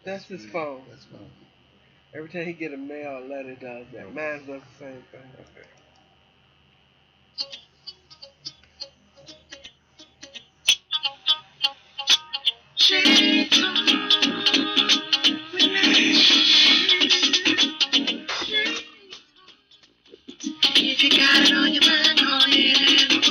That's his phone. That's fine. Every time he get a mail letter, does that. Mine does the same thing. Okay. If you got it on your mind, go ahead and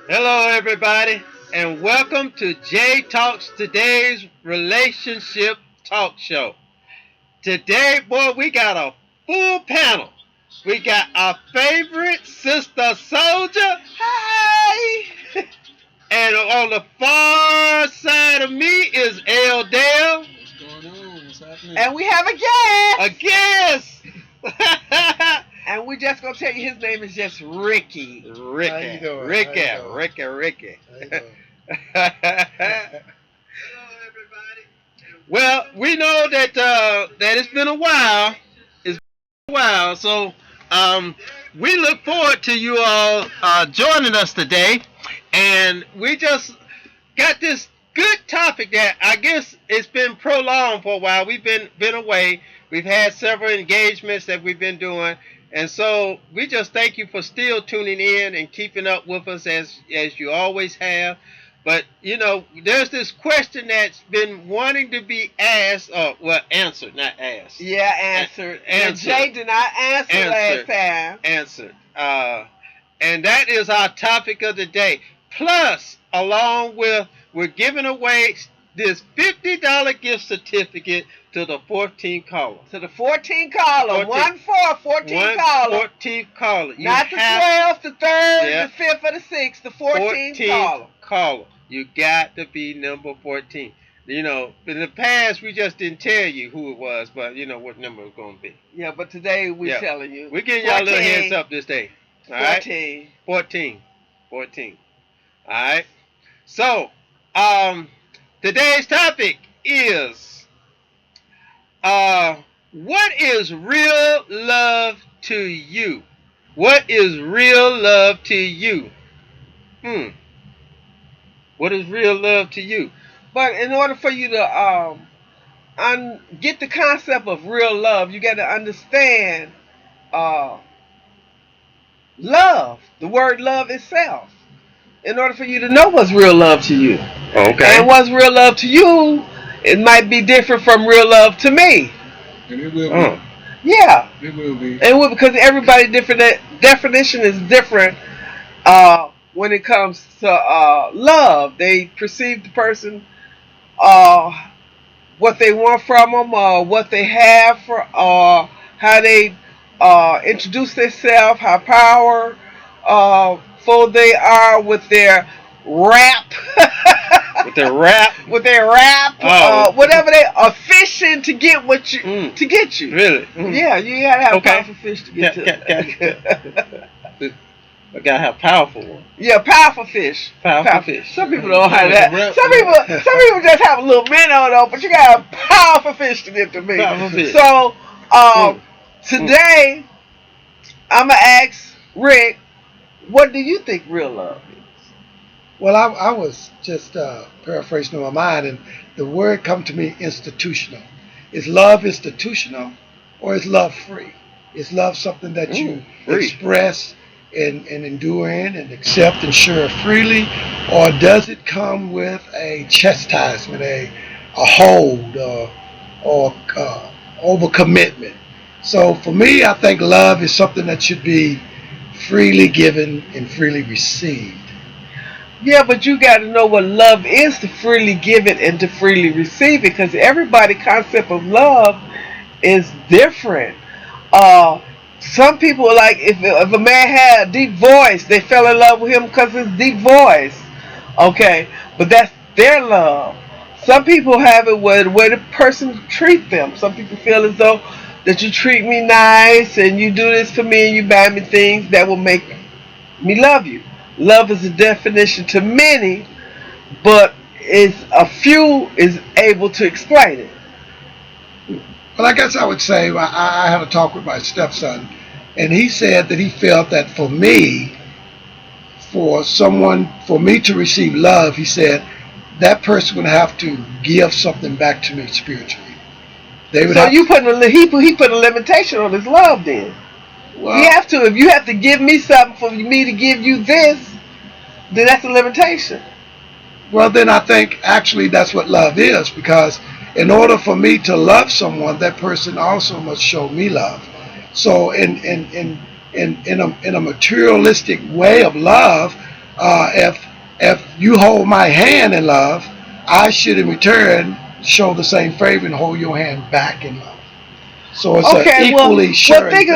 Hello, everybody, and welcome to Jay Talks Today's Relationship Talk Show. Today, boy, we got a full panel. We got our favorite sister soldier. Hi! And on the far side of me is L. Dale. What's going on? What's happening? And we have a guest. A guest! And we just gonna tell you his name is just Ricky. Ricky. How you doing? Ricky. How you doing? Ricky. How you doing? Well, we know that that it's been a while. It's been a while, so we look forward to you all joining us today, and we just got this good topic that I guess it's been prolonged for a while. We've been away. We've had several engagements that we've been doing, and so we just thank you for still tuning in and keeping up with us as you always have. But you know, there's this question that's been wanting to be asked, answered, not asked. Yeah, answered. And Answered. Jay did not answer Answered. last time. Answered. And that is our topic of the day. Plus, along with, we're giving away this $50 gift certificate to the 14th caller. To the 14 caller. 14. 14 caller. 14th caller. You Not the have 12th, the 3rd, Yeah. the 5th, or the 6th. The 14 caller. caller. You got to be number 14. You know, in the past, we just didn't tell you who it was, but you know what number it's going to be. Yeah, but today we're Yeah. telling you. We're giving y'all a little 14. heads up this day. All right? 14. 14. All right. So, today's topic is, what is real love to you? What is real love to you? What is real love to you? But in order for you to get the concept of real love, you got to understand love, the word love itself. In order for you to know what's real love to you. Okay. And what's real love to you, it might be different from real love to me. And it will be. Yeah. It will be. Because everybody different, definition is different when it comes to love. They perceive the person, what they want from them, what they have, how they introduce themselves, how powerful they are with their rap. With their rap? With their rap, whatever they are fishing to get what you to get you. Really? Yeah, you gotta have Okay. powerful fish to get to. I gotta have powerful one. Yeah, powerful fish. Powerful fish. Some people don't have Yeah, that. rap. Some people just have a little minnow though, but you got a powerful fish to get to me. Powerful fish. So today I'm gonna ask Rick, what do you think real love is? Well, I was just paraphrasing in my mind, and the word come to me institutional. Is love institutional, or is love free? Is love something that you free. express and endure in and accept and share freely, or does it come with a chastisement, a hold, or overcommitment? So for me, I think love is something that should be freely given and freely received. Yeah, but you got to know what love is to freely give it and to freely receive it, because everybody's concept of love is different. Some people, like if a man had a deep voice, they fell in love with him because of his deep voice. Okay, but that's their love. Some people have it where the way the person treat them. Some people feel as though that you treat me nice and you do this for me and you buy me things that will make me love you. Love is a definition to many, but it's a few is able to explain it. Well, I guess I would say I had a talk with my stepson, and he said that he felt that for me to receive love, he said that person would have to give something back to me spiritually. They would So have. you he put a limitation on his love then. Well, He have to. If you have to give me something for me to give you this, then that's a limitation. well, then I think actually that's what love is, because in order for me to love someone, that person also must show me love. So in a materialistic way of love, if you hold my hand in love, I should in return show the same favor and hold your hand back in love. So it's an Okay, equally sharing thing.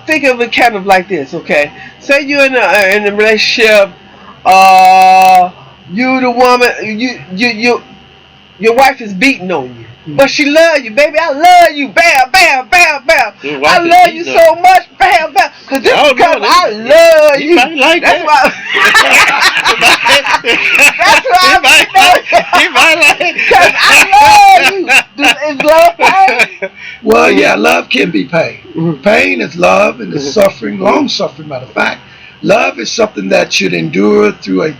think of it kind of like this. Okay, say you're in a relationship. You the woman. Your wife is beating on you. But she love you, baby. I love you. Bam, bam, bam, bam. I love you so much. Bam, bam. Cause this is because I love you. Like That's that. why. That's why I'm He might like because I love you. Is love pain? Well, yeah, love can be pain. Pain is love, and it's suffering, long suffering, matter of fact. Love is something that should endure through a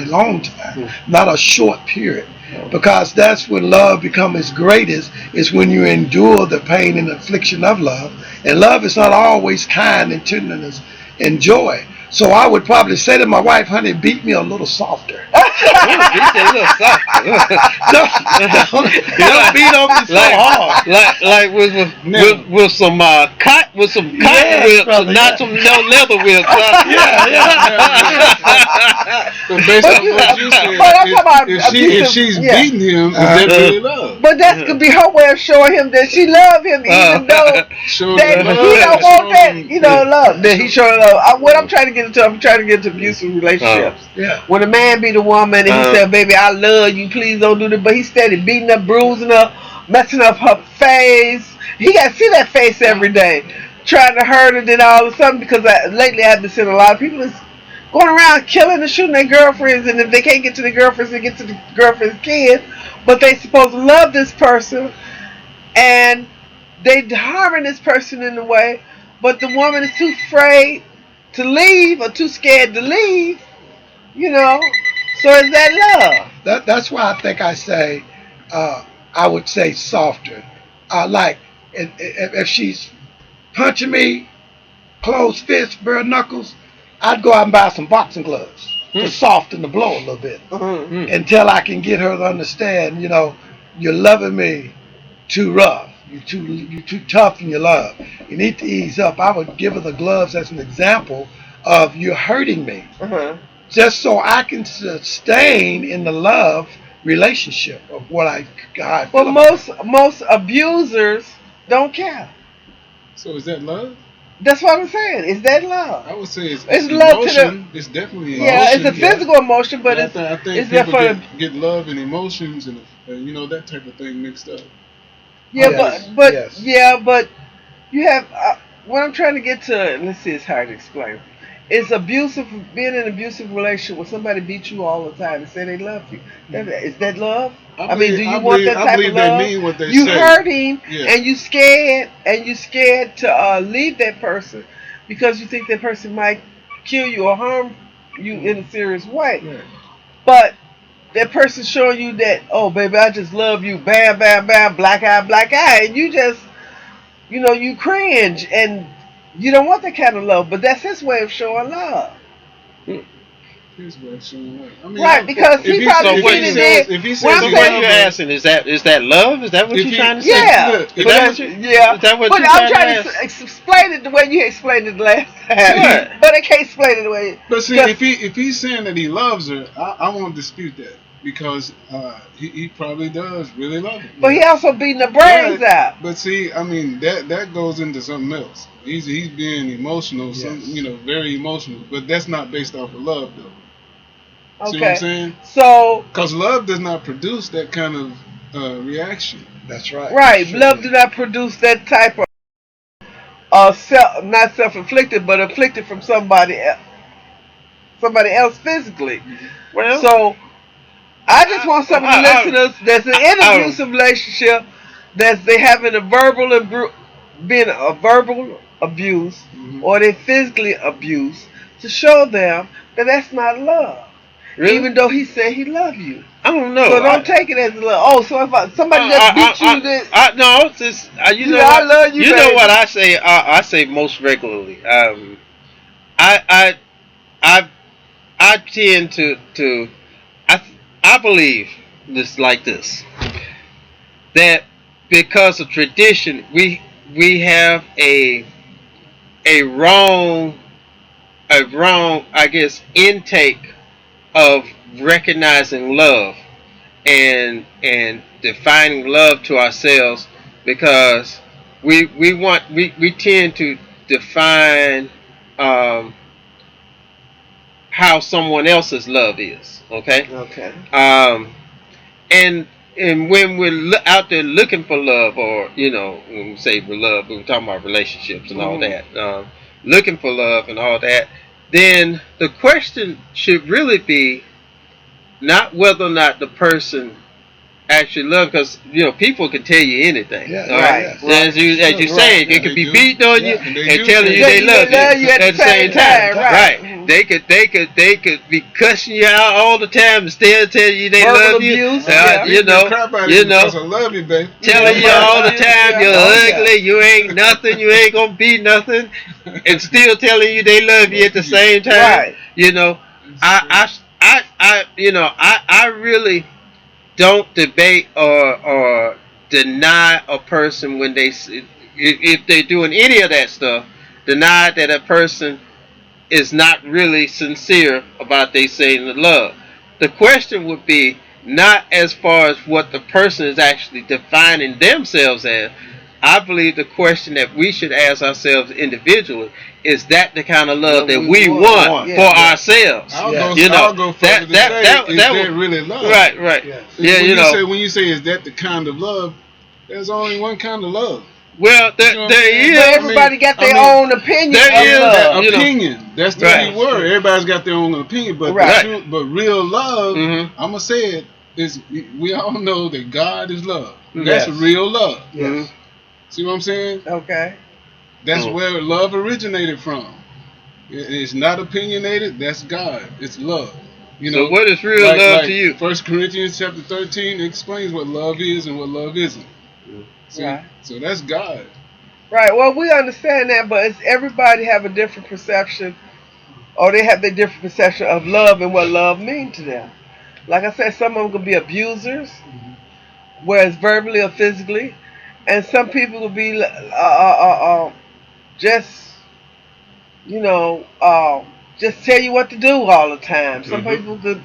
long time, not a short period. Because that's when love becomes its greatest, is when you endure the pain and affliction of love. And love is not always kind and tenderness and joy. So I would probably say to my wife, honey, beat me a little softer. Don't beat on me so hard. Like with some cotton whips, brother, not some leather whips. But based on what you said, But I'm talking about if abusive- she's yeah. beating him, is that really love? But that could be her way of showing him that she love him, even though Show that love. he don't want Show that, him- love. That he showing love. What I'm trying to get into, I'm trying to get into abusive relationships. Yeah. When a man beat a woman and he said, "Baby, I love you, please don't do that," but he steady beating her, bruising her, messing up her face. He got to see that face every day, trying to hurt her. Then all of a sudden, because lately I've been seeing a lot of people is going around killing and shooting their girlfriends, and if they can't get to the girlfriends, they get to the girlfriend's kids. But they supposed to love this person, and they harming this person in a way, but the woman is too afraid to leave or too scared to leave. So is that love? That's why I think I say, I would say softer. Like if she's punching me, closed fists, bare knuckles, I'd go out and buy some boxing gloves to soften the blow a little bit until I can get her to understand. You're loving me too rough. You're too tough in your love. You need to ease up. I would give her the gloves as an example of you're hurting me, just so I can sustain in the love relationship of what I got. Well, most abusers don't care. So is that love? That's what I'm saying. Is that love? I would say it's love to emotion. It's definitely emotion. Yeah, it's a physical emotion, but I it's think it's there people for get love and emotions and that type of thing mixed up. yeah, Yes, but yes. yeah, but you have what I'm trying to get to. Let's see, it's hard to explain. It's abusive. Being in an abusive relationship where somebody beats you all the time and say they love you. Is that love? I mean, do you want that type of love? They mean what they You say. hurting Yeah. and you scared to leave that person because you think that person might kill you or harm you in a serious way. Yeah. But that person showing you that, oh baby, I just love you, bam, bam, bam, black eye, and you just, you cringe and you don't want that kind of love. But that's his way of showing love. His way of showing love. I mean, Right, because he probably if seen he it says, there. if he says Well, I'm So he what saying- loves you're her, asking is that love? Is that what If you're he- trying to say? Yeah, Look, Is that because, what you- yeah. is that what But you're I'm trying trying to to explain it the way you explained it last time. Right. But I can't explain it the way. But see, Because- if he's saying that he loves her, I won't dispute that because he probably does really love her. But he also beating the brains out. But see, I mean that goes into something else. He's being emotional, Yes. very emotional. But that's not based off of love, though. See what Okay. I'm saying? So Because love does not produce that kind of reaction. That's right. right, Sure. love do not produce that type of not self-inflicted, but inflicted from somebody else physically. Well, So I just want some of the listeners that's in an abusive relationship that they having a verbal being a verbal abuse Mhm. or they physically abuse to show them that that's not love. Really? Even though he said he love you. I don't know. So don't take it as love. Oh, so if somebody just beat you, then No, it's just, you know I what? love you, You know baby. what I say? I say most regularly. I I I tend to I I believe this like this, that because of tradition we have a wrong I guess intake of recognizing love and defining love to ourselves, because we tend to define um, how someone else's love is, okay. okay. um, and when we're out there looking for love, or when we say for love, we're talking about relationships and all that, looking for love and all that, then the question should really be not whether or not the person actually love, because people can tell you anything. Yeah, all right. right, As you right. saying, they Yeah, could they be do. beating on you Yeah, and they and do telling you that. they love you at the same time, right. Right. They could be cussing you out all the time and still telling you they Verbal love you. abuse, yeah. You know, crap out of you because I know, love you, babe. telling you Yeah. all the time Yeah. you're Oh, yeah. ugly, you ain't nothing, you ain't gonna be nothing, and still telling you they love you at the same time. Right. I really don't debate or deny a person when if they're doing any of that stuff, deny that a person is not really sincere about they saying the love. The question would be not as far as what the person is actually defining themselves as. I believe the question that we should ask ourselves individually is that the kind of love that we want Yeah. for ourselves. I'll go further to say, is that really love? Right. Yes. Yeah, When you say is that the kind of love, there's only one kind of love. Well, You know what I'm there saying? is. But everybody got their own opinion there of is love. you know. Opinion. That's the Right. key word. Everybody's got their own opinion, but Right. but real love, Mhm. I'm gonna say it is. We all know that God is love. Yes. That's real love. Yes. See what I'm saying? Okay. That's Mm. where love originated from. It's not opinionated. That's God. It's love. So what is real love to you? 1 Corinthians chapter 13 explains what love is and what love isn't. See? Right. So that's God. Right. Well, we understand that, but everybody have a different perception, or they have their different perception of love and what love means to them. Like I said, some of them could be abusers, whereas verbally or physically, and some people could be just, just tell you what to do all the time. Some people could,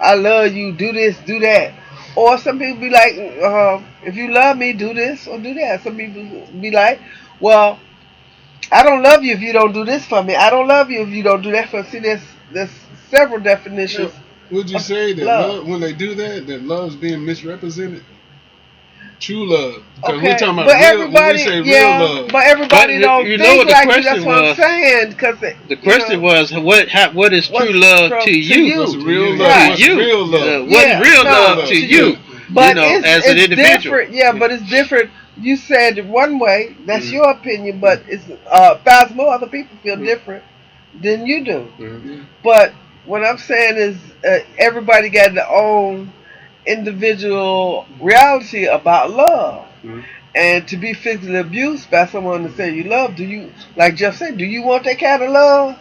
I love you, do this, do that. Or some people be like, if you love me, do this or do that. Some people be like, well, I don't love you if you don't do this for me. I don't love you if you don't do that for me. See, there's several definitions. Would you say that love. when they do that love's being misrepresented? True love. Because Okay, we're talking about but real, everybody, when we say yeah, real love. but everybody But don't you know think what the like you. question That's what I'm was? saying. Cause The question was, what is What's true love from- to to you? you? What's real love? Right. What's To you. real love? What's Yeah, real no. love to you? But As an individual. different. Yeah, but it's different. You said it one way. That's your opinion, but it's thousands more other people feel different than you do. Mhm. But what I'm saying is, everybody got their own individual reality about love. Mhm. And to be physically abused by someone to say you love, do you, like Jeff said, do you want that kind of love?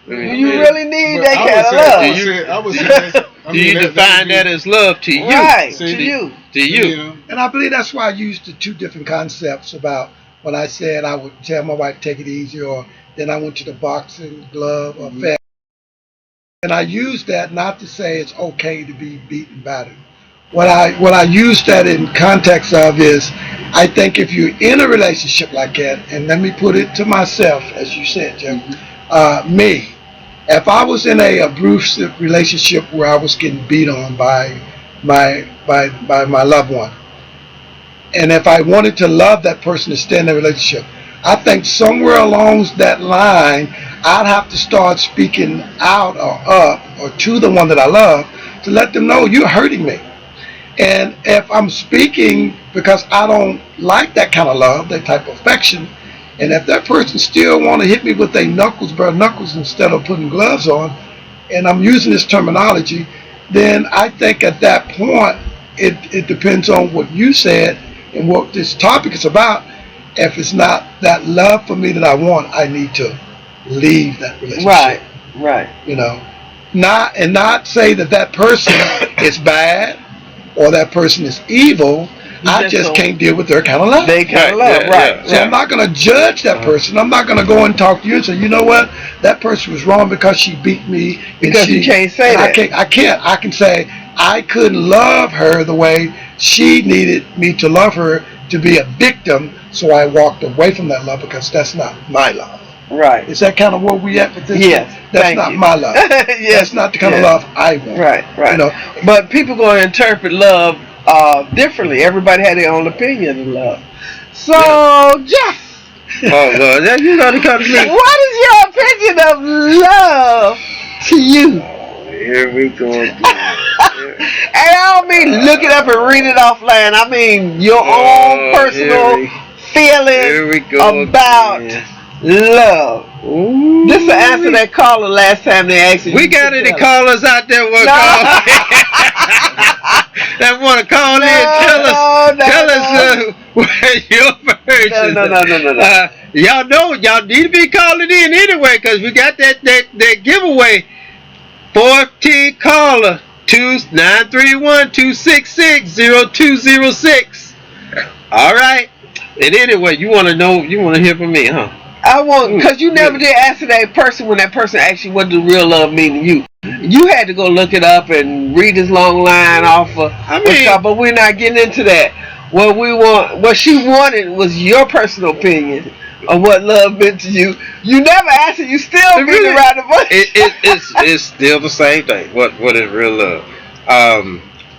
Do you really need But that I kind would of say- love? I would say that's- I Do you mean, that define would be- that as love to you? Right, See, to you. To you. You know, And I believe that's why I used the two different concepts about when I said I would tell my wife take it easy, or then I went to the boxing glove or fat. And I used that not to say it's okay to be beaten battered. What I use that in context of is, I think if you're in a relationship like that, and let me put it to myself, as you said, Jim, me, if I was in a abusive relationship where I was getting beat on by my loved one, and if I wanted to love that person to stay in the relationship, I think somewhere along that line, I'd have to start speaking out or up or to the one that I love to let them know you're hurting me. And if I'm speaking because I don't like that kind of love, that type of affection, and if that person still want to hit me with their knuckles, bare knuckles, instead of putting gloves on, and I'm using this terminology, then I think at that point it depends on what you said and what this topic is about. If it's not that love for me that I want, I need to leave that relationship. Right, right. You know, not say that that person is bad or that person is evil. I just can't deal with their kind of love. They kind of love, right? So I'm not going to judge that person. I'm not going to go and talk to you and say, you know what, that person was wrong because she beat me. And because you can't say that. I can't. I can say I couldn't love her the way she needed me to love her, to be a victim. So I walked away from that love because that's not my love. Right. Is that kind of where we at with this? Yes. That's not my love. Yes. That's not the kind of love I want. Right, right. You know, but people going to interpret love differently. Everybody had their own opinion of love. So, Jeff. Oh, Lord. You know to come to me. What is your opinion of love to you? Here we go again. And I don't mean look it up and read it offline. I mean your own personal feeling about love. Ooh. This will answer that caller last time they asked you. We got any callers out there that want to call in? Tell us what your version. No. Y'all know y'all need to be calling in anyway, because we got that giveaway. 14 caller 931-266-0206. All right. And anyway, you want to hear from me, huh? I want, because you never did answer that person when that person asked you what does real love mean to you. You had to go look it up and read this long line off of stuff, but we're not getting into that. What she wanted was your personal opinion of what love meant to you. You never answered. You still beat around the bush. It's still the same thing. What is real love?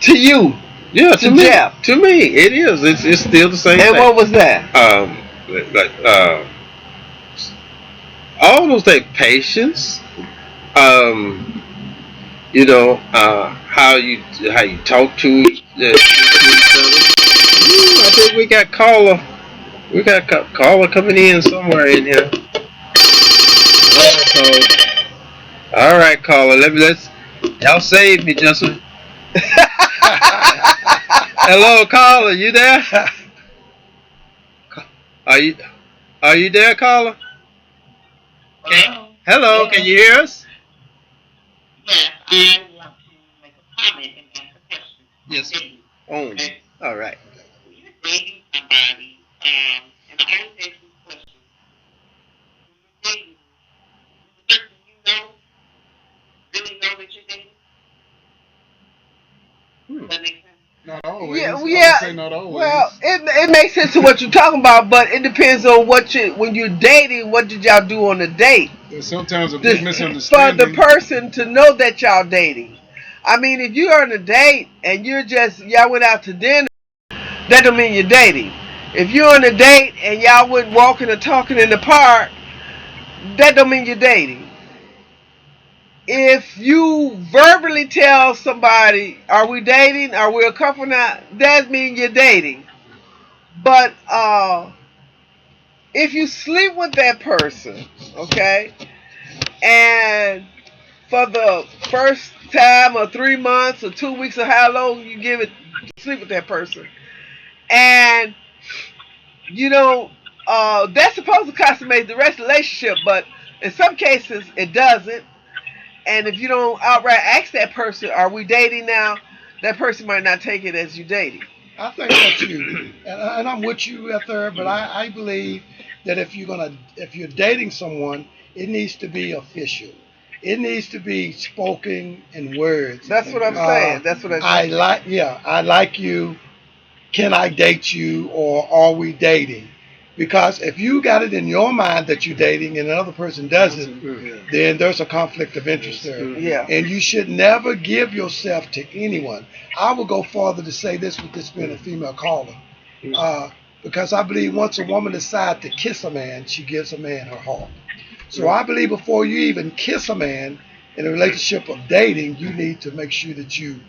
To you. Yeah, to me. Jeff. To me, it is. It's still the same thing. And what was that? All those things. Patience. How you talk to each other. I think we got caller. We got caller coming in somewhere in here. All right, caller. Let's. Y'all save me, Justin. Hello, caller. You there? Are you there, caller? Hello. Can you hear us? Yes, I want to make a comment and ask a question. Yes. Oh, all right. You're dating somebody, and I ask you a question. When you're dating, the person really know that you're dating? Does that make sense? Not always. Yeah. I would say not always. Well, it makes sense to what you're talking about, but it depends on when you're dating. What did y'all do on the date? There's sometimes a big misunderstanding. For the person to know that y'all dating. I mean, if you're on a date and y'all went out to dinner, that don't mean you're dating. If you're on a date and y'all went walking or talking in the park, that don't mean you're dating. If you verbally tell somebody, are we dating? Are we a couple now? That means you're dating. But if you sleep with that person, okay, and for the first time or 3 months or 2 weeks or how long you give it to sleep with that person, and you don't, that's supposed to consummate the rest of the relationship, but in some cases it doesn't. And if you don't outright ask that person, are we dating now? That person might not take it as you dating. I think that's you, and I'm with you out there. But I believe that if you're dating someone, it needs to be official. It needs to be spoken in words. That's what I'm saying. That's what I'm saying. I like you. Can I date you, or are we dating? Because if you got it in your mind that you're dating and another person doesn't, then there's a conflict of interest there. Yeah. And you should never give yourself to anyone. I will go farther to say this with this being a female caller. Because I believe once a woman decides to kiss a man, she gives a man her heart. So I believe before you even kiss a man in a relationship of dating, you need to make sure that you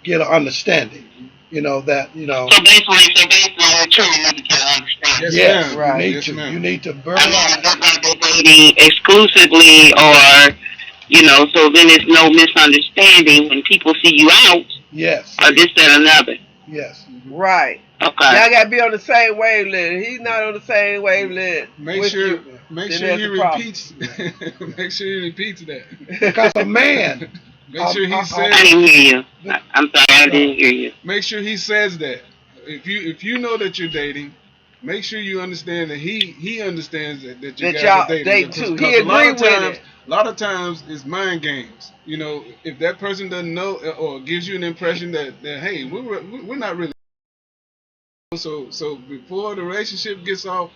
get an understanding. You know that you know. So basically, you truly need to get an understanding. Yes, Yes, ma'am. Right. you need Yes, to. ma'am. You need to I verbalize. mean, just like they're dating exclusively, or so then there's no misunderstanding when people see you out, Yes, or this, that, another. yes. Right. Okay. Y'all gotta be on the same wavelength. He's not on the same wavelength Make with sure, you. make Then sure there's he a problem. repeats. Make sure he repeats that. Because a man, Make sure he I says. didn't hear you. I'm sorry, I didn't hear you. Make sure he says that. If you know that you're dating, make sure you understand that he understands that you That guys y'all are dating. dating Because too. He a lot agree of with times, it. a lot of times it's mind games. If that person doesn't know or gives you an impression that hey, we're not really. So before the relationship gets off,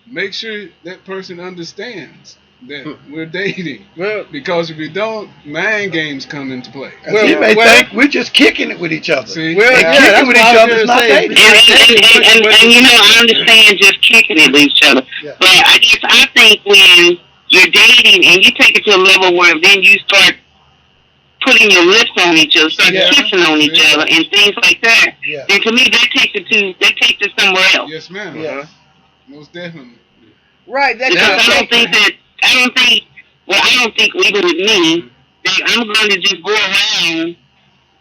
make sure that person understands that we're dating. Well, Because if you don't, mind games come into play. 'cause he may think we're just kicking it with each other. See? well, And yeah, kicking that's with what each I other was is gonna not say. dating. And I understand just kicking it with each other. Yeah. But I think when you're dating and you take it to a level where then you start putting your lips on each other, start Yeah. kissing on each other and things like that, Yeah. then to me that takes it somewhere else. Yes, ma'am. Yes. Most definitely. Right. That Because just I don't think even with me that I'm going to just go around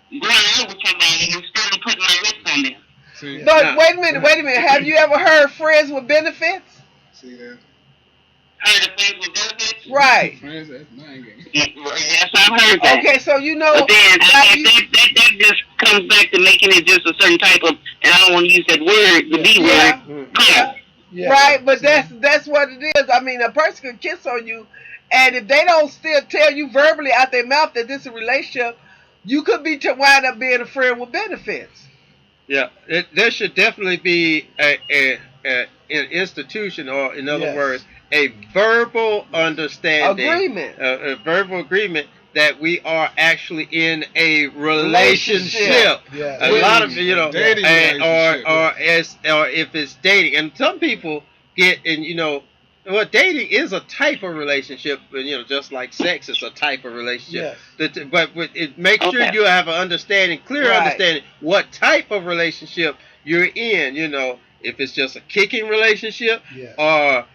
going out with somebody and still putting my lips on them. See, But Nah. wait a minute. Have you ever heard friends with benefits? see that? Heard of friends with benefits? Right. Friends, that's mind game. Yes, I've heard that. Okay, so you know But then how you, that just comes back to making it just a certain type of, and I don't want to use that word, the B yeah, word, yeah, Yeah. right. But that's what it is. I mean, a person can kiss on you, and if they don't still tell you verbally out their mouth that this is a relationship, you could be to wind up being a friend with benefits. Yeah, there should definitely be an institution, or in other Yes. words, a verbal understanding, Agreement. a verbal agreement that we are actually in a relationship. Yes. A lot of Dating relationship, or if it's dating, and some people get well, dating is a type of relationship, just like sex is a type of relationship. Yes. But it makes sure Okay. you have an understanding, clear Right. understanding what type of relationship you're in. If it's just a kicking relationship, Yes. or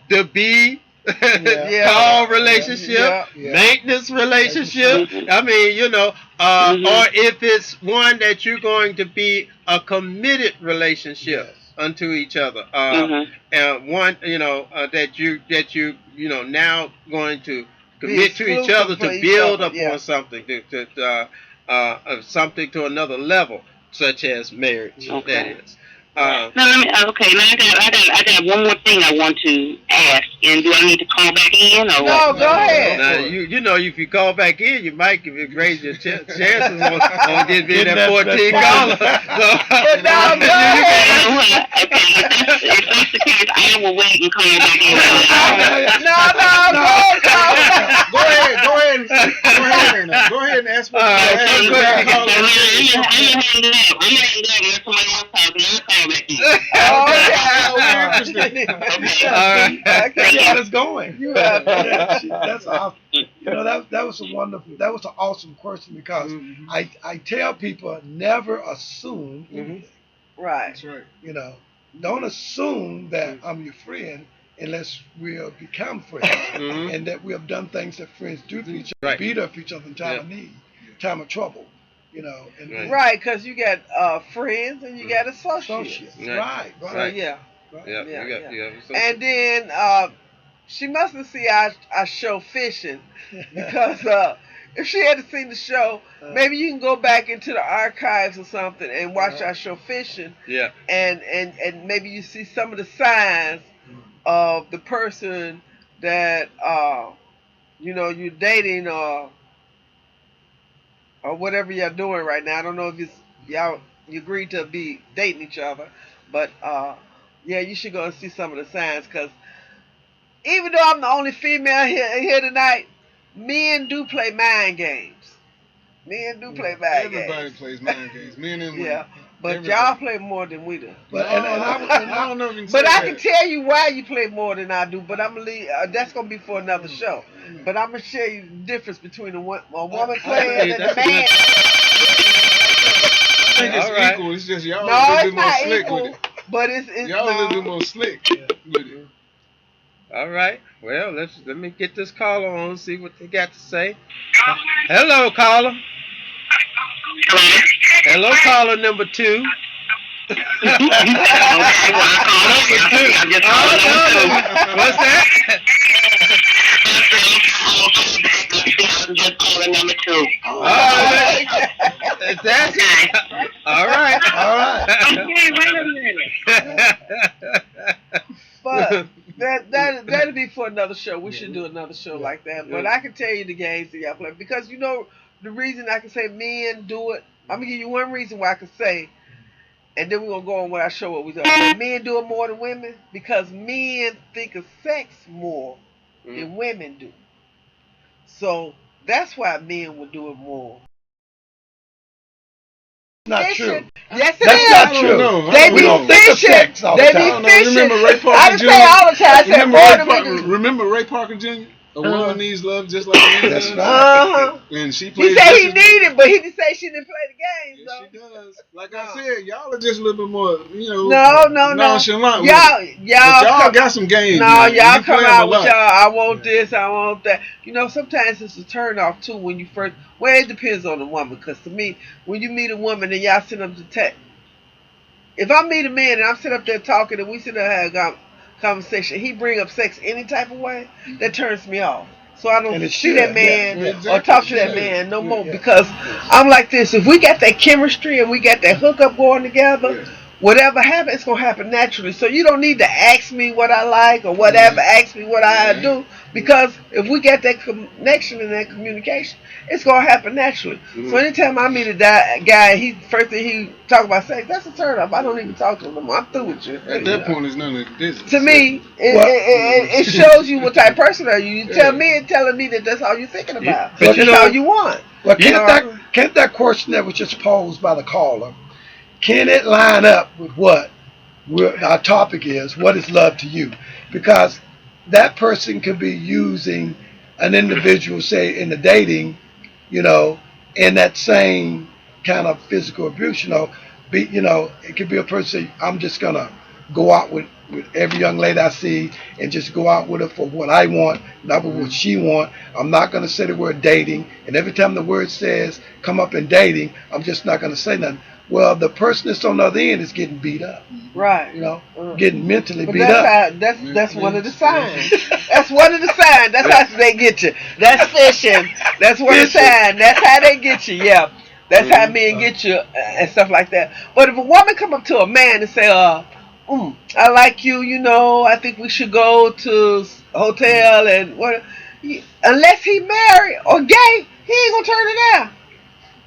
the B Yeah. call relationship, Yeah. Yeah. maintenance relationship. Mhm. I mean, Mhm. or if it's one that you're going to be a committed relationship Yes. unto each other. Mhm. One, that you now going to commit to each exclusive other for to each build other, upon yeah. something, something to another level, such as marriage. Okay. That is. Now let me. Okay. Now I got one more thing I want to ask. And do I need to call back in or No, what? go ahead. Now if you call back in, you might raise your chances on getting that 14 caller. But now, go ahead. Okay. If that's the case, I will wait and call back in. No, Go ahead and ask for I'm go ahead. gonna hang up. I'm gonna hang up and let somebody else talk, and I'll call back in. Okay. Okay. Okay. She got us going. You have That's awesome. That was a wonderful. That was an awesome question because I tell people never assume anything. Right. That's right. Don't assume that I'm your friend unless we'll become friends and that we have done things that friends do for each other, Right. be there for each other in time of need, time of trouble. And Right, because you got friends and you got associates. associates. Right. So yeah. Yeah. And then she must have seen our show Fishing, because if she hadn't seen the show, maybe you can go back into the archives or something and watch our show Fishing. Yeah. And maybe you see some of the signs of the person that you're dating or whatever you're doing right now. I don't know if it's you agreed to be dating each other, but yeah, you should go and see some of the signs, because even though I'm the only female here tonight, men do play mind games. Men do play mind Everybody games. plays mind games. Men and women. Yeah. But Everybody. y'all play more than we do. But I don't know if you can But say I that. can tell you why you play more than I do. But I'm gonna leave. That's gonna be for another show. But I'm gonna share you the difference between a woman playing and a that's a man. good- I think it's All right. equal. It's just y'all No, a little it's bit more not slick equal. with it. But it's Y'all a little bit no. more slick with it. All right. Well, let me get this caller on, see what they got to say. Hello, caller. Hello, caller number 2. Okay, well, I called Number number 2. two. I just Oh, called number no. What's that? I'm just calling number 2. That's Okay. all right. All right. Okay, wait a minute. But that'll be for another show. We should do another show like that. But I can tell you the games that y'all play because you know the reason I can say men do it. I'm gonna give you one reason why I can say, and then we're gonna go on what I show what we do. Men do it more than women because men think of sex more than women do. So that's why men will do it more. Not Fishing. true. Yes, it That's is. not I don't true. know. They We be don't think of fishing. sex all the They time. be I don't know. fishing. Remember Ray Parker I didn't Jr.? say all the time. I said Remember more Ray, than we do. Remember Ray Parker Jr.? A woman needs love just like a man That's does. right. Uh-huh. And she He plays said just he as needed, but he didn't say she didn't play the games, Yes, she though. does. Like I said, y'all are just a little bit more, No. nonchalant with it. Y'all But y'all come, got some games. no, now, and y'all you come play 'em out a with lot. y'all. I want this, I want that. You know, sometimes it's a turn off too when you first. Well, it depends on the woman, because to me, when you meet a woman and y'all sit up to text. If I meet a man and I'm sitting up there talking and we sit there having a conversation, he bring up sex any type of way, that turns me off. So I And don't it see should, that man yeah. or talk to that Exactly. man no more Yeah. because I'm like this. If we got that chemistry and we got that hookup going together, Yeah. whatever happens, it's gonna happen naturally. So you don't need to ask me what I like or whatever. Ask me what I do because if we get that connection and that communication, it's gonna happen naturally. So anytime I meet a guy, he first thing he talk about sex, that's a turn off. I don't even talk to him anymore. I'm through with you. At that point, it's none of the business. To me, Well- it shows you what type of person are you. You tell me and telling me that that's all you're thinking about. But That's all you want. Well, You know, can't that question that was just posed by the caller, can it line up with what our topic is? What is love to you? Because that person could be using an individual, say, in the dating, in that same kind of physical abuse. It could be a person. I'm just gonna go out with every young lady I see and just go out with her for what I want, not for what she want. I'm not gonna say the word dating, and every time the word says come up in dating, I'm just not gonna say nothing. Well, the person that's on the other end is getting beat up, right? Getting mentally But beat up. That's one of the signs. That's one of the signs. That's how they get you. That's fishing. That's one of the signs. That's how they get you. Yeah. That's how men get you and stuff like that. But if a woman come up to a man and say, I like you, I think we should go to a hotel and what, unless he married or gay, he ain't gonna turn it down.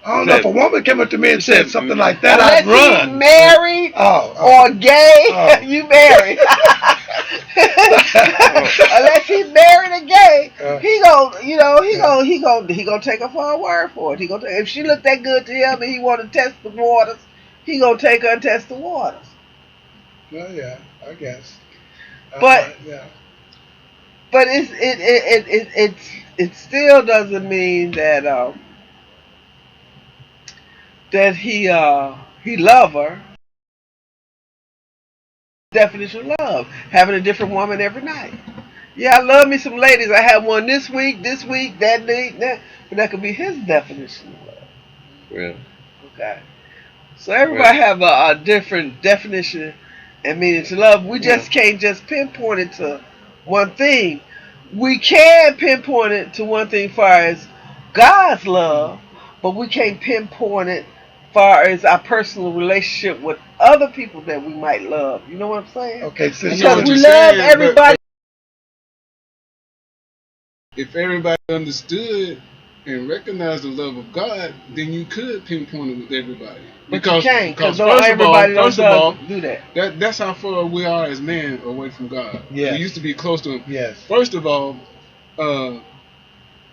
I don't know if a woman came up to me and said something like that, Unless I'd run. he married or gay, you married. Unless he married a gay, he gonna take her for her word for it. If she looked that good to him and he want to test the waters, he gonna take her and test the waters. Well, yeah, I guess. But yeah. But it still doesn't mean that that he love her. Definition of love, having a different woman every night. Yeah, I love me some ladies. I have one this week, that week, that. But that could be his definition of love. Yeah. Okay. So everybody have a different definition and meaning to love. We just can't just pinpoint it to one thing. We can pinpoint it to one thing far as God's love, but we can't pinpoint it far as our personal relationship with other people that we might love. You know what I'm saying? Okay, so Because we you're love saying, everybody. If everybody understood and recognized the love of God, then you could pinpoint it with everybody. But you can't, because first of all, do that. That's how far we are as men away from God. Yes. We used to be close to Him. Yes. First of all,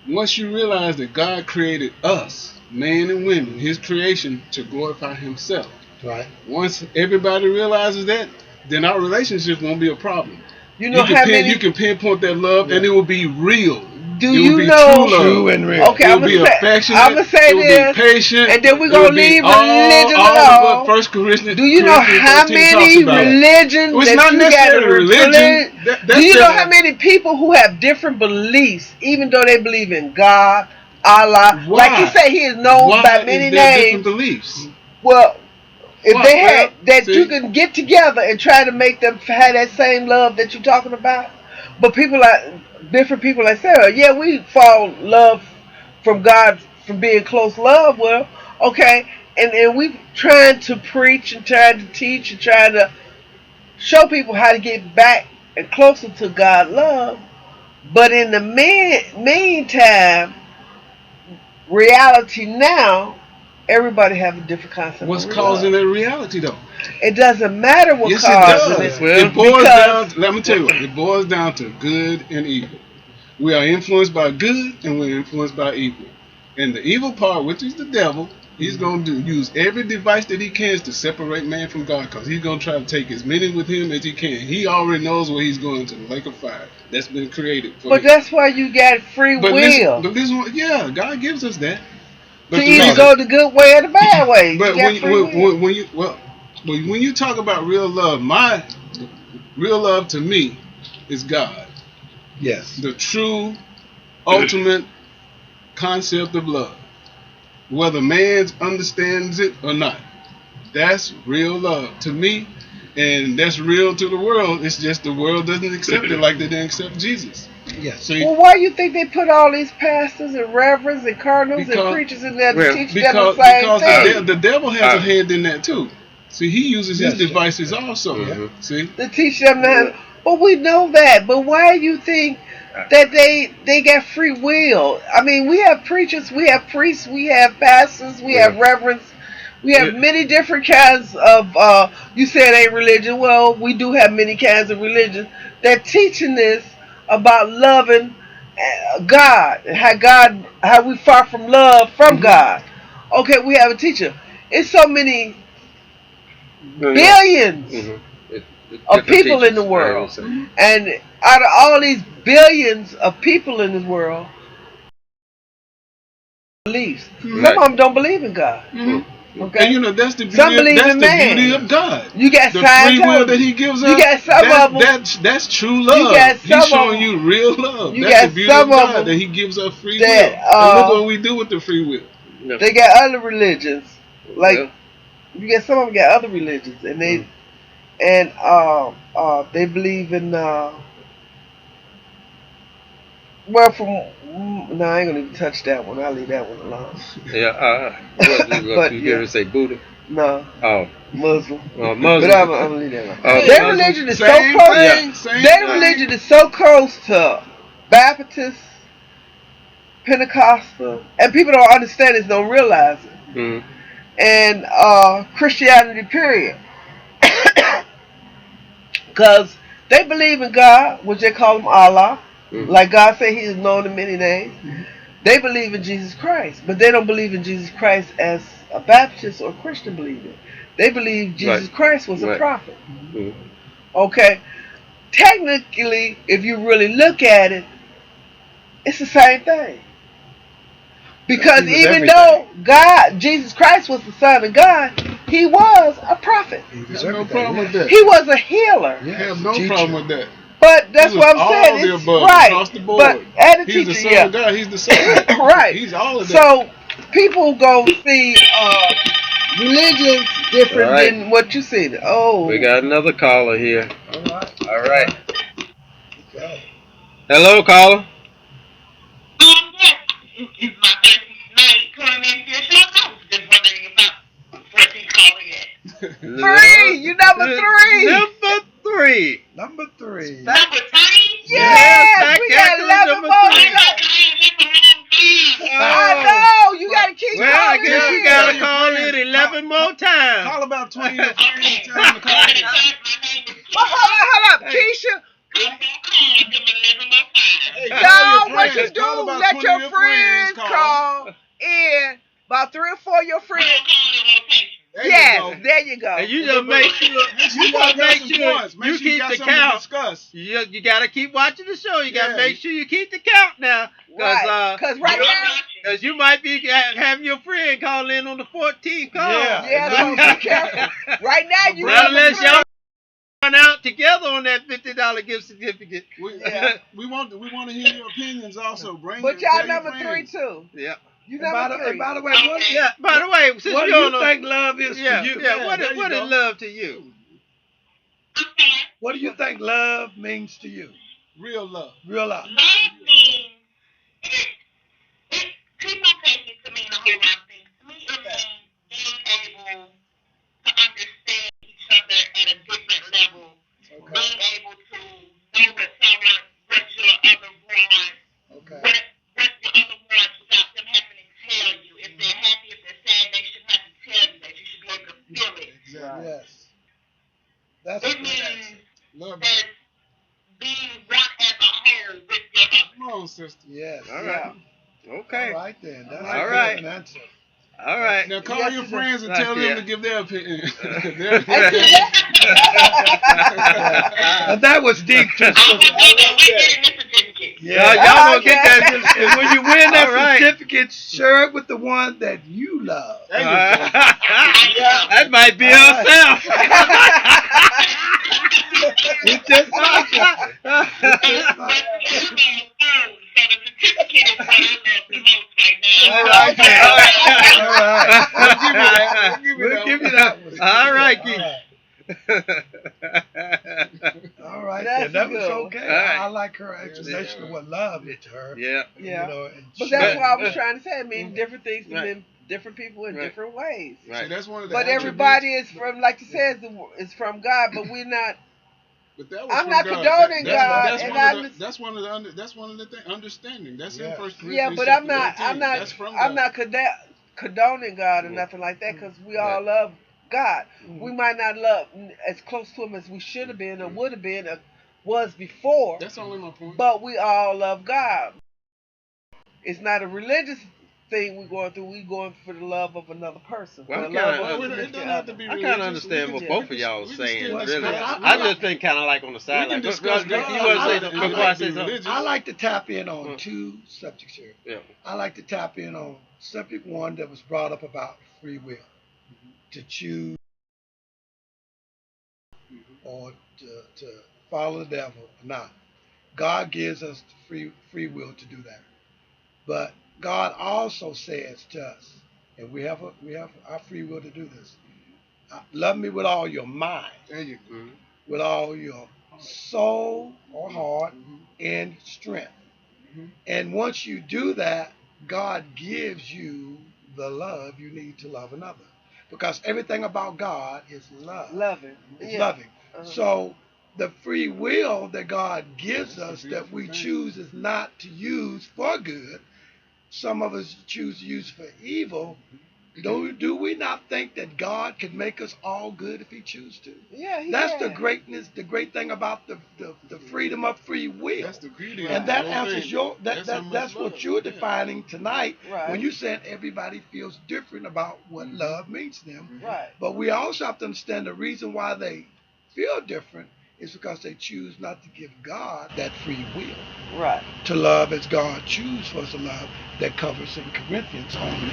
once you realize that God created us, man and women, His creation, to glorify Himself. Right. Once everybody realizes that, then our relationship won't be a problem. You know how many? You can pinpoint that love, and it will be real. Do it you will be know? true love. True and real. Okay, It I'm will be affectionate. I'm gonna say it will this, be patient, and then we're it gonna will be leave all, religion all alone. of what 1 Corinthians. Do you know Corinthians how 13 talks many about. religions It's that not you got necessarily to religion. Do you know how many people who have different beliefs, even though they believe in God, Allah, Why? like you say, He is known Why by many is there names. different beliefs? Well, if Why? they had that, See? you can get together and try to make them have that same love that you're talking about. But people are different. People like say, oh, yeah, we fall love from God from being close love. Well, okay, and we trying to preach and trying to teach and trying to show people how to get back and closer to God love. But in the meantime, reality now, everybody have a different concept. What's of causing love. that reality though? It doesn't matter what Yes, it causes does. it. Well, It boils because- down. Let me tell you what. It boils down to good and evil. We are influenced by good, and we're influenced by evil. And the evil part, which is the devil, he's going to use every device that he can to separate man from God, because he's going to try to take as many with him as he can. He already knows where he's going to, the lake of fire that's been created for But him. that's why you got free But will listen, yeah, God gives us that. to the either reason- go the good way or the bad way. But you got free will. when you talk about real love, my real love to me is God, Yes. the true, ultimate concept of love. Whether man understands it or not, that's real love to me, and that's real to the world. It's just the world doesn't accept it like they didn't accept Jesus. Yes. See, Well, why you think they put all these pastors and reverends and cardinals Because- and preachers in there to well, teach them the because same thing? the devil has a hand in that too. See, he uses his Yes, devices also. Mhm. See, To teach them that. But we know that. But why you think that they got free will? I mean, we have preachers, we have priests, we have pastors, we have reverends. We have many different kinds of, you said ain't religion. Well, we do have many kinds of religion that teaching this about loving God, how we far from love from God. Okay, we have a teacher. It's so many billions of people in the world. And out of all these billions of people in this world, beliefs. Some of them don't believe in God. Okay? and you know that's the Some beauty. believe That's in the man. beauty of God. You got The free will that Scientology. He gives You us. got some of them. That's true love. got some He's showing of you real love. You That's got the beauty some of of God them that He gives us free that, will. And look what we do with the free will. They got other religions. Like you get some of them got other religions, and they they believe in well, from no, I ain't gonna even touch that one. I'll leave that one alone. Yeah, what you yeah. ever say Buddha? No, Oh, Muslim. Muslim. But I'm gonna leave that alone. Oh, Their Muslim. religion is Same so close. thing, same Their thing. religion is so close to Baptist, Pentecostal, and people don't understand this, don't realize it. Mm-hmm. And Christianity, period. Because they believe in God, which they call him Allah. Mhm. Like God said, He is known in many names. They believe in Jesus Christ, but they don't believe in Jesus Christ as a Baptist or Christian believer. They believe Jesus Christ was a Right. prophet. Mhm. Okay, technically, if you really look at it, it's the same thing. Because He was even everything. though God, Jesus Christ was the Son of God, He was a prophet. There's no problem with that. He was a healer. I have no problem with that. But that's He what was I'm all saying. the It's above, right. across the board. But as a He's the teacher, Son of God. He's the Son. right. He's all of that. So people go see religions different All right. than what you see. Oh, We got another caller here. All right. All right. Okay. Hello, caller. Yes, it's my first night coming in here. So I was just wondering about what he calling it. three. You number three. Number three. Number 3. Number 3? Yes, back we got at 11 number more. three. I know. You got to keep Well, I calling guess you in. gotta call in 11 more times. Call about 20 or 30 Okay. and tell them to call in. But hold up, Keisha. Hey, No, call your what you friends. do, Call about let 20 your of friends call in. About 3 or 4 of your friends. There you Yes, go. there you go. And you just make sure you gotta make sure you keep the count. You gotta keep watching the show. You gotta make sure you keep the count now, Because right now, because you might be having your friend call in on the 14th call. yeah, so be careful. Right now, you Well, unless y'all run out together on that $50 gift certificate. We want to hear your opinions also. But y'all number 3 too. Yeah. You number 3. By the way, By the way, since what do you think love is to you? Yeah. What is love to you? What do you think love means to you? Real love. Real love. Love means people take it to mean a whole lot of things. To me, it means being able to understand each other at a different level. Okay. Being able to know what someone, what your other wants, Okay. what your other wants without them having to tell you. If they're happy, if they're sad, they shouldn't have to tell you that. You should be able to feel it. Exactly. Yes. That's It means Love that being one as a whole with your other. Come on, sister. Yes. All right. Okay. All right then. That's All a right. good answer. All right. Now call Yes, your it's friends and like tell that. them to give their opinion. And that was deep too. We're getting this certificate. Yeah. Y'all gonna get that. And when you win that All right. certificate, share it with the one that you love. That might be herself. We just talked. But you know, so the certificate is what I love the most right now. We'll give you that one. All right, Keith. All right. That's Then. That was good. okay. All right. I like her explanation of what love is to her. Yeah. Yeah. You know, and But she- that's what I was trying to say. I mean, different things to Right. mean different people in Right. different ways. See, Right. that's one of the But attributes- everybody is from, like you said, is from God. But we're not. But that was I'm from not God. condoning That's God, one and of I'm the- just- that's one of the things. Understanding. That's in Yeah. First Corinthians. Yeah, but I'm chapter 18. not. That's from I'm God. not condoning God or nothing like that, because we all love God. We might not love as close to Him as we should have been or would have been or was before, That's only my point. but we all love God. It's not a religious thing we're going through. We're going for the love of another person. Well, The I'm love kinda- of a Well, it doesn't significant have to other. be I kind religious. of understand what We both can- of y'all we are can saying. still Really, discuss- I just been kind of like on the side. We can Like, discuss you God. want to say I something? like Before I to be say something? religious. I like to tap in on two subjects here. Yeah. I like to tap in on subject one that was brought up about free will, to choose or to follow the devil or not. God gives us the free will to do that, but God also says to us, and we have our free will to do this. Love me with all your mind, There you go. with all your soul or heart and strength. And once you do that, God gives you the love you need to love another. Because everything about God is love. Loving. It's Yeah. loving. Uh-huh. So the free will that God gives us that we choose is not to use for good. Some of us choose to use for evil. Do we not think that God can make us all good if He chooses to? Yeah, That's yeah. the great thing about the freedom of free will. That's the beauty. And of that the whole answers thing. your how much that's what love. you're Yeah. defining tonight Right. when you said everybody feels different about what love means to them. Right. But we also have to understand the reason why they feel different is because they choose not to give God that free will Right. to love as God chooses for us to love, that covers in Corinthians on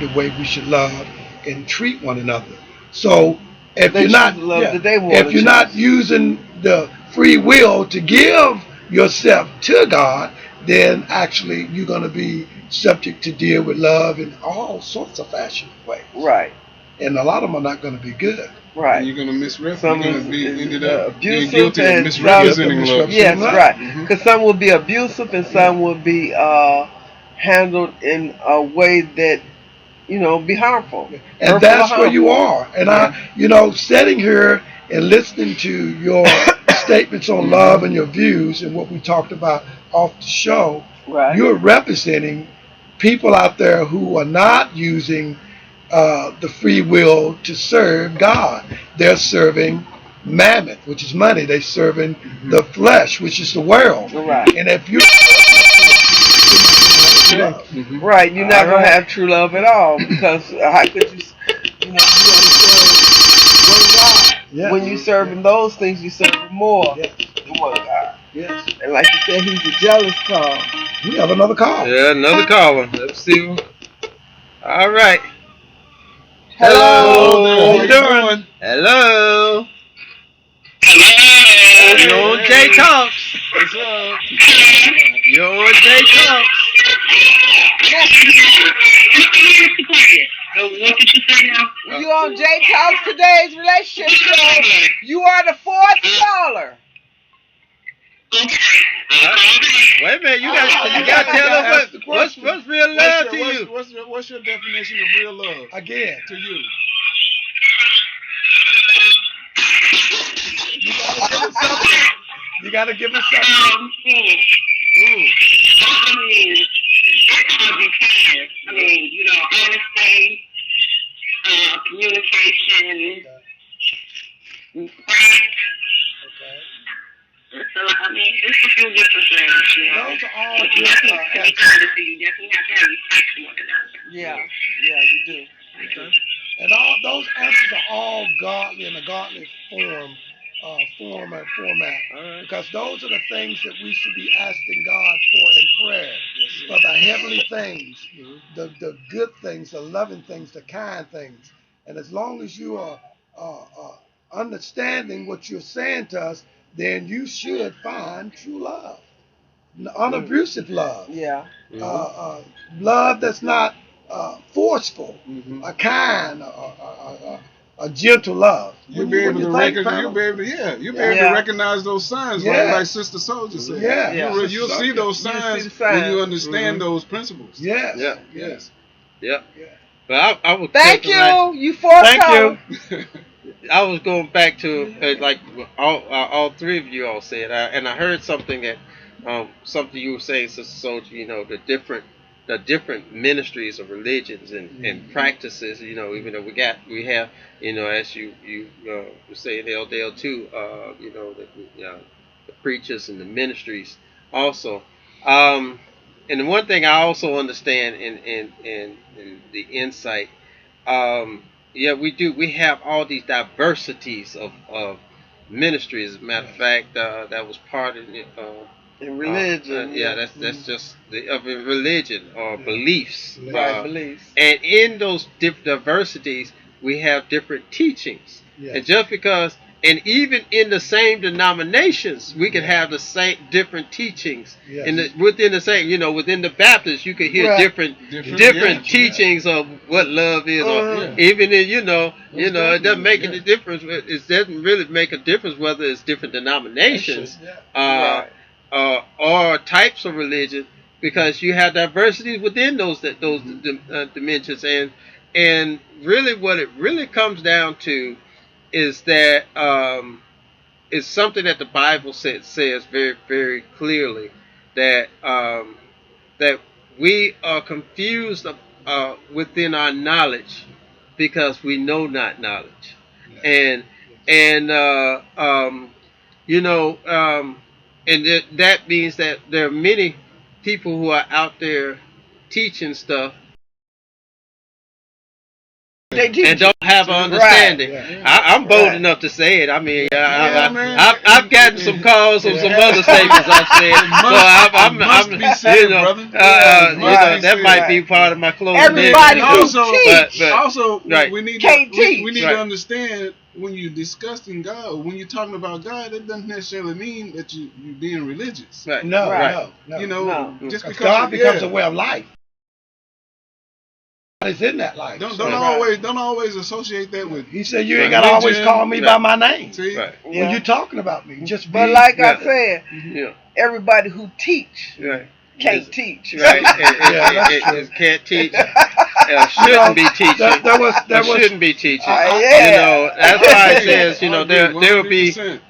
the way we should love and treat one another. So if They you're not choose the love yeah, that they want if to you're choose. not using the free will to give yourself to God, then actually you're going to be subject to deal with love in all sorts of fashion ways. Right. And a lot of them are not going to be good. Right. And you're gonna misrepresent. Some You're gonna is- be is, ended up being abusive guilty of and misrepresenting some- love. Yes, Right. right. Mhm. Because some will be abusive and some will be handled in a way that, be harmful. And Hurtful that's or where you harmful. are. And sitting here and listening to your statements on love and your views and what we talked about off the show, Right. you're representing people out there who are not using the free will to serve God. They're serving mammon, which is money. They're serving the flesh, which is the world. Right. And if you Right. You're not All going right. to have true love at all because how could you understand you serving those things, you serving more Yes. than one God. Yes. And like you said, he's a jealous God. We have another call. Yeah, another caller. Let's see. All right. Hello. Hello there. How How you you doing? doing? Hello. Hello. You're on J Talks. What's up? You're on J Talks. What did you say now? You on J Talks today's relationship show. You are the fourth caller. Wait a minute. You got to tell Ask us the what's question. real love to you. What's your definition of real love Again, to you? you gotta give us something. Ooh. I mean, you know, honesty, communication, respect. Okay. So, I mean, there's a few different things, you know. Those are all But you good definitely, to be answers. honest, you definitely have to have respect for one another. Yeah, you do. Okay. And all those answers are all godly in a godly form, and format. All right. Because those are the things that we should be asking God for in prayer. For the heavenly things, the good things, the loving things, the kind things. And as long as you are understanding what you're saying to us, then you should find true love, unabusive love, Yeah. love that's not forceful, a kind, a gentle love. You'll be able to recognize. You'll be able to recognize those signs, like Sister Soldier said. Yeah. You'll see those signs when you understand those principles. Yes. Yeah. Yes. Yeah. Yeah. But I was Thank thinking, like, you. You fourth Thank caller. you. I was going back to like all three of you all said, and I heard something that something you were saying, Sister Soldier. You know, the different ministries of religions and practices. You know, even though we have, you know, as you were saying, LDL too. You know, the preachers and the ministries also. And the one thing I also understand in the insight. Yeah, we do. We have all these diversities of ministries. As a matter of fact, that was part of it. In religion. Yeah, that's just of a religion or beliefs. Right, beliefs. And in those diversities, we have different teachings. Yes. And just because, and even in the same denominations, we can have the same different teachings. Yes. Within the same, you know, within the Baptists, you can hear Right. different teachings of what love is, or even in, it doesn't make any difference. It doesn't really make a difference whether it's different denominations, Right. or types of religion, because you have diversity within those dimensions, and really what it really comes down to is that it's something that the Bible says very, very clearly, that that we are confused within our knowledge because we know not knowledge, and that means that there are many people who are out there teaching stuff and don't have an understanding. Right. I'm bold Right. enough to say it. I mean, man. I've gotten some calls from some other statements I've said. I'm must be said, brother. That might be part of my closing. Everybody image. who teach. Also, Right. we need Can't to, teach. we need Right. to understand when you're discussing God, when you're talking about God, that doesn't necessarily mean that you're being religious. Right. No, Right. no. You know, No. just because God becomes a way of life. God is in that life. Don't Right. always associate that with. He said you ain't gotta always religion. call me by my name. See, Right. When you're talking about me, just be. But like Yeah. I said, Yeah. everybody who teach Right. can't teach. Right. that's true. It can't teach. Shouldn't be teaching. There was Shouldn't be teaching. Yeah. You know, that's why it says, you know, I agree, there will be 100%.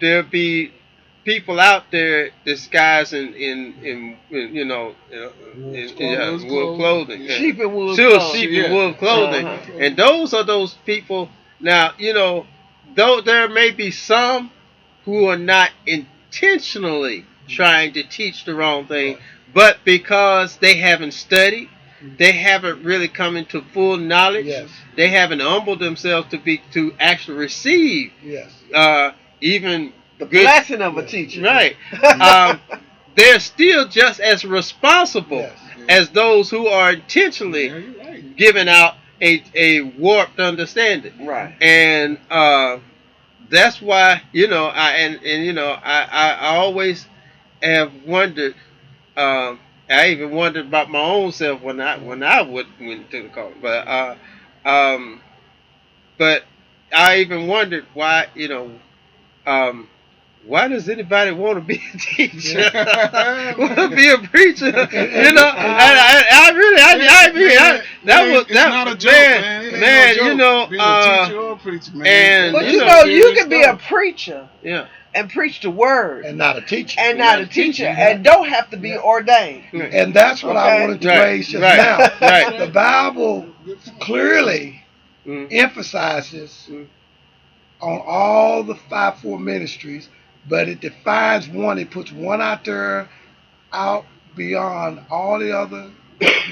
there'll be people out there disguised in wool clothing. Sheep and wolf Still clothing. sheep Yeah. and wolf clothing. Uh-huh. And those are those people. Now, you know, though there may be some who are not intentionally trying to teach the wrong thing, but because they haven't studied, they haven't really come into full knowledge. Yes. They haven't humbled themselves to actually receive Yes. even The good. blessing of a teacher. Right. They're still just as responsible Yes. as those who are intentionally Yeah, you're right. giving out a warped understanding. Right. And that's why I always have wondered. I even wondered about my own self when I went to the college. But I even wondered why why does anybody want to be a teacher? Want to be a preacher? It's not a joke, man. It ain't no joke being a teacher or a preacher, man. and But you you know, know, you serious can be a stuff. preacher yeah, and preach the word And not a teacher. and not a teacher and don't have to be ordained. And that's what I Okay. wanted to Right, raise just right, now. right. The Bible clearly Mm. emphasizes Mm. on all the 5-4 ministries, but it defines one. It puts one out there, out beyond all the other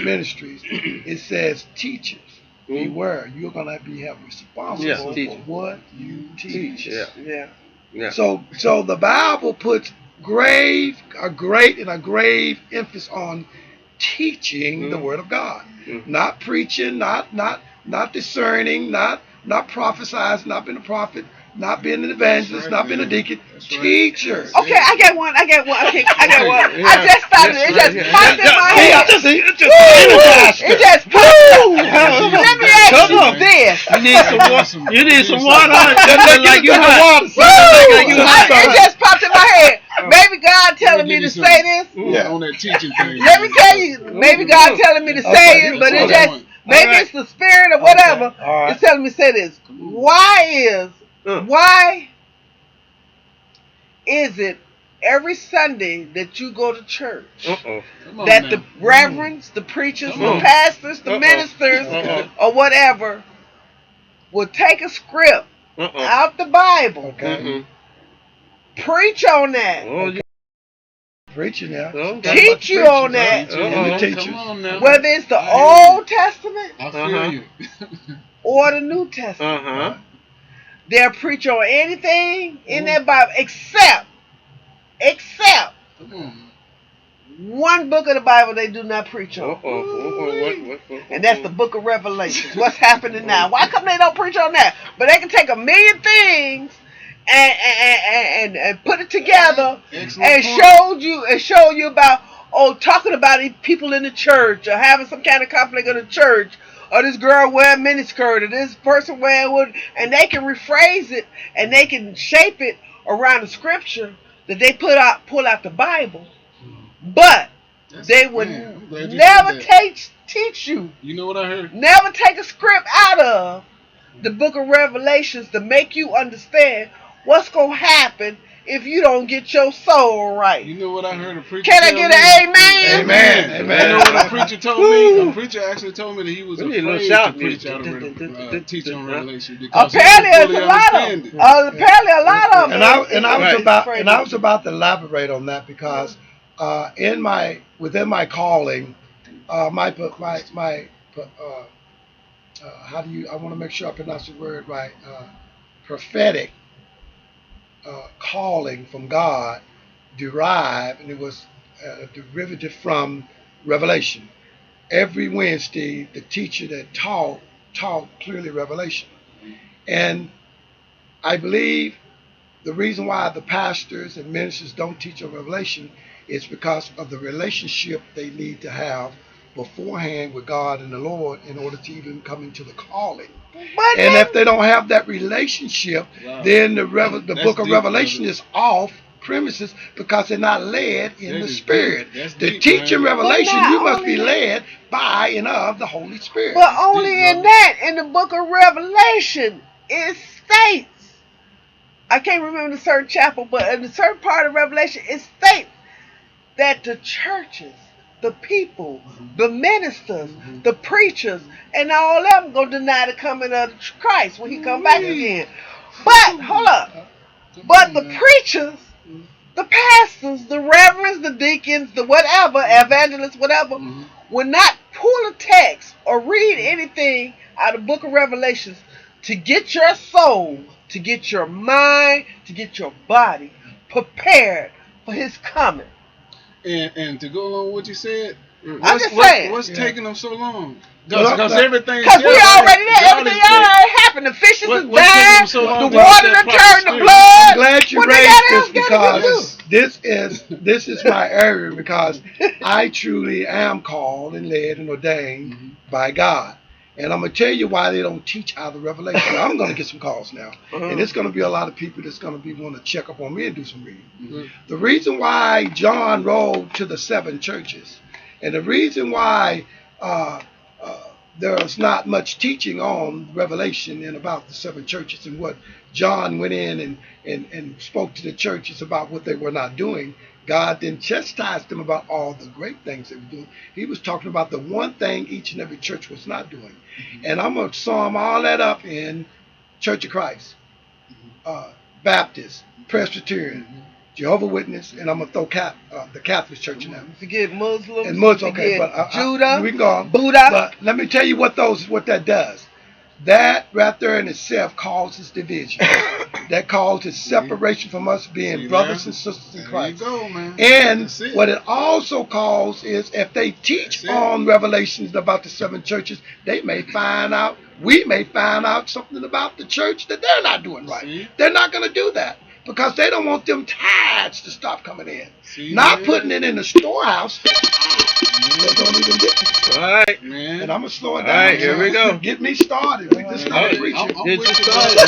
ministries. It says teachers. Mm. Beware, you're gonna be held responsible Yeah, for teach. what you teach. Yeah. Yeah. Yeah. So the Bible puts a grave emphasis on teaching the Mhm. Word of God, Mhm. not preaching, not discerning, not prophesizing, not being a prophet, not being an evangelist, right, not being a man. deacon. That's right. Teachers. Okay, I got one. Okay, I got one. Yeah. I just started. That's It right, just yeah. popped in my See, head. it just Woo! energized It her. just popped Woo! up. Let me Come ask you on. this. You need some water. You need some water. Just Like you get hot. water. Woo! like you It just popped in my head. Maybe God telling me Give to you some- say this. Yeah. On that teaching thing. Let me tell you. Maybe God telling me to say Okay, it, but that's it what I just want. maybe All right. it's the spirit or whatever. Okay, all right. It's telling me to say this. Why is it every Sunday that you go to church Uh-oh. Come on that now. the reverends, the preachers, Come the on. pastors, the Uh-oh. ministers, Uh-oh. or whatever will take a script Uh-oh. out the Bible, Okay. Mm-mm. preach on that, Oh, you- Preaching now. Okay. teach you on that, And the Come teachers. on now. whether it's the I hear Old Testament I feel Uh-huh. you. or the New Testament. Uh-huh. They'll preach on anything in that Bible except Come on. one book of the Bible they do not preach on. What? And that's the book of Revelation. What's happening now? Why come they don't preach on that? But they can take a million things and put it together Excellent and point. show you about talking about people in the church or having some kind of conflict in the church or this girl wearing miniskirt or this person wearing wood, and they can rephrase it and they can shape it around the scripture that they pull out the Bible, but they would Man, I'm glad you never said that. teach you, You know what I heard? never take a script out of the book of Revelations to make you understand what's going to happen if you don't get your soul right. You know what I heard a preacher Can I tell get me? an amen? Amen. You Amen. know what a preacher told me? A preacher actually told me that he was We need a little afraid shout to preach music. out of teach on Revelation because Apparently, he there's fully a lot of understand them. it. Apparently, a lot of them. And I was Right. about to elaborate on that because within my calling, my I want to make sure I pronounce the word right, prophetic calling from God derived, and it was derivative from Revelation. Every Wednesday, the teacher that taught clearly Revelation, and I believe the reason why the pastors and ministers don't teach on Revelation is because of the relationship they need to have beforehand with God and the Lord in order to even come into the calling. But And then- if they don't have that relationship, Wow. then the That's book of deep, Revelation brother. is off premises because they're not led in That the is Spirit. deep. That's The deep, teaching man. Revelation, But not you must be only led by and of the Holy Spirit. But only deep, in brother. that, in the book of Revelation, it states, I can't remember the certain chapter, but in a certain part of Revelation, it states that the churches, the people, the ministers, the preachers, and all of them gonna deny the coming of Christ when he come back again. But hold up, but the preachers, the pastors, the reverends, the deacons, the whatever, evangelists, whatever, will not pull a text or read anything out of the book of Revelations to get your soul, to get your mind, to get your body prepared for his coming. And to go along with what you said, I'm just saying. what's Yeah. taking them so long? Well, Because look, everything. Because we already there. Everything already happened. The fishes What's have taking died. them so long The to water get done that turned to proper blood. I'm glad you What they raised got this else got to because do? this is my area because I truly am called and led and ordained by God. And I'm gonna tell you why they don't teach out of Revelation. I'm gonna get some calls now, and it's gonna be a lot of people that's gonna be want to check up on me and do some reading. The reason why John wrote to the 7 churches, and the reason why uh, uh, there's not much teaching on Revelation and about the 7 churches and what John went in and spoke to the churches about what they were not doing. God then chastised them about all the great things they were doing. He was talking about the one thing each and every church was not doing. And I'm going to sum all that up in Church of Christ, Baptist, Presbyterian, Jehovah Witness, and I'm going to throw the Catholic Church in there. Forget Muslims. And Muslims, okay, forget but Judah. we can go on. Buddha. But let me tell you what that does. That right there in itself causes division. That causes separation from us being brothers and sisters in Christ. There you go, man. And That's it. what it also causes is if they teach on Revelations about the 7 churches, we may find out something about the church that they're not doing right. See? They're not going to do that because they don't want them tithes to stop coming in. See, not man? putting it in the storehouse. They don't even get to. All right. Man. And I'm going to slow it All down. right, here we go. Get me started. We just started preaching. I'm Get with you you, started.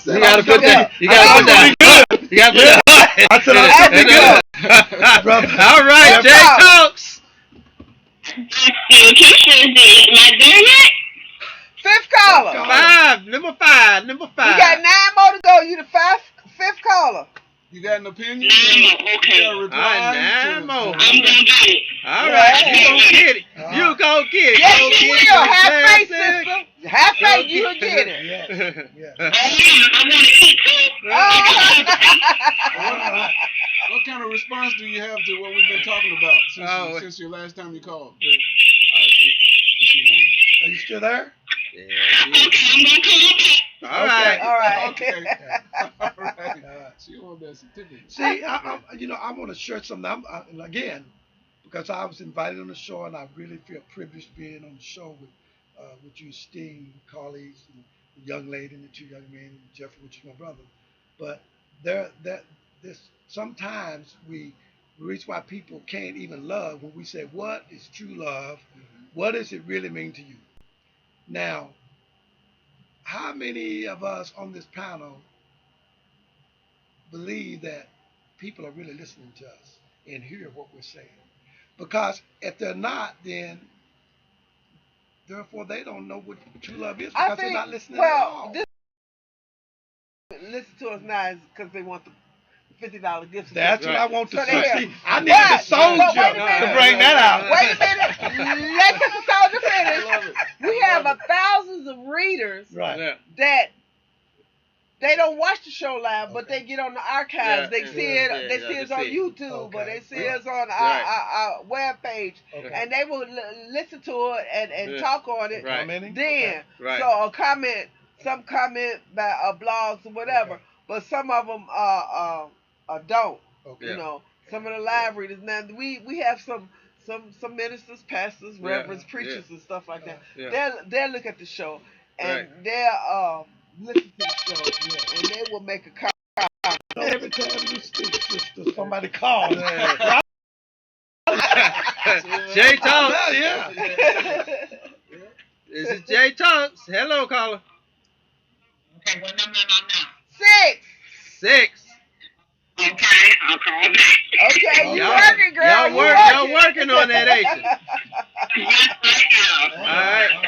You You gotta put that. You gotta put that. You gotta put that. I said I'll be good. Brother. All right, Yeah, Jay brother. Talks. My done yet? Fifth caller. Number five. We got 9 more to go. You the fifth caller. You got an opinion? Okay. You got a reply? Nine more. I'm gonna get it. All right, you gonna get it. You gonna get it. Yes, Go you get will. it. Have faith, Fancy. sister. Have faith, you'll get it. Yes. Yes. Oh, yeah, I want to eat too. Oh. What kind of response do you have to what we've been talking about since your last time you called? Are you still there? Okay, I'm gonna come back. All right. All right. Okay. All right. She want that certificate. See, I want to share something. And again, because I was invited on the show, and I really feel privileged being on the show with you esteemed colleagues and the young lady and the 2 young men, and Jeffrey, which is my brother. But this sometimes the reason why people can't even love when we say, "What is true love? What does it really mean to you?" Now, how many of us on this panel believe that people are really listening to us and hear what we're saying? Because if they're not, then therefore they don't know what true love is because they're not listening at all. Listen to us now because they want the $50 gift. That's what I want to So say. they See, I need the soldier wait a minute. to bring that out. Wait a minute. Let the soldier finish. We have thousands of readers Right. that they don't watch the show live, but they get on the archives. They see it. They see us on YouTube, or they see us on our web page, and they will listen to it and talk on it. Right. Then, Right. so a comment, some comment by blogs or whatever, but some of them don't. Okay. You know, some of the live readers. Now we have some ministers, pastors, reverends, preachers, and stuff like that. They'll look at the show and they'll listen to the show and they will make a comment. Every time you speak, sister, somebody calls. Jay Talks. Yeah. This is Jay Talks. Hello, caller. Okay, what number am I now? 6. 6. Okay, I'll call back. Okay, you Y'all- working, girl. Y'all working on that, ain't you? Yes, I am. All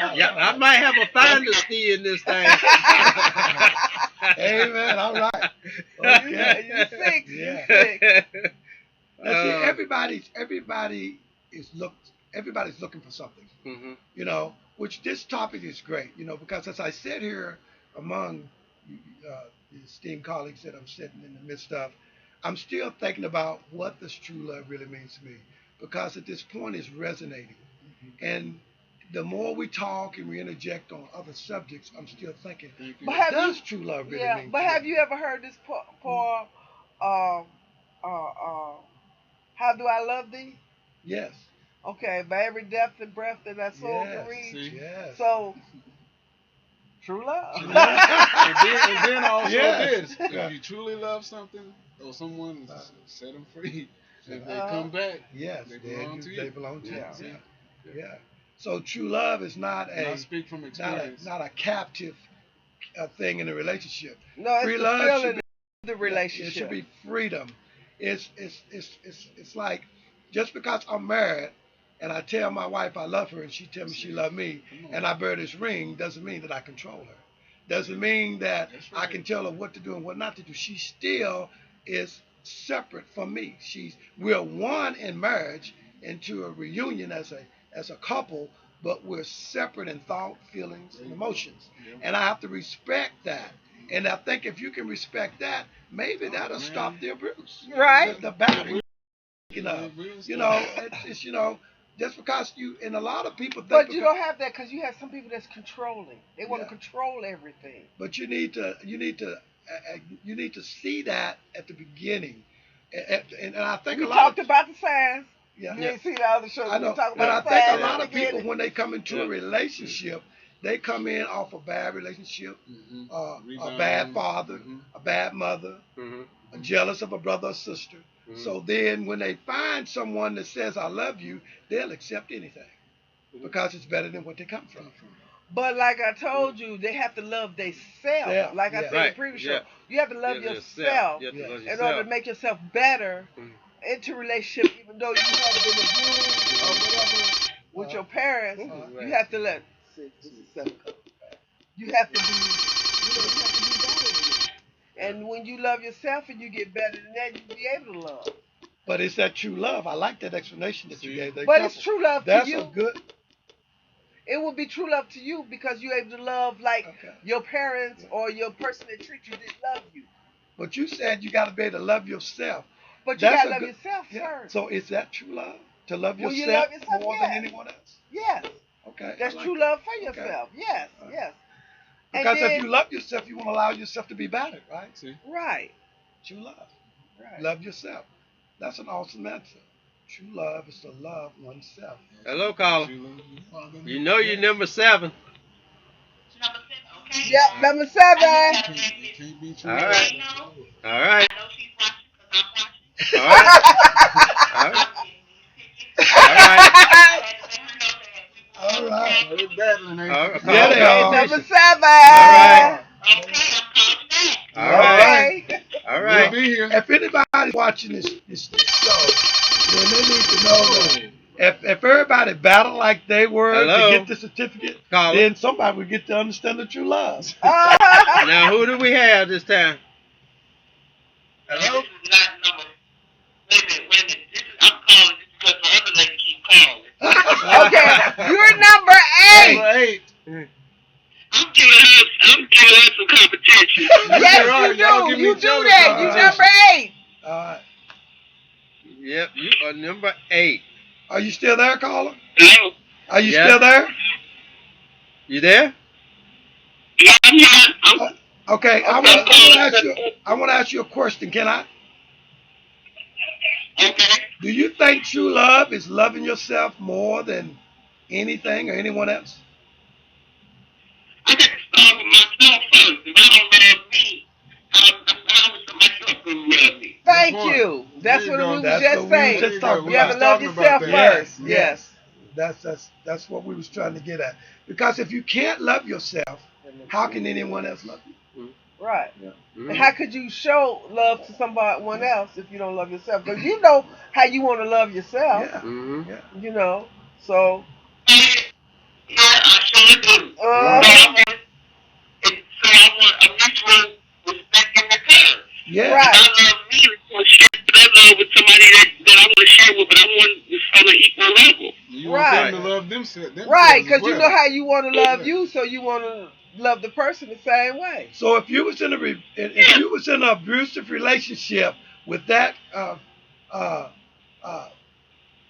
right. Yeah, I might have a finder's fee in this thing. Amen. All right. Yeah, Okay. you 6. Yeah. You 6. Now, see, everybody's looking for something. Mhm. You know, which this topic is great. You know, because as I sit here among the esteemed colleagues that I'm sitting in the midst of, I'm still thinking about what this true love really means to me. because at this point it's resonating. And the more we talk and we interject on other subjects, I'm still thinking, But have you, does true love really yeah, mean but true have love? you ever heard this poem? Uh, how do I love thee? Yes. Okay, by every depth and breath that that soul can Yes. reach. See? Yes. So, true love. True And love. then also Yes. this: Yeah. if you truly love something or someone, set them free. If they Uh-huh. come back, Yes. they belong to you. They belong to Yeah. you. Yeah. Yeah. So true love is not And I a speak from not experience. a captive thing in a relationship. No, it's Free the love should feeling be of the it relationship. should be freedom. It's like just because I'm married and I tell my wife I love her and she tells me she loves me Come on. and I bear this ring doesn't mean that I control her. Doesn't mean that That's I right. can tell her what to do and what not to do. She still is separate from me. We're one in marriage into a reunion as a couple, but we're separate in thought, feelings, and emotions. Yeah. And I have to respect that. And I think if you can respect that, maybe that'll man. stop the abuse, Right. the battery. You know, Yeah, real you stuff. know, it's just because you and a lot of people think. But you don't have that because you have some people that's controlling. They want Yeah. to control everything. But you need to see that at the beginning, and I think We a lot talked of about the signs. yeah. You ain't seen the other shows. I We know, talked but I about the think signs. a lot of at the beginning. people when they come into a relationship, they come in off a bad relationship, Mhm. a Rebound. bad father, Mhm. a bad mother, Mm-hmm. jealous of a brother or sister. Mhm. So then when they find someone that says I love you, they'll accept anything because it's better than what they come from. But like I told you, they have to love themselves. Self, Like I yeah. said in the Right, previous yeah. show, you have to love yourself You have to Yeah. love in yourself. order to make yourself better Mhm. into relationship, even though you have been abused or whatever with your parents. You have to let. This is 7 o'clock. You have to be. You have to be better than that. And when you love yourself and you get better than that, you'll be able to love. But it's that true love. I like that explanation that you See? gave. The But it's example. true love to That's you. a good. It will be true love to you because you're able to love like Okay. your parents or your person that treats you didn't love you. But you said you got to be able to love yourself. But you That's gotta a love good- yourself Yeah. first. So is that true love? To love Will you yourself, love yourself? more than Yes. anyone else? Yes. Okay. That's I like true that. love for Okay. yourself. Yes, All right. yes. Because and then, if you love yourself, you won't allow yourself to be battered, right? See? right, True love. right. Love yourself. That's an awesome answer. True love is to love oneself. Hello, caller. You love your father. You know you're number 7. Number 7, okay? Yep, number I 7. just gotta Can't, let can't be true. All love. right. Miss know. All right. I know she's watching because I'm watching. All right. All right. All right. I had to let her know that. All right. Oh, they're battling, ain't All they? right. Yeah, they Call are. pay Number attention. 7. right. Okay, I'm calling back. All right. Okay. All We'll right. be here. If anybody's watching this show, then they need to know that if everybody battled like they were Hello? to get the certificate, Caller. then somebody would get to understand the true love. Now, who do we have this time? Hello? This is not number. Wait a minute. This is, I'm calling this because the other lady keep calling. Okay, you're number 8. Number 8. I'm giving her some competition. Yes, right. you Y'all do. give You each do other that. some You competition. number 8. All right. Yep, you are number 8. Are you still there, caller? Hello? Are you Yeah. still there? You there? Yeah, I'm here. Okay, I Okay. want to ask you a question. Can I? Okay. Do you think true love is loving yourself more than anything or anyone else? I got to start with myself first. If I don't love me, how would somebody else gonna love me? Thank point. you. That's There what you go. we was That's just what we saying. was just talking You have to about. love yourself first. Yes. That's what we was trying to get at. Because if you can't love yourself, how can anyone else love you? Right. Mhm. And how could you show love to someone else if you don't love yourself? Because you know how you want to love yourself. Yeah. Mhm. Yeah. You know. So. Yeah, I sure do. So Uh, I want a mutual respect in return. Yeah. Right. I love me to share that love with somebody that I want to share with, but I want it's on an equal level. You want Right. them to love themselves. right. as Because you well. know how you want to love Yeah. you, so you want to love the person the same way. So if you was in if you was in an abusive relationship with that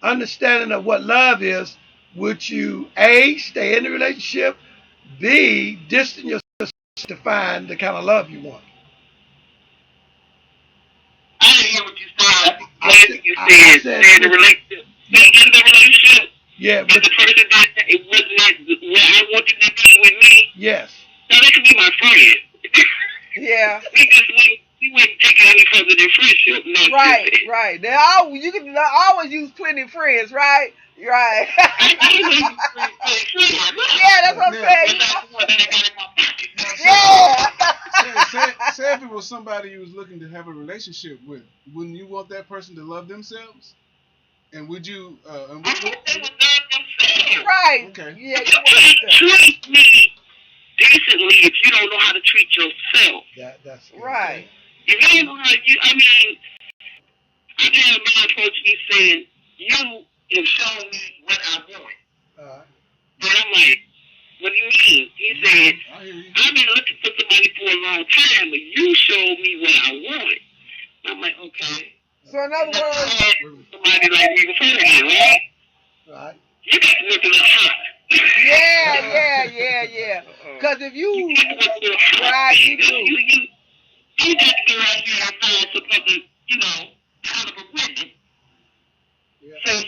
understanding of what love is, would you A, stay in the relationship, B, distance yourself to find the kind of love you want? I didn't hear what you said. I Last said, thing you I said, said, stay in the relationship. Stay in the relationship. yeah, But but the person that it wasn't where I wanted to be with me, yes, now that could be my friend. Yeah. We wouldn't take it any further than friendship. No, Right, seriously. right. They all you can always use 20 friends, right? Right. I always use friend. Yeah, that's what I'm Now, saying. That's the one that I got in my pocket. Yeah. say if it was somebody you was looking to have a relationship with, wouldn't you want that person to love themselves? And would you? I hope they would love themselves. Right. Okay. Yeah, You you want can't that. treat me decently if you don't know how to treat yourself. that's good. Right. If you don't know how I mean, I had a man approach me saying, you have shown me what I want. Uh, And I'm like, what do you mean? He said, I hear you. I've been looking for somebody for a long time, but you showed me what I want. I'm like, okay. So in other words, Somebody like me before you, right? right. You got to work a little harder. yeah. Because if you You got to work a little harder. right, you do. You got to go out here and find some other, caliber women. Yeah. So you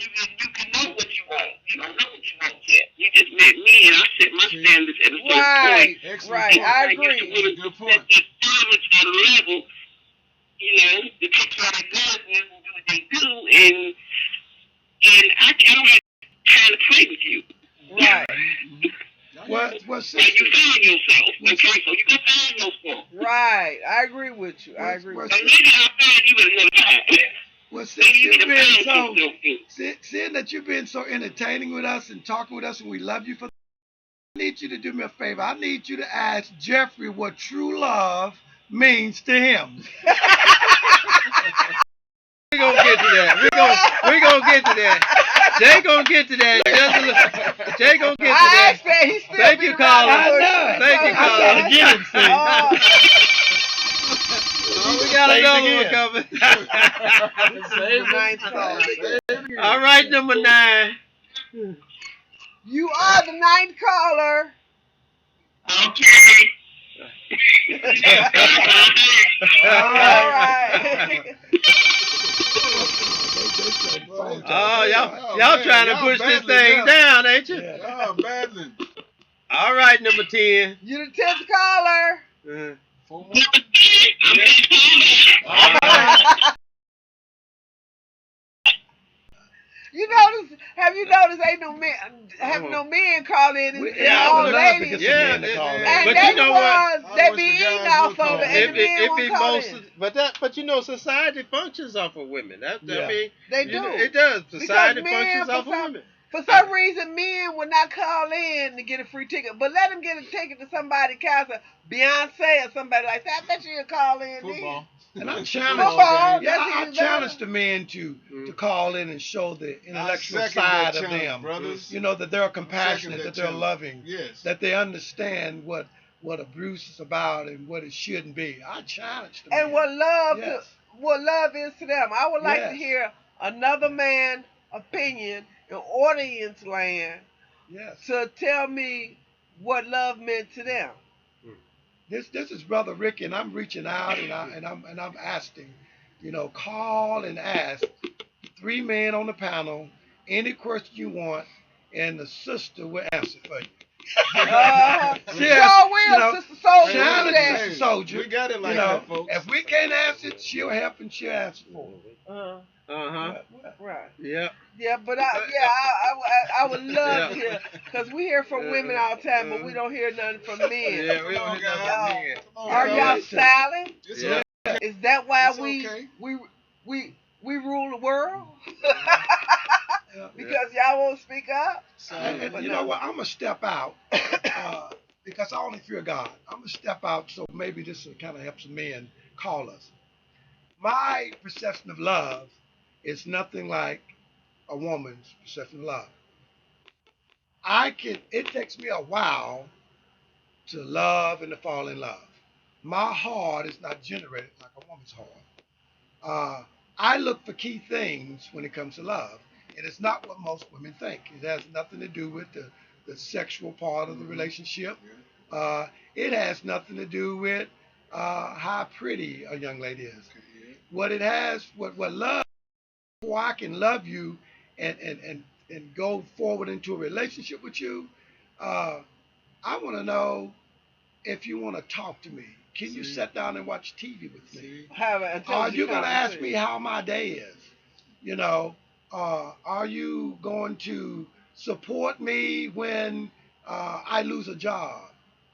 can know what you want. You don't know what you want yet. You just met me, and I set my standards at a certain Right, point. Excellent right. point. I I used to agree. really Good set point. the standards at a level, to take care of their business and do what they do, and I don't have time to play with you. Right, What Like you sister? find yourself, okay? So you go find yourself. right. I agree with you. I agree with And you. maybe I'll find you at another time. Well, since Maybe you you've can been find so, yourself too. seeing that you've been so entertaining with us and talking with us, and we love you for. I need you to do me a favor. I need you to ask Jeffrey what true love means to him. We gonna get to that. We gonna get to that. Jay gonna get to that. Jay gonna get to I that. asked that. He still Thank beat you, around the caller. bush. I know. Thank you, I gotta caller. get him, see. We got Say it another one again. coming. The ninth caller. All right, number 9. You are the ninth caller. Okay. All right. Oh, y'all trying to push this thing down, ain't you? Yeah. Oh, battling. All right, number 10. You the 10th caller. 4 more. All right. Have you noticed ain't no men, have no men call in. We- It's yeah, I all would love to ladies. get some men to call in. And But they you know the what? ones that I be wish the eating guys off would of call it, in. and the men won't call in. But you know, society functions off of women. I Yeah. mean, They you do. know, it does. Society men, functions off of women. For some reason, men would not call in to get a free ticket, but let them get a ticket to somebody, concert, Beyonce or somebody like that. I bet you'll call in. Football. And I Football, challenge, that's I even challenge better. the men to call in and show the intellectual second that side of challenge, them. brothers. You know, that they're compassionate, Second that they're challenge. loving, Yes. that they understand what abuse is about and what it shouldn't be. I challenge them. And what love Yes. what love is to them. I would like to Yes. hear another man's opinion in audience land Yes. to tell me what love meant to them. This is Brother Ricky, and I'm reaching out and I'm asking, call and ask 3 men on the panel any question you want, and the sister will answer for you. Sure will, Sister Soldier. Challenge Do that. Sister Soldier. We got it like You know, that, folks. if we can't answer it, she'll help and she'll answer for it. Uh-huh. Right. Yeah. Yeah, but I would love to hear, because we hear from women all the time, but we don't hear nothing from men. Yeah, we don't hear nothing from men. Are y'all silent? It's Yeah. okay. Is that why It's okay. we rule the world? Yeah. Because y'all won't speak up? And But you no. know what? I'm gonna step out because I only fear God. I'm gonna step out so maybe this will kind of help some men call us. My perception of love is nothing like a woman's perception of love. It takes me a while to love and to fall in love. My heart is not generated like a woman's heart. I look for key things when it comes to love. And it's not what most women think. It has nothing to do with the sexual part of the relationship. It has nothing to do with how pretty a young lady is. What it has, what love, before I can love you and go forward into a relationship with you, uh, I want to know if you want to talk to me. Can you sit down and watch TV with me? Have an Are intelligent you going to ask me conversation. how my day is? You know, are you going to support me when I lose a job?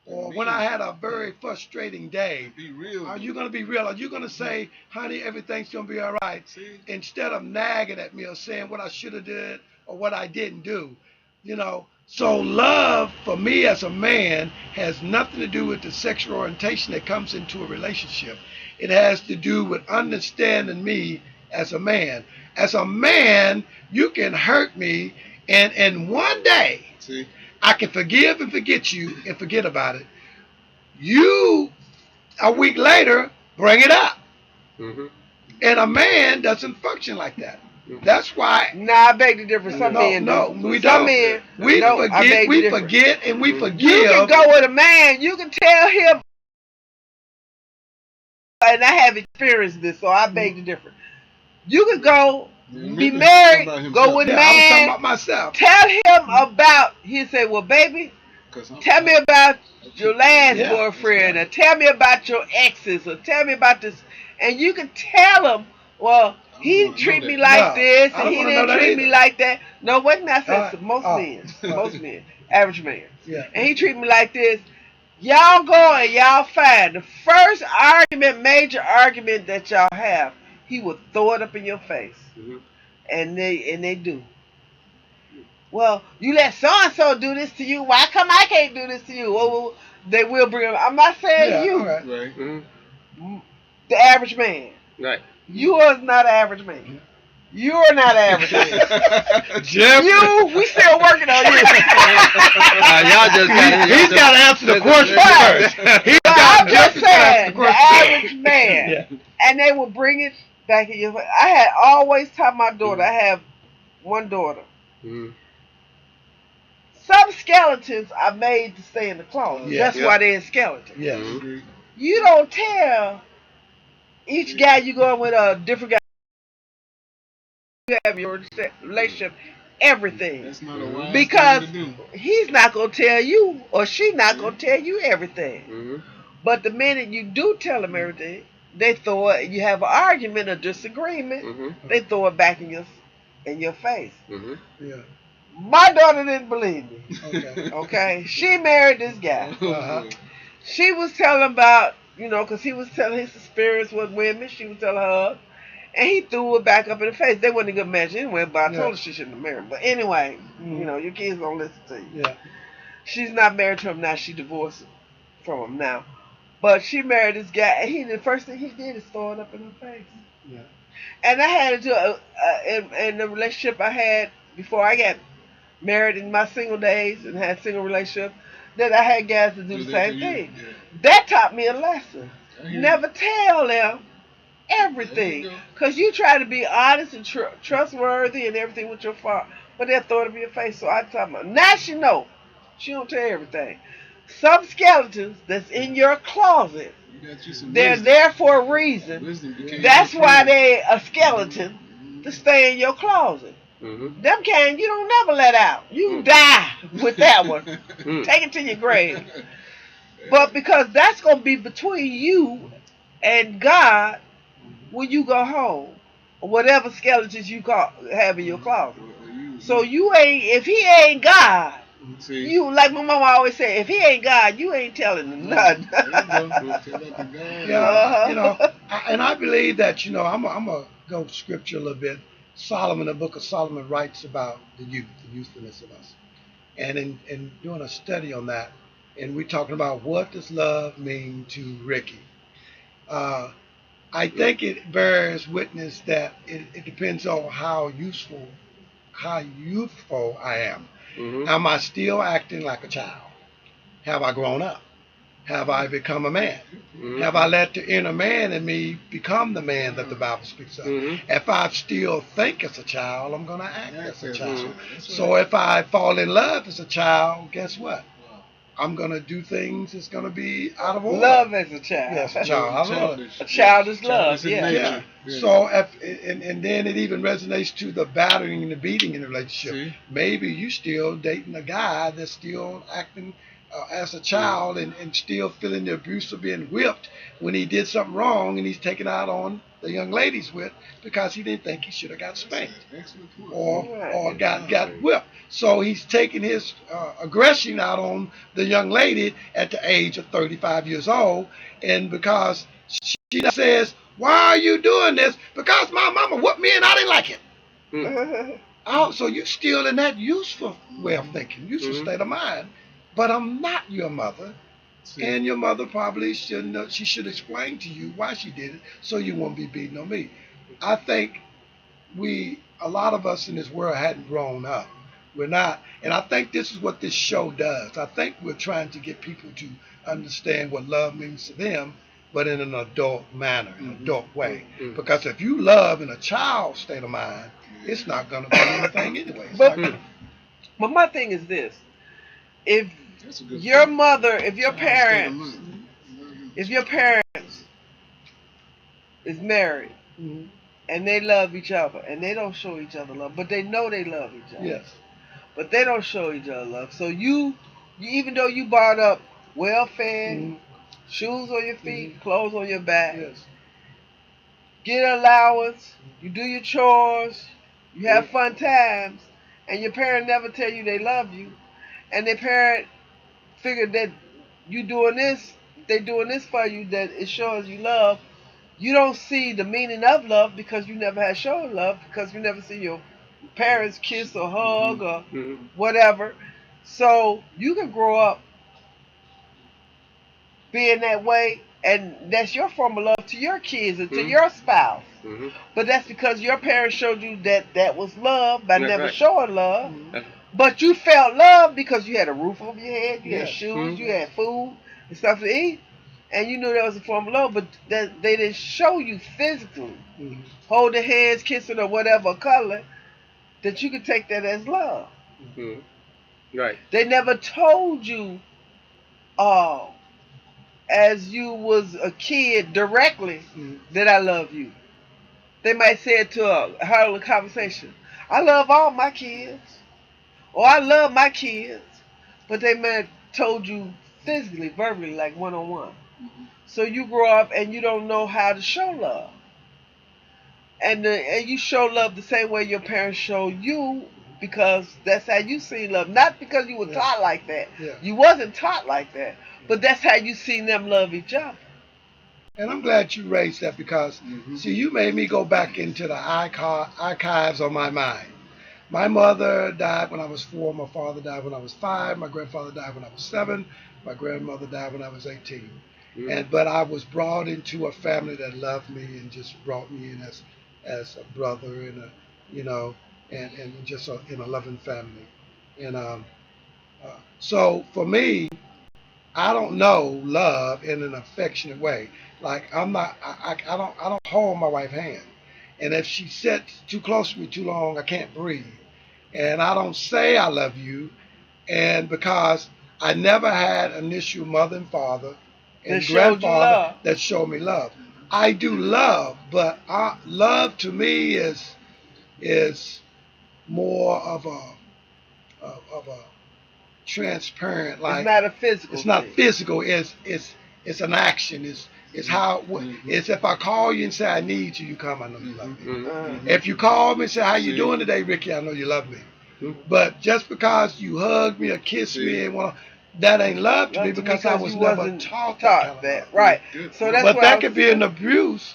Or when I had a very frustrating day? Be real. Are you going to be real? Are you going to say, honey, everything's going to be all right? See? Instead of nagging at me or saying what I should have did or what I didn't do. You know, so love for me as a man has nothing to do with the sexual orientation that comes into a relationship. It has to do with understanding me as a man. As a man, you can hurt me, and in one day, See? I can forgive and forget you and forget about it. You, a week later, bring it up. Mm-hmm. And a man doesn't function like that. That's why. Nah, I beg to differ. Some men No, do. we Some don't. men, We no, I forget, beg to we differ. forget, and we You forgive. can go with a man. You can tell him, and I have experienced this, so I beg to differ. You can go, be married, go with a Yeah, I was talking man, about myself. tell him about. He said, "Well, baby, tell me about your last Yeah. boyfriend, or tell me about your exes, or tell me about this," and you can tell him, "Well, he wanna know treat that. me like No, this, I and don't he wanna didn't know that treat me either. like that." No, wait a minute, I All said right. most Oh. men, most men, average men, Yeah. and he treat me like this. Y'all go and y'all find the first argument, major argument that y'all have, he will throw it up in your face, Mm-hmm. and they do. Well, you let so and so do this to you. Why come I can't do this to you? Well, they will bring it up. I'm not saying Yeah, you, all right. Right. Mm-hmm. the average man. Right. You are not an average man. You are not an average man. Jeff. We still working on you. Y'all just He's got to answer the question Right. first. He's But got I'm just to answer saying, the the question average man. Yeah. And they will bring it back in your face. I had always taught my daughter, I have one daughter. Mm-hmm. Some skeletons are made to stay in the closet. Yeah. That's why they're skeletons. Yes. Agree. You don't tell each guy you going with a different guy you have your relationship everything. That's not a wise Because thing to do. he's not gonna tell you or she's not gonna tell you everything. Mm-hmm. But the minute you do tell them everything, they throw it. You have an argument or disagreement. Mm-hmm. They throw it back in your face. Mm-hmm. Yeah. My daughter didn't believe me. Okay. Okay, she married this guy. Uh-huh. She was telling about, because he was telling his experience with women. She was telling her, and he threw it back up in the face. They wasn't a good match anyway, but I told her she shouldn't have married. But anyway, your kids don't listen to you. Yeah. She's not married to him now. She divorced from him now. But she married this guy, and the first thing he did is throw it up in her face. Yeah. And I had to do in the relationship I had before I got married in my single days and had single relationship, that I had guys to do the same thing. Yeah. That taught me a lesson. I hear Never tell them everything, There you go. because you try to be honest and trustworthy and everything with your father, but they'll throw it up in your face. So I tell her, now she know. She don't tell everything. Some skeletons that's in your closet, You got you some they're wisdom. there for a reason. Wisdom became That's your why friend. they a skeleton to stay in your closet. Mm-hmm. Them kind you don't never let out. You die with that one. Mm. Take it to your grave. But because that's gonna be between you and God when you go home, or whatever skeletons you have in your closet. So you ain't, if he ain't God, See, you, like my mama always say, if he ain't God, you ain't telling him nothing. there you go. Tell that to God. Yeah. And I believe that, I'm gonna go scripture a little bit. Solomon, the book of Solomon, writes about the youthfulness of us. And in doing a study on that, and we're talking about what does love mean to Ricky. I think it bears witness that it depends on how youthful I am. Mm-hmm. Am I still acting like a child? Have I grown up? have I become a man? Mhm. Have I let the inner man in me become the man that the Bible speaks of? Mhm. If I still think as a child, I'm going to act as a child. That's So if I fall in love as a child, guess what? I'm going to do things that's going to be out of order. Love as a child. Yes, a child. I love it. Childish. A childish love, Childish in yeah. nature. Yeah. So and then it even resonates to the battering and the beating in the relationship. See? Maybe you still dating a guy that's still acting as a child and still feeling the abuse of being whipped when he did something wrong and he's taken out on the young ladies with because he didn't think he should have got spanked Excellent point. or got whipped. So he's taking his aggression out on the young lady at the age of 35 years old, and because she says, "Why are you doing this?" Because my mama whooped me and I didn't like it. Oh, so you still in that useful way of thinking, useful state of mind. But I'm not your mother, See? and your mother probably shouldn't. She should explain to you why she did it, so you won't be beating on me. I think a lot of us in this world hadn't grown up. We're not, and I think this is what this show does. I think we're trying to get people to understand what love means to them, but in an adult manner, an adult way. Mhm. Because if you love in a child state of mind, it's not going to be anything anyway. It's But- not gonna- But my thing is this: if That's a good your point. mother, if your Child's state of parents, mind. if your parents is married Mhm. and they love each other and they don't show each other love, but they know they love each other, Yes. but they don't show each other love. So you even though you brought up well fed, Mhm. shoes on your feet, clothes on your back, Yes. get an allowance, you do your chores, you have fun times, and your parent never tell you they love you, and their parent figure that you doing this, they doing this for you, that it shows you love. You don't see the meaning of love because you never had shown love because you never see your parents kiss or hug or Mhm. whatever. So you can grow up being that way, and that's your form of love to your kids and to Mhm. your spouse. Mhm. But that's because your parents showed you that that was love by That's never right. showing love. That's- But you felt love because you had a roof over your head, you had Yes. shoes, Mhm. you had food and stuff to eat, and you knew that was a form of love. But that they didn't show you physically, Mhm. holding hands, kissing, or whatever color, that you could take that as love. Mhm. Right. They never told you, oh, as you was a kid directly, Mhm. that I love you. They might say it to a heard conversation. I love all my kids. Or I love my kids. But they may have told you physically, verbally, like one on one. So you grow up and you don't know how to show love. And you show love the same way your parents show you because that's how you see love. Not because you were Yeah. taught like that. Yeah. You wasn't taught like that. But that's how you seen them love each other. And I'm glad you raised that because, see, you made me go back into the archives of my mind. My mother died when I was 4. My father died when I was 5. My grandfather died when I was 7. My grandmother died when I was 18. Mhm. But I was brought into a family that loved me and just brought me in as a brother and and just in a loving family. And so for me, I don't know love in an affectionate way. Like I'm not, I don't hold my wife's hand, and if she sits too close to me too long, I can't breathe. And I don't say I love you, and because I never had an initial mother and father and That showed you grandfather love. that showed me love. I do love, but love to me is more of a transparent, like It's not a physical it's not thing. physical. It's an action. It's how it's if I call you and say I need you, you come. I know you love me. Mhm. If you call me and say how you See? doing today, Ricky, I know you love me. Mhm. But just because you hug me or kiss See? me and that ain't love to me Love to me because I was you never wasn't taught that kind of that. love. Right. Good. So that's But why that I could was be an abuse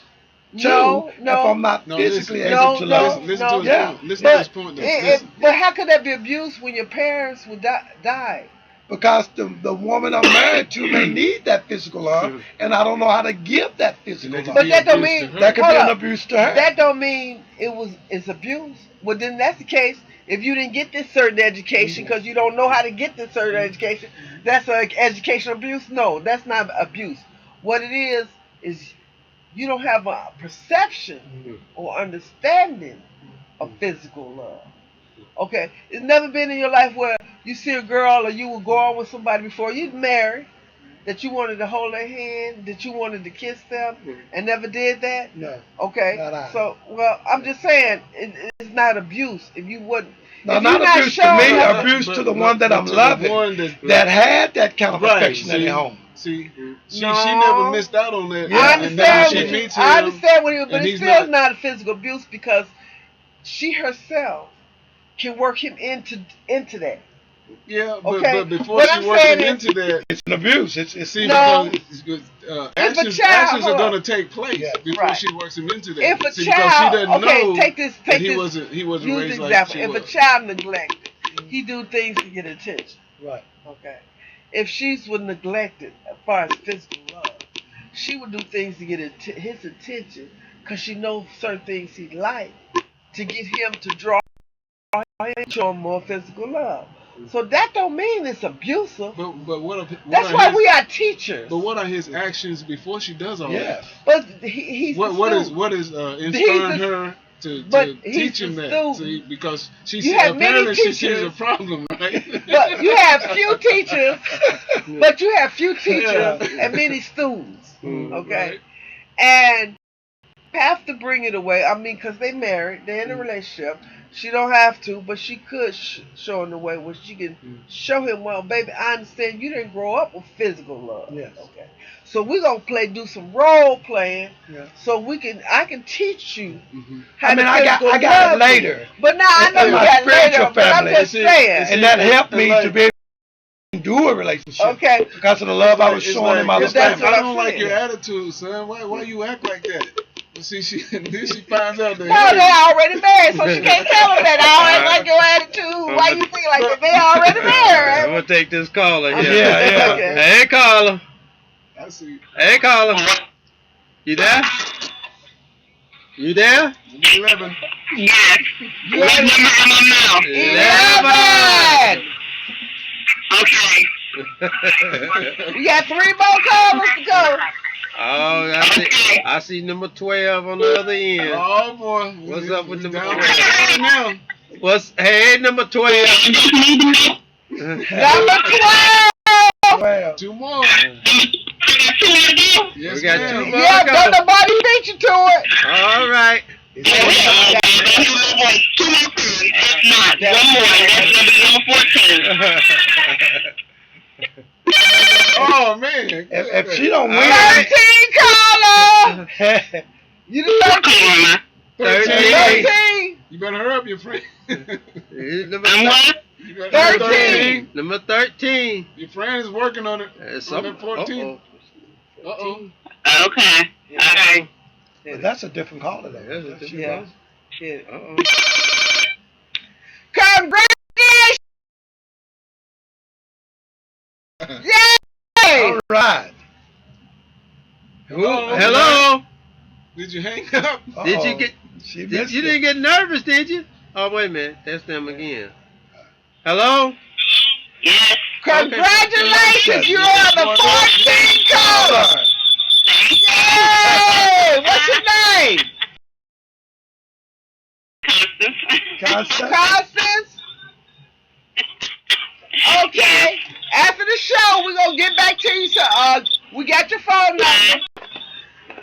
too No, if no. I'm not No, physically listen, able No, to no, love. Listen no. to his Yeah. point. Listen to his point, though. Listen. But how could that be abuse when your parents would die? Because the woman I'm married to may need that physical love, and I don't know how to give that physical And that love. could But be that don't abuse to mean her. That could hold be an up. abuse to her. That don't mean it's abuse. Well, then that's the case. If you didn't get this certain education because you don't know how to get this certain education, that's an educational abuse? No, that's not abuse. What it is you don't have a perception or understanding of physical love. Okay, it's never been in your life where you see a girl or you were going with somebody before you married that you wanted to hold their hand, that you wanted to kiss them, and never did that? No. Okay. Not I. So, well, I'm just saying it's not abuse if you wouldn't. No, if not you're abuse to me. showing- Abuse to the one that I'm to the loving, one that had that kind of Right, affection in see? their home. See, she No. never missed out on that. Yeah. I And then understand. she What meets you, I him, understand what he was, but and it's he's still not- not a physical abuse because she herself can work him into that. Yeah, but, Okay, but before what she I'm worked saying him is- into that, It's an abuse. It's see, No. because If a actions child- are hold going on. to take place Yeah. before Right. she works him into that. If a see, because child, she doesn't know take this, that he wasn't use raised the like example. she If was. a child neglected, he do things to get attention. right. Okay. If she's was neglected as far as physical love, she would do things to get his attention because she knows certain things he like to get him to draw him, show him more physical love. So that don't mean it's abusive. But what That's are why his, we are teachers. But what are his actions before she does all Yes. But he's that? the What is student. inspiring her to but he's teach the him that? student. See, because You have many apparently she sees a teachers. problem, right? But you have few teachers, but you have few teachers Yeah. and many students. Okay, Right. and have to bring it away. I mean, because they married, they're in a relationship. She don't have to, but she could show him the way where she can show him, well, baby, I understand you didn't grow up with physical love. Yes. Okay. So we're gonna do some role playing, Yeah. so I can teach you how I mean, to I got physical it love. later. But now I know in you my got spiritual later, but I'm family. just saying. And that helped me like- to be able to endure a relationship. Okay. Because of the love I was It's showing in my it's that's family. what I I'm don't like saying. your attitude, son. Why you act like that? But see, then she finds out that No, they already married, so she can't tell them that. I don't like your attitude. Why you think like that? They already I'm married. gonna take this caller here. Yeah. Okay. Hey, caller. I see. Hey, caller. You there? You there? 11. Yes. You What had number am I now? 11. Okay. We got 3 more callers to go. Oh, I see number 12 on the other end. Oh boy. What's up with He's number down 12? right now? Hey, number 12. Number 12. Well, 2 more. Yes, We got ma'am. 2 more. Yeah, don't nobody beat you to it. All right. Two more times. That's not. One more. That's number 14. Oh man. if she don't All win, right. 13 caller. You the 13. 13. 13. You better hurry up, your friend. Number I'm what? You better 13. Number 13. Your friend is working on it. It's On that 14. Uh-oh. Okay. All right. that's a different caller though. That's a different Yeah. Yeah. Uh-oh. Congratulations! Yay! All right. Hello? Did you hang up? Did you get She did, missed you it. didn't get nervous, did you? Oh wait a minute. That's them again. Hello? Yes. Congratulations! You are the 14th caller! Yay! What's your name? Constance. Constance? Constance? Okay. After the show, we're going to get back to you. So, we got your phone number.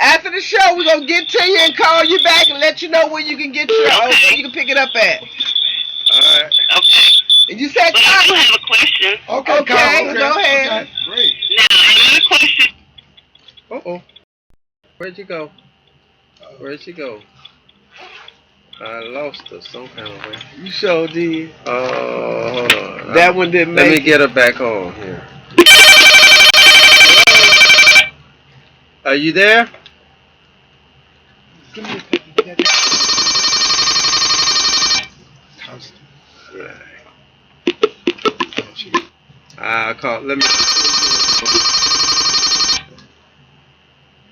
After the show, we're going to get to you and call you back and let you know where you can get your, where you can pick it up at. All right. Okay. And you said But I do Constance. have a question. Okay, Okay, Constance. go ahead. Okay. Great. Now, my question. Uh-oh. Where'd you go? Where'd she go? I lost her some kind of way. You sure did. Hold on. That one didn't Let me make it. get her back on here. Are you there? Constance. Yeah. Oh, she- I'll call. Let me.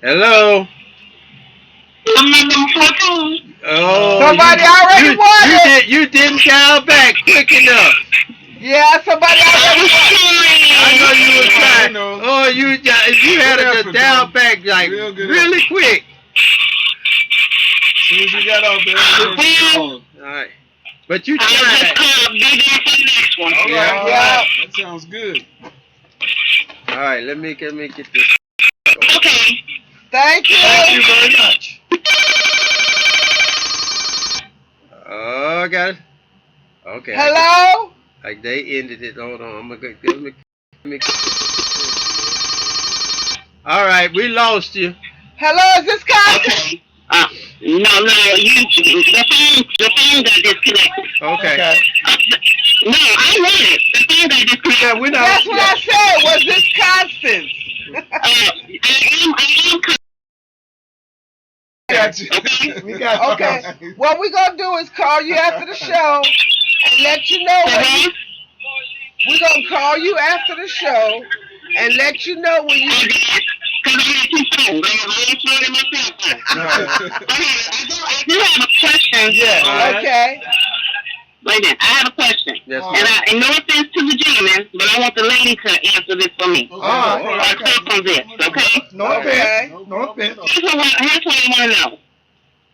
Hello. I'm not number 14. Oh, Somebody already won it. you didn't dial back quick enough. Yeah, somebody I already was won. I know you were I trying. know. Oh, you had Good to effort, dial Tom. back like Real good really effort. quick. As soon as you got off there, All right, but you I was just tried. called. Be there for the next one. all Yeah. right, all Yeah. right. That sounds good. All right, let me get this. Okay. Thank you. Thank you very much. Oh, I got it. Okay. Hello? Like they ended it. Hold on. I'm gonna let me. All right, we lost you. Hello, is this Constance? Okay. No, the phone got disconnected. Okay. No, I want it. The phone got disconnected. Yeah, we're not. That's what I said. Was this Constance? I am got you. okay. We got you. Okay. Constance. What we're going to do is call you after the show and let you know when you, we're going to call you after the show and let you know when you... Because I had two phones. I have one phone and my cell phone. I do have a question. Yeah. Okay. Wait a minute. I have a question. Yes, And no offense to the gentleman, but I want the lady to answer this for me. All right. Or talk on this, okay? No Okay. offense. No offense. Here's what I want to know.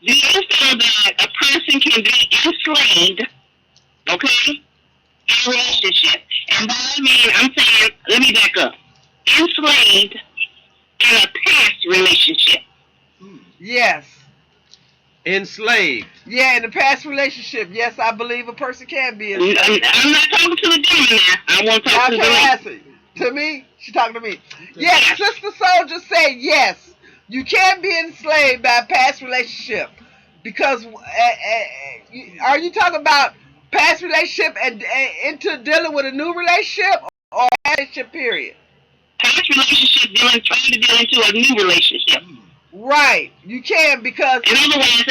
Do you feel that a person can be enslaved, okay, in a relationship? And by that I mean, I'm saying, let me back up. Enslaved in a past relationship. Yes. enslaved. Yeah, in the past relationship, yes, I believe a person can be I'm enslaved. not talking to the gentleman now. I want to talk to the Okay, lady. answer. To me? She talking to me. Yes, Sister Soldier said yes. You can be enslaved by a past relationship. Because, are you talking about past relationship and into dealing with a new relationship or relationship period? Past relationship trying to deal into a new relationship. Right. You can because... In other words,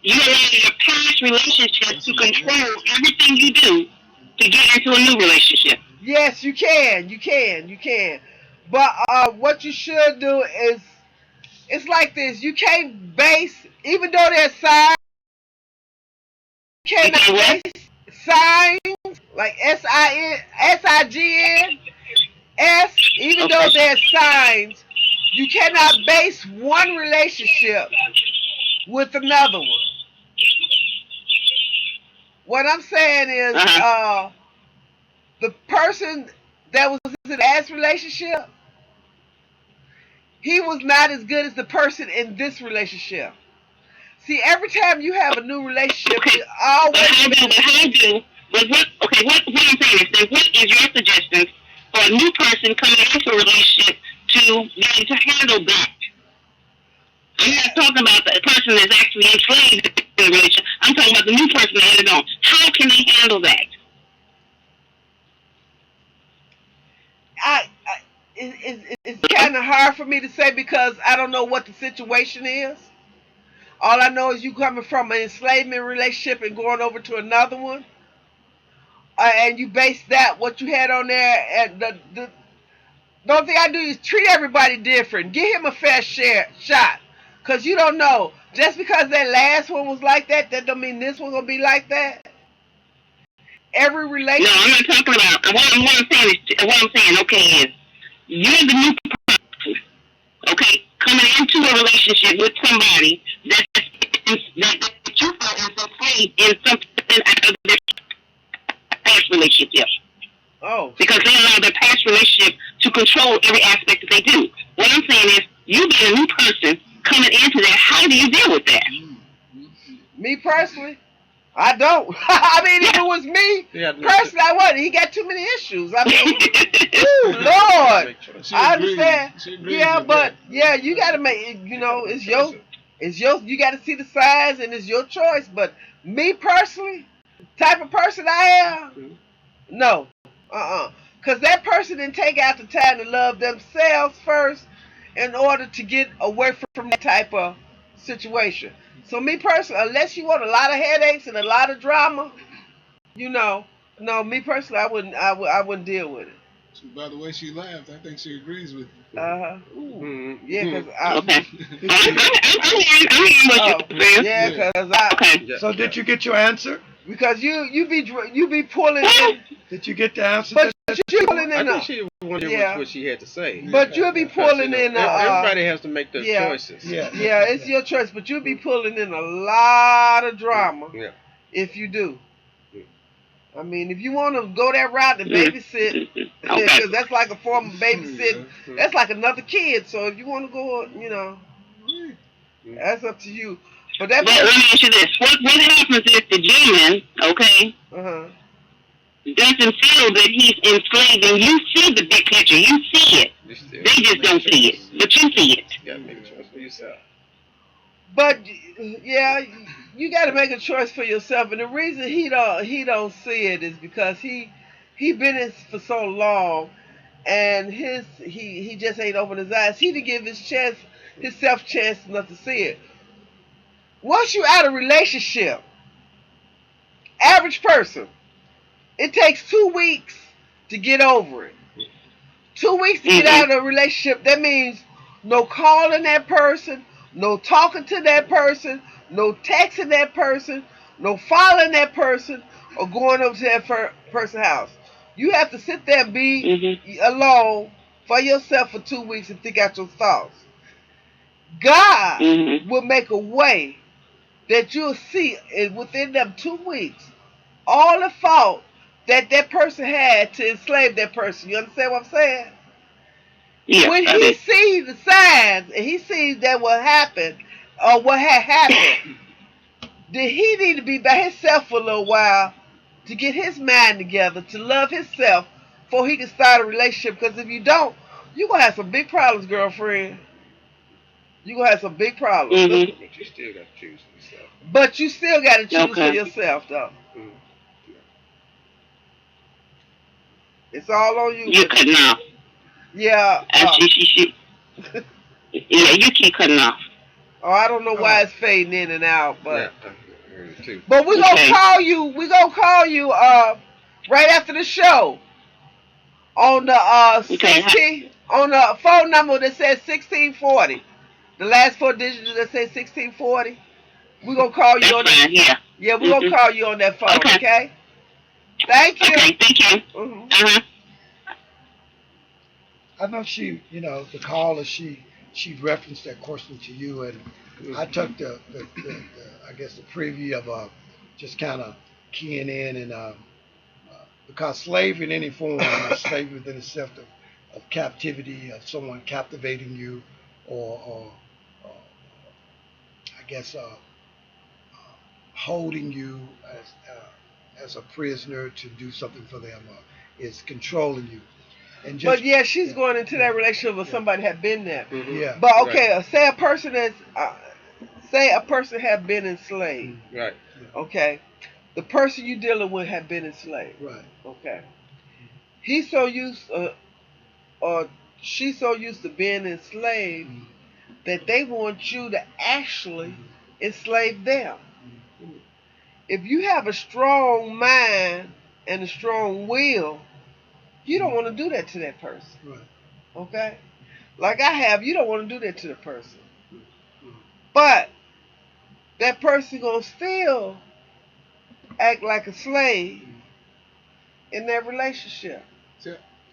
you allow your past relationship to control everything you do to get into a new relationship. Yes, you can. You can. But what you should do is, it's like this. You can't base, even though there's signs, you cannot base signs like SIGN, even though there's signs, you cannot base one relationship with another one. What I'm saying is, the person that was in the last relationship, he was not as good as the person in this relationship. See, every time you have a new relationship, you always... What I'm saying is, what is your suggestion for a new person coming into a relationship to be able to handle that? I'm not talking about the person that's actually enslaved in the relationship. I'm talking about the new person that added on. How can they handle that? It's kind of hard for me to say because I don't know what the situation is. All I know is you coming from an enslavement relationship and going over to another one, and you base that what you had on there. And the only thing I do is treat everybody different. Give him a fair shot, cause you don't know. Just because that last one was like that, that don't mean this one gonna be like that. Every relationship. No, I'm not talking about. What I'm saying, okay, is you're the new person, okay, coming into a relationship with somebody that you felt was enslaved in something out of their past relationship. Oh. Because they allow their past relationship to control every aspect that they do. What I'm saying is, you being a new person coming into that, how do you deal with that? Me personally, I don't. I mean, if it was me, personally, I wouldn't. He got too many issues. I mean, ooh, Lord. I understand. Yeah, but yeah, you got to make. You know, it's your. You got to see the signs, and it's your choice. But me personally, type of person I am, no, because that person didn't take out the time to love themselves first in order to get away from that type of situation. So me personally, unless you want a lot of headaches and a lot of drama, no, me personally, I wouldn't deal with it. By the way she laughed, I think she agrees with you. Uh-huh. Mm-hmm. Yeah, because Okay. I'm hearing what you're saying. yeah, Yeah. because Okay. Yeah, So did you get your answer? because you be pulling in, Did you get the answer? but you pulling I in think she wanted to hear yeah. what she had to say. But you'll be Because, pulling in everybody has to make their yeah. choices. Yeah. yeah, it's your choice, but you'll be pulling in a lot of drama Yeah. if you do. Mm. I mean, if you want to go that route to babysit, Okay. because that's like a form of babysitting, Yeah. that's like another kid. So if you want to go, Mm. that's up to you. But But that let me ask you this: what happens if the demon, okay, uh-huh. doesn't feel that he's enslaved, and you see the big picture, you see it. You still They just don't see it, but you see it. You gotta make a choice for yourself. But yeah, you got to make a choice for yourself, and the reason he don't see it is because he been in for so long, and he just ain't opened his eyes. He didn't give himself chance enough to see it. Once you out of relationship, average person, it takes 2 weeks to get over it. 2 weeks to get out of a relationship. That means no calling that person, no talking to that person, no texting that person, no following that person, or going over to that person's house. You have to sit there and be alone for yourself for 2 weeks and think out your thoughts. God will make a way that you'll see within them 2 weeks all the fault that person had to enslave that person. You understand what I'm saying? Yeah, When I he do. sees the signs and he sees that what happened or what had happened, then he need to be by himself for a little while to get his mind together, to love himself before he can start a relationship. Because if you don't, you're going to have some big problems, girlfriend. You're going to have some big problems. But you still got to choose for yourself. But you still got to choose for Okay. yourself, though. Mm. It's all on you. You're cutting off. Yeah. Yeah, you keep cutting off. Oh, I don't know why it's fading in and out, but Yeah, I heard it too. but we're Okay. gonna call you. We're gonna call you right after the show on the 16 on the phone number that says 1640. The last 4 digits that say 1640. We're gonna call you That's on fine, that. Yeah, we're gonna call you on that phone. Okay. Okay. Thank you. Okay, thank you. Mhm. I know the caller, she referenced that question to you, and I took the I guess the preview of just kind of keying in and because slavery in any form is slavery within itself of captivity, of someone captivating you, or I guess holding you as a prisoner to do something for them, is controlling you. And just, But yeah, she's going into that relationship with somebody had been there. Yeah. But okay, say a person is say a person had been enslaved. Right. Okay. The person you dealing with had been enslaved. Right. Okay. He's so used or she's so used to being enslaved that they want you to actually enslave them. If you have a strong mind and a strong will, you don't want to do that to that person. Right. Okay? Like I have, you don't want to do that to the person. But that person gonna still act like a slave in that relationship.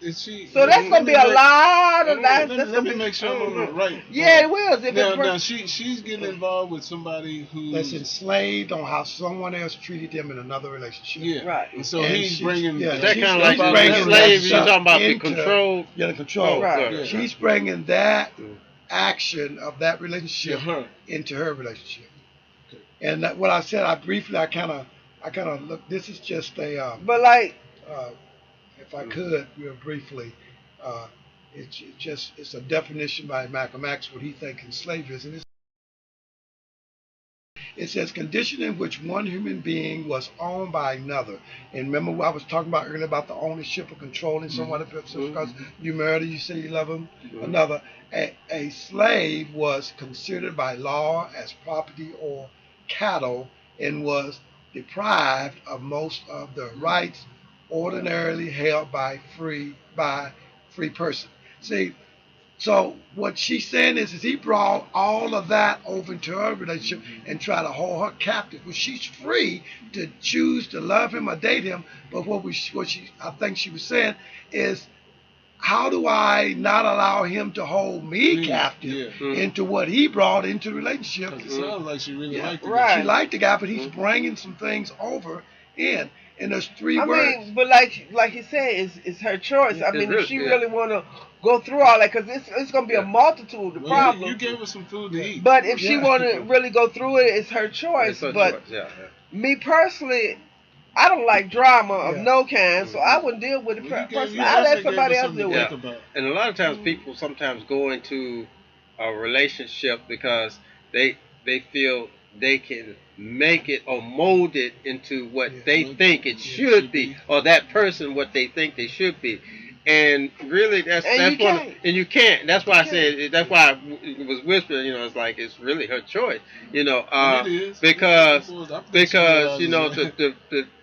Is she? So that's gonna be a lot of that. Let me make sure I'm on the right. Yeah, it will. If Now she's getting involved with somebody that's who's enslaved on how someone else treated them in another relationship. yeah, Right. And so And he's bringing yeah, That she's kind of like bringing the slave. You're that talking about the into- control. Yeah, the control. Right. Yeah. She's bringing that action of that relationship her. into her relationship. And what I said, I kind of look. This is just a. But like, If I could, real briefly, it's a definition by Malcolm X what he thinks slavery is, and it says condition in which one human being was owned by another. And remember what I was talking about earlier about the ownership of controlling someone because you married, you say you love him, another. A slave was considered by law as property or cattle and was deprived of most of the rights ordinarily held by free person. See, so what she's saying is he brought all of that over into her relationship and try to hold her captive. Well, she's free to choose to love him or date him. But I think she was saying is, how do I not allow him to hold me captive into what he brought into the relationship? It sounds like she really liked the Right. guy. She liked the guy, but he's bringing some things over in. And there's three I words. mean, but like you said, it's her choice. I mean, if she really want to go through all that, because it's going to be a multitude of Well, problems. you gave her some food to eat. But if she want to really go through it, it's her choice. But me personally, I don't like drama of no kind, so I wouldn't deal with it personally. I let somebody else deal with it. And a lot of times people sometimes go into a relationship because they feel they can make it or mold it into what they think it should be, or that person what they think they should be. And really, that's one, and you can't. That's why I said. That's why I was whispering. You know, it's like it's really her choice. You know, because you know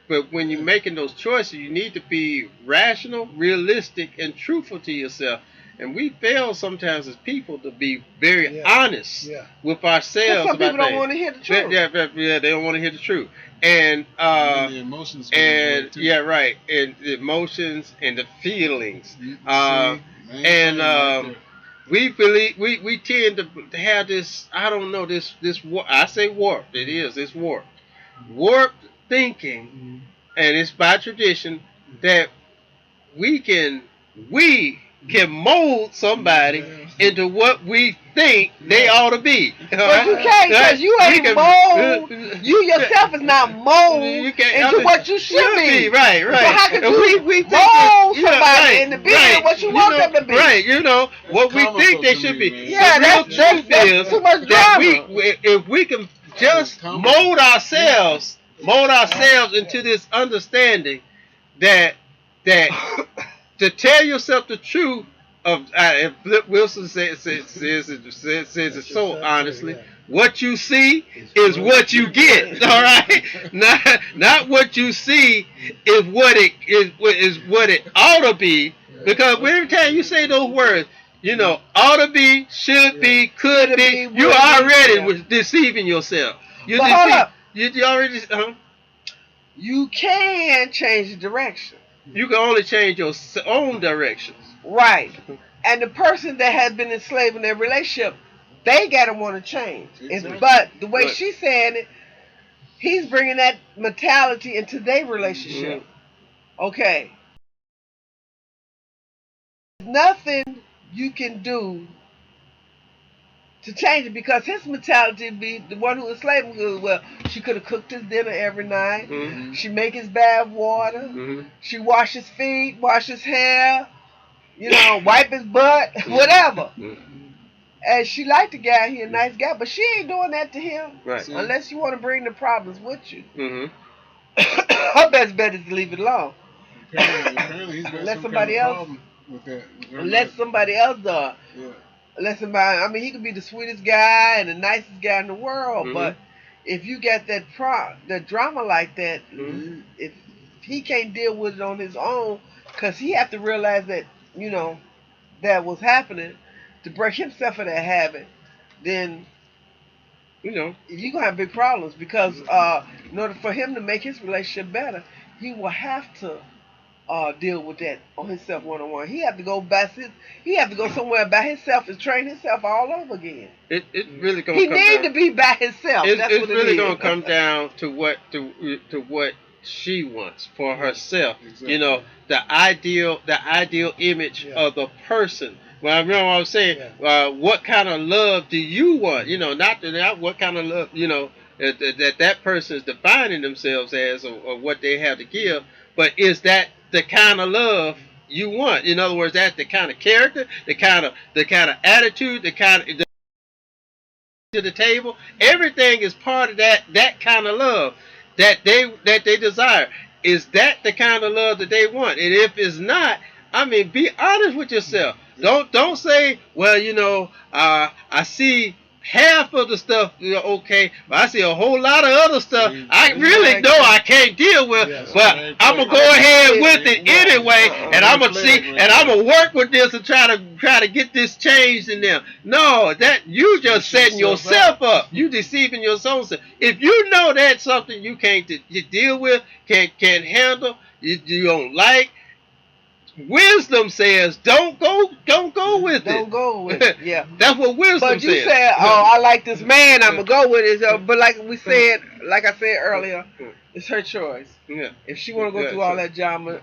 but when you're making those choices, you need to be rational, realistic, and truthful to yourself. And we fail sometimes as people to be very honest with ourselves. Some people don't want to hear the truth. Yeah, they don't want to hear the truth. And the emotions. And right, and the emotions and the feelings. We believe we tend to have this. I don't know this. I say warped. It is. It's warped. Warped thinking, and it's by tradition that we can mold somebody into what we think they ought to be. But you can't, because you ain't mold. You yourself is not mold into what you should be. Right. So how can you we mold somebody into being what you want them to be? Right, you know, what we think they should be. Yeah, that's too much drama. If we can just mold ourselves into this understanding that to tell yourself the truth of, Flip Wilson says it so honestly. What you see is what you get. All right, not what you see is what it ought to be. Because every time you say those words, you know, ought to be, should be, could be, you already deceiving yourself. You already. You can change the direction. You can only change your own directions. Right. And the person that has been enslaved in their relationship, they gotta want to change. But the way she's saying it, he's bringing that mentality into their relationship. Okay. Nothing you can do to change it, because his mentality be the one who enslaved him. Well, she could have cooked his dinner every night. Mm-hmm. She make his bath water. Mm-hmm. She wash his feet, wash his hair, you know, wipe his butt, whatever. Mm-hmm. And she liked the guy. He a nice guy, but she ain't doing that to him. Right. Unless you want to bring the problems with you. Mm-hmm. Her best bet is to leave it alone. Apparently he's got let somebody else. With that. Let somebody else do it. Yeah. Let somebody. I mean, he could be the sweetest guy and the nicest guy in the world, mm-hmm. but if you got that drama like that, mm-hmm. if he can't deal with it on his own, because he have to realize that, you know, that was happening to break himself of that habit, then, you know, you're gonna have big problems, because in order for him to make his relationship better, he will have to deal with that on himself one-on-one. He have to go somewhere by himself and train himself all over again. It really gonna. He need to be by himself. It's really gonna come down to what she wants for herself. Exactly. You know, the ideal image of the person. Well, I remember what I was saying. What kind of love do you want? You know, not what kind of love. You know, that person is defining themselves as, or what they have to give. But is that the kind of love you want? In other words, that's the kind of character, the kind of attitude, the kind of to the table. Everything is part of that kind of love that they desire. Is that the kind of love that they want? And if it's not, I mean, be honest with yourself. Don't say, well, you know, I see half of the stuff okay, but I see a whole lot of other stuff I Exactly. really know I can't deal with, Yes. but I'm gonna go ahead with it anyway, and I'm gonna see, and I'm gonna work with this and try to get this changed in them. No, that you just setting yourself up. You deceiving your own self. If you know that's something you can't you deal with, can't handle, you don't like. Wisdom says, don't go with it. Don't go with it. Yeah. That's what wisdom But you says. said, "Oh, I like this man. I'm gonna go with it." So, but like we said, like I said earlier, it's her choice. Yeah. If she want to go through all that drama,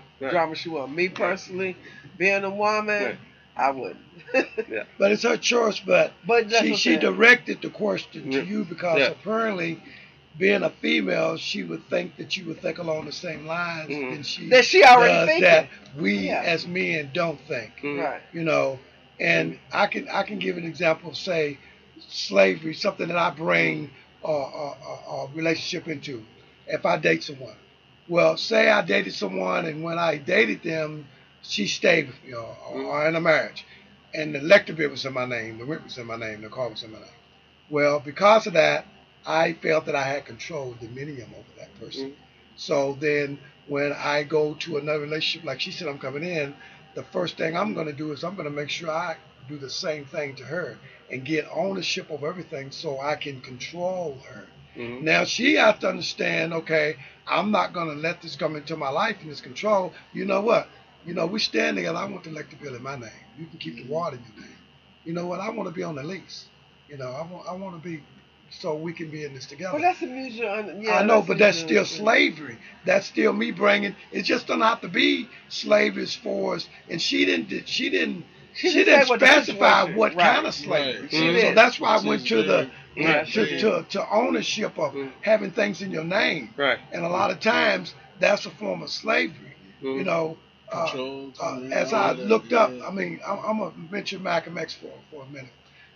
she want. Me personally, being a woman, I wouldn't. But it's her choice. But But that's what she I'm saying. directed the question to you because Yeah. apparently, being a female, she would think that you would think along the same lines and That she already does thinking. that we Yeah. as men don't think. Right. You know, and I can give an example of say slavery, something that I bring a relationship into. If I date someone, well, say I dated someone and when I dated them, she stayed with me or in a marriage, and the electric bill was in my name, the rent was in my name, the car was in my name. Well, because of that, I felt that I had control, dominion over that person. So then when I go to another relationship, like she said, I'm coming in, the first thing I'm going to do is I'm going to make sure I do the same thing to her and get ownership of everything so I can control her. Now she has to understand, okay, I'm not going to let this come into my life and this control. You know what? You know, we stand together. I want the electric bill in my name. You can keep the water in your name. You know what? I want to be on the lease. You know, I want to be so we can be in this together. But that's a mutual. Yeah, I know, but that's still slavery. That's still me bringing. It just doesn't have to be slavery as far as. And she didn't didn't specify situation- what right. kind of slavery. Right. She So did. that's why I went to the Yeah, to ownership of having things in your name. Right. And a lot of times that's a form of slavery. You know. Control, As I looked up, I mean, I'm gonna mention Malcolm X for a minute.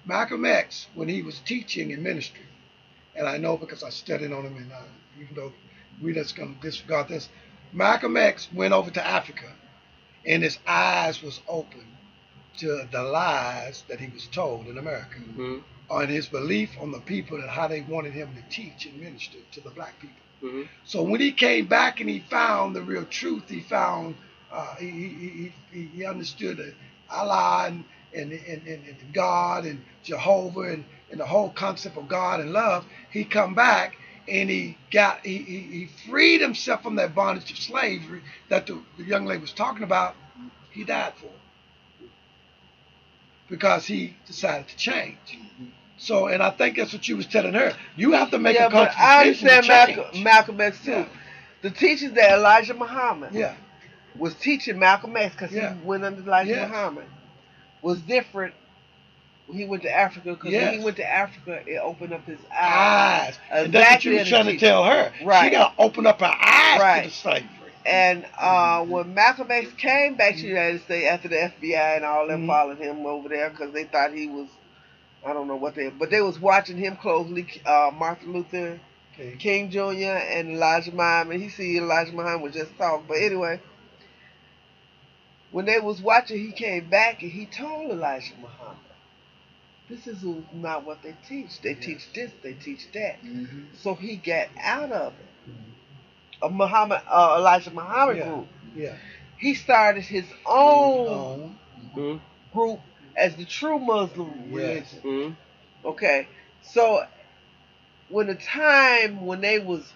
Malcolm X, when he was teaching in ministry, and I know because I studied on him, and even though we're just going to disregard this, Malcolm X went over to Africa, and his eyes was open to the lies that he was told in America, on his belief on the people and how they wanted him to teach and minister to the black people. So when he came back and he found the real truth, he found he understood Allah and God and Jehovah and the whole concept of God and love. He come back and he freed himself from that bondage of slavery that the young lady was talking about. He died for it because he decided to change. So, and I think that's what you was telling her. You have to make a conscious but I decision to understand change. Malcolm X too. Yeah. The teachings that Elijah Muhammad Yeah. was teaching Malcolm X because Yeah. he went under Elijah Yes. Muhammad was different when he went to Africa because when he Yes. went to Africa it opened up his eyes. And that's what you was trying to tell her. Right. She got to open up her eyes Right. to the slavery. And when Malcolm X came back to the United States after the FBI and all them followed him over there because they thought he was, I don't know what but they was watching him closely. Martin Luther King Jr. and Elijah Muhammad. He see Elijah Muhammad was just talking, but anyway, when they was watching, he came back and he told Elijah Muhammad, "This is not what they teach. They teach this. They teach that." So he got out of it. Elijah Muhammad group. Yeah. He started his own group as the true Muslim religion. Okay, so when the time when they was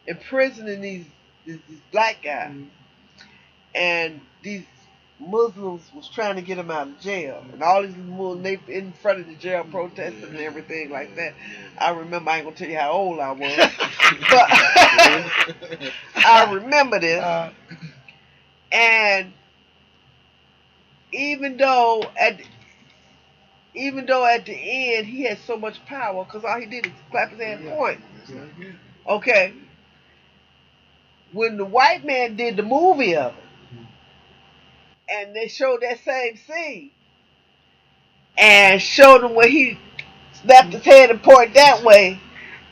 imprisoning these black guys and these Muslims was trying to get them out of jail and all these Muslims they in front of the jail protesting and everything like that. I remember, I ain't gonna tell you how old I was, but I remember this. And even though at the end he had so much power because all he did is clap his hand and point. Okay. When the white man did the movie of it, and they showed that same scene, and showed him where he snapped his head and pointed that way,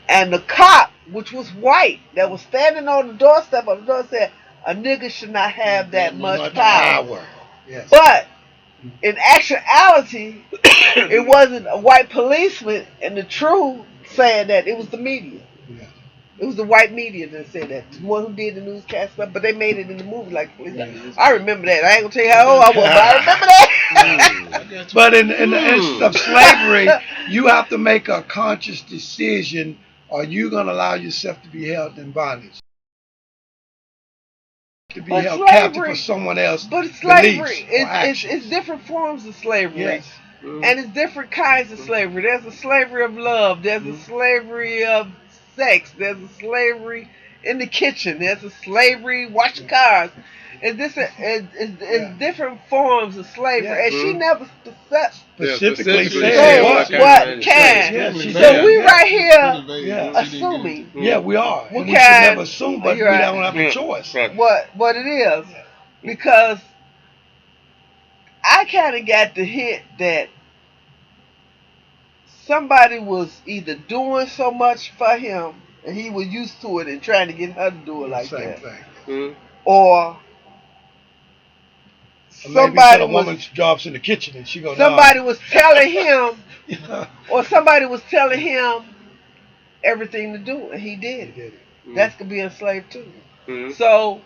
and the cop, which was white, that was standing on the doorstep of the door said, "A nigga should not have that much power." Yes. But in actuality, it wasn't a white policeman in the truth saying that. It was the media. Yeah. It was the white media that said that. The one who did the newscast stuff, but they made it in the movie like police. Yeah. I remember that. I ain't gonna tell you how old I was, but I remember that. But in the instance of slavery, you have to make a conscious decision. Are you going to allow yourself to be held in bondage? To be But held captive slavery- for someone else. But slavery, beliefs or actions. it's different forms of slavery. Yes. And it's different kinds of slavery. There's a slavery of love. There's a slavery of sex. There's a slavery in the kitchen. There's a slavery washing cars. And this it's different forms of slavery. Yeah. And she never Specifically specifically said said what. what can. Yeah, she So did. we right here Yeah. assuming Yeah, we are. What And we should kind- never assume, but we You're right. don't have a Yeah. choice. Right. what it is. Because I kind of got the hint that somebody was either doing so much for him and he was used to it and trying to get her to do it like Same that, thing. Mhm. or Or maybe somebody a woman was drops in the kitchen and she goes, somebody was telling him, yeah. or somebody was telling him everything to do, and he did He it. did it. That's gonna be enslaved too. Mhm. So,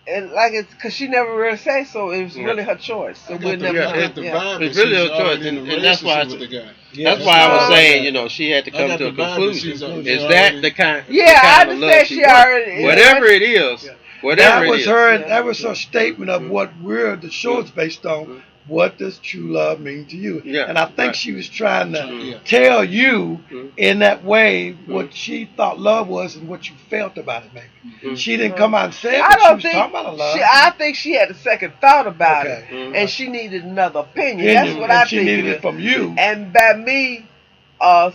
and like it's because she never really say so. It was Yeah. really her choice. So I we'll got the, never yeah, I know. got the Yeah. vibe It's that really she's a choice, already in a and that's why relationship with the guy. That's why I was Oh. saying, you know, she had to I come got to a the vibe that conclusion. she's Is already- that the kind? Yeah, the I kind of love understand she wants? already- Whatever it is, Yeah. whatever That it was is. her. Yeah. That was her statement of what the show is based on. What does true love mean to you? Yeah, And I think right. she was trying to Yeah. tell you Mhm. in that way what she thought love was and what you felt about it. Maybe Mhm. she didn't come out and say it, I but she don't was think. talking about a love. I think she had a second thought about Okay. it, Mhm. and she needed another opinion. Opinion, That's what and I she think. needed it it is. from you. And by me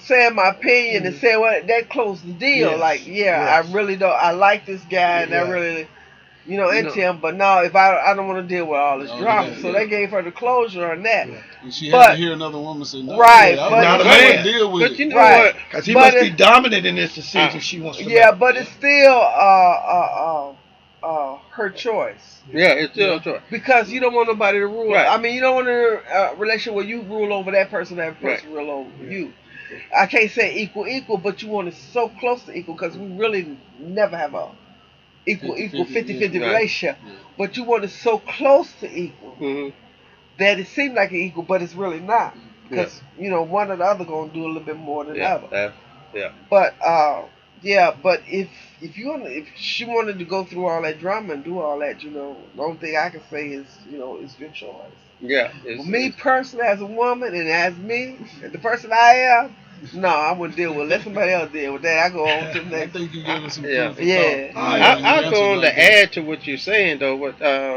saying my opinion and saying what that closed the deal. Yes. Like, yeah, Yes. I really don't. I like this guy, and I Yeah. really, into No. him. But no, if I don't want to deal with all this Oh, drama, yeah, so yeah. they gave her the closure on that. Yeah. And she had But- to hear another woman say, no, Right, yeah, but- Not a I man. would deal with But it. you know Right. what? Because he But must be it- dominant in this decision she wants to Yeah, make. but it's still her choice. Yeah, it's still a choice. Because you don't want nobody to rule. Right. I mean, you don't want a relationship where you rule over that person, that person rule over you. I can't say equal, but you want it so close to equal because we really never have a equal 50-50 yeah. relationship. Yeah. But you want it so close to equal Mhm. that it seems like an equal, but it's really not. Because, one or the other going to do a little bit more than the Yeah, other. yeah. But but if she wanted to go through all that drama and do all that, the only thing I can say is, it's your choice. Yeah. For me personally, as a woman, and as me, and the person I am, no, I wouldn't deal with it. Let somebody else deal with that. I go on to the I next. think you gave us some Yeah. food for Yeah. thought. I'll go on to add to what you're saying though,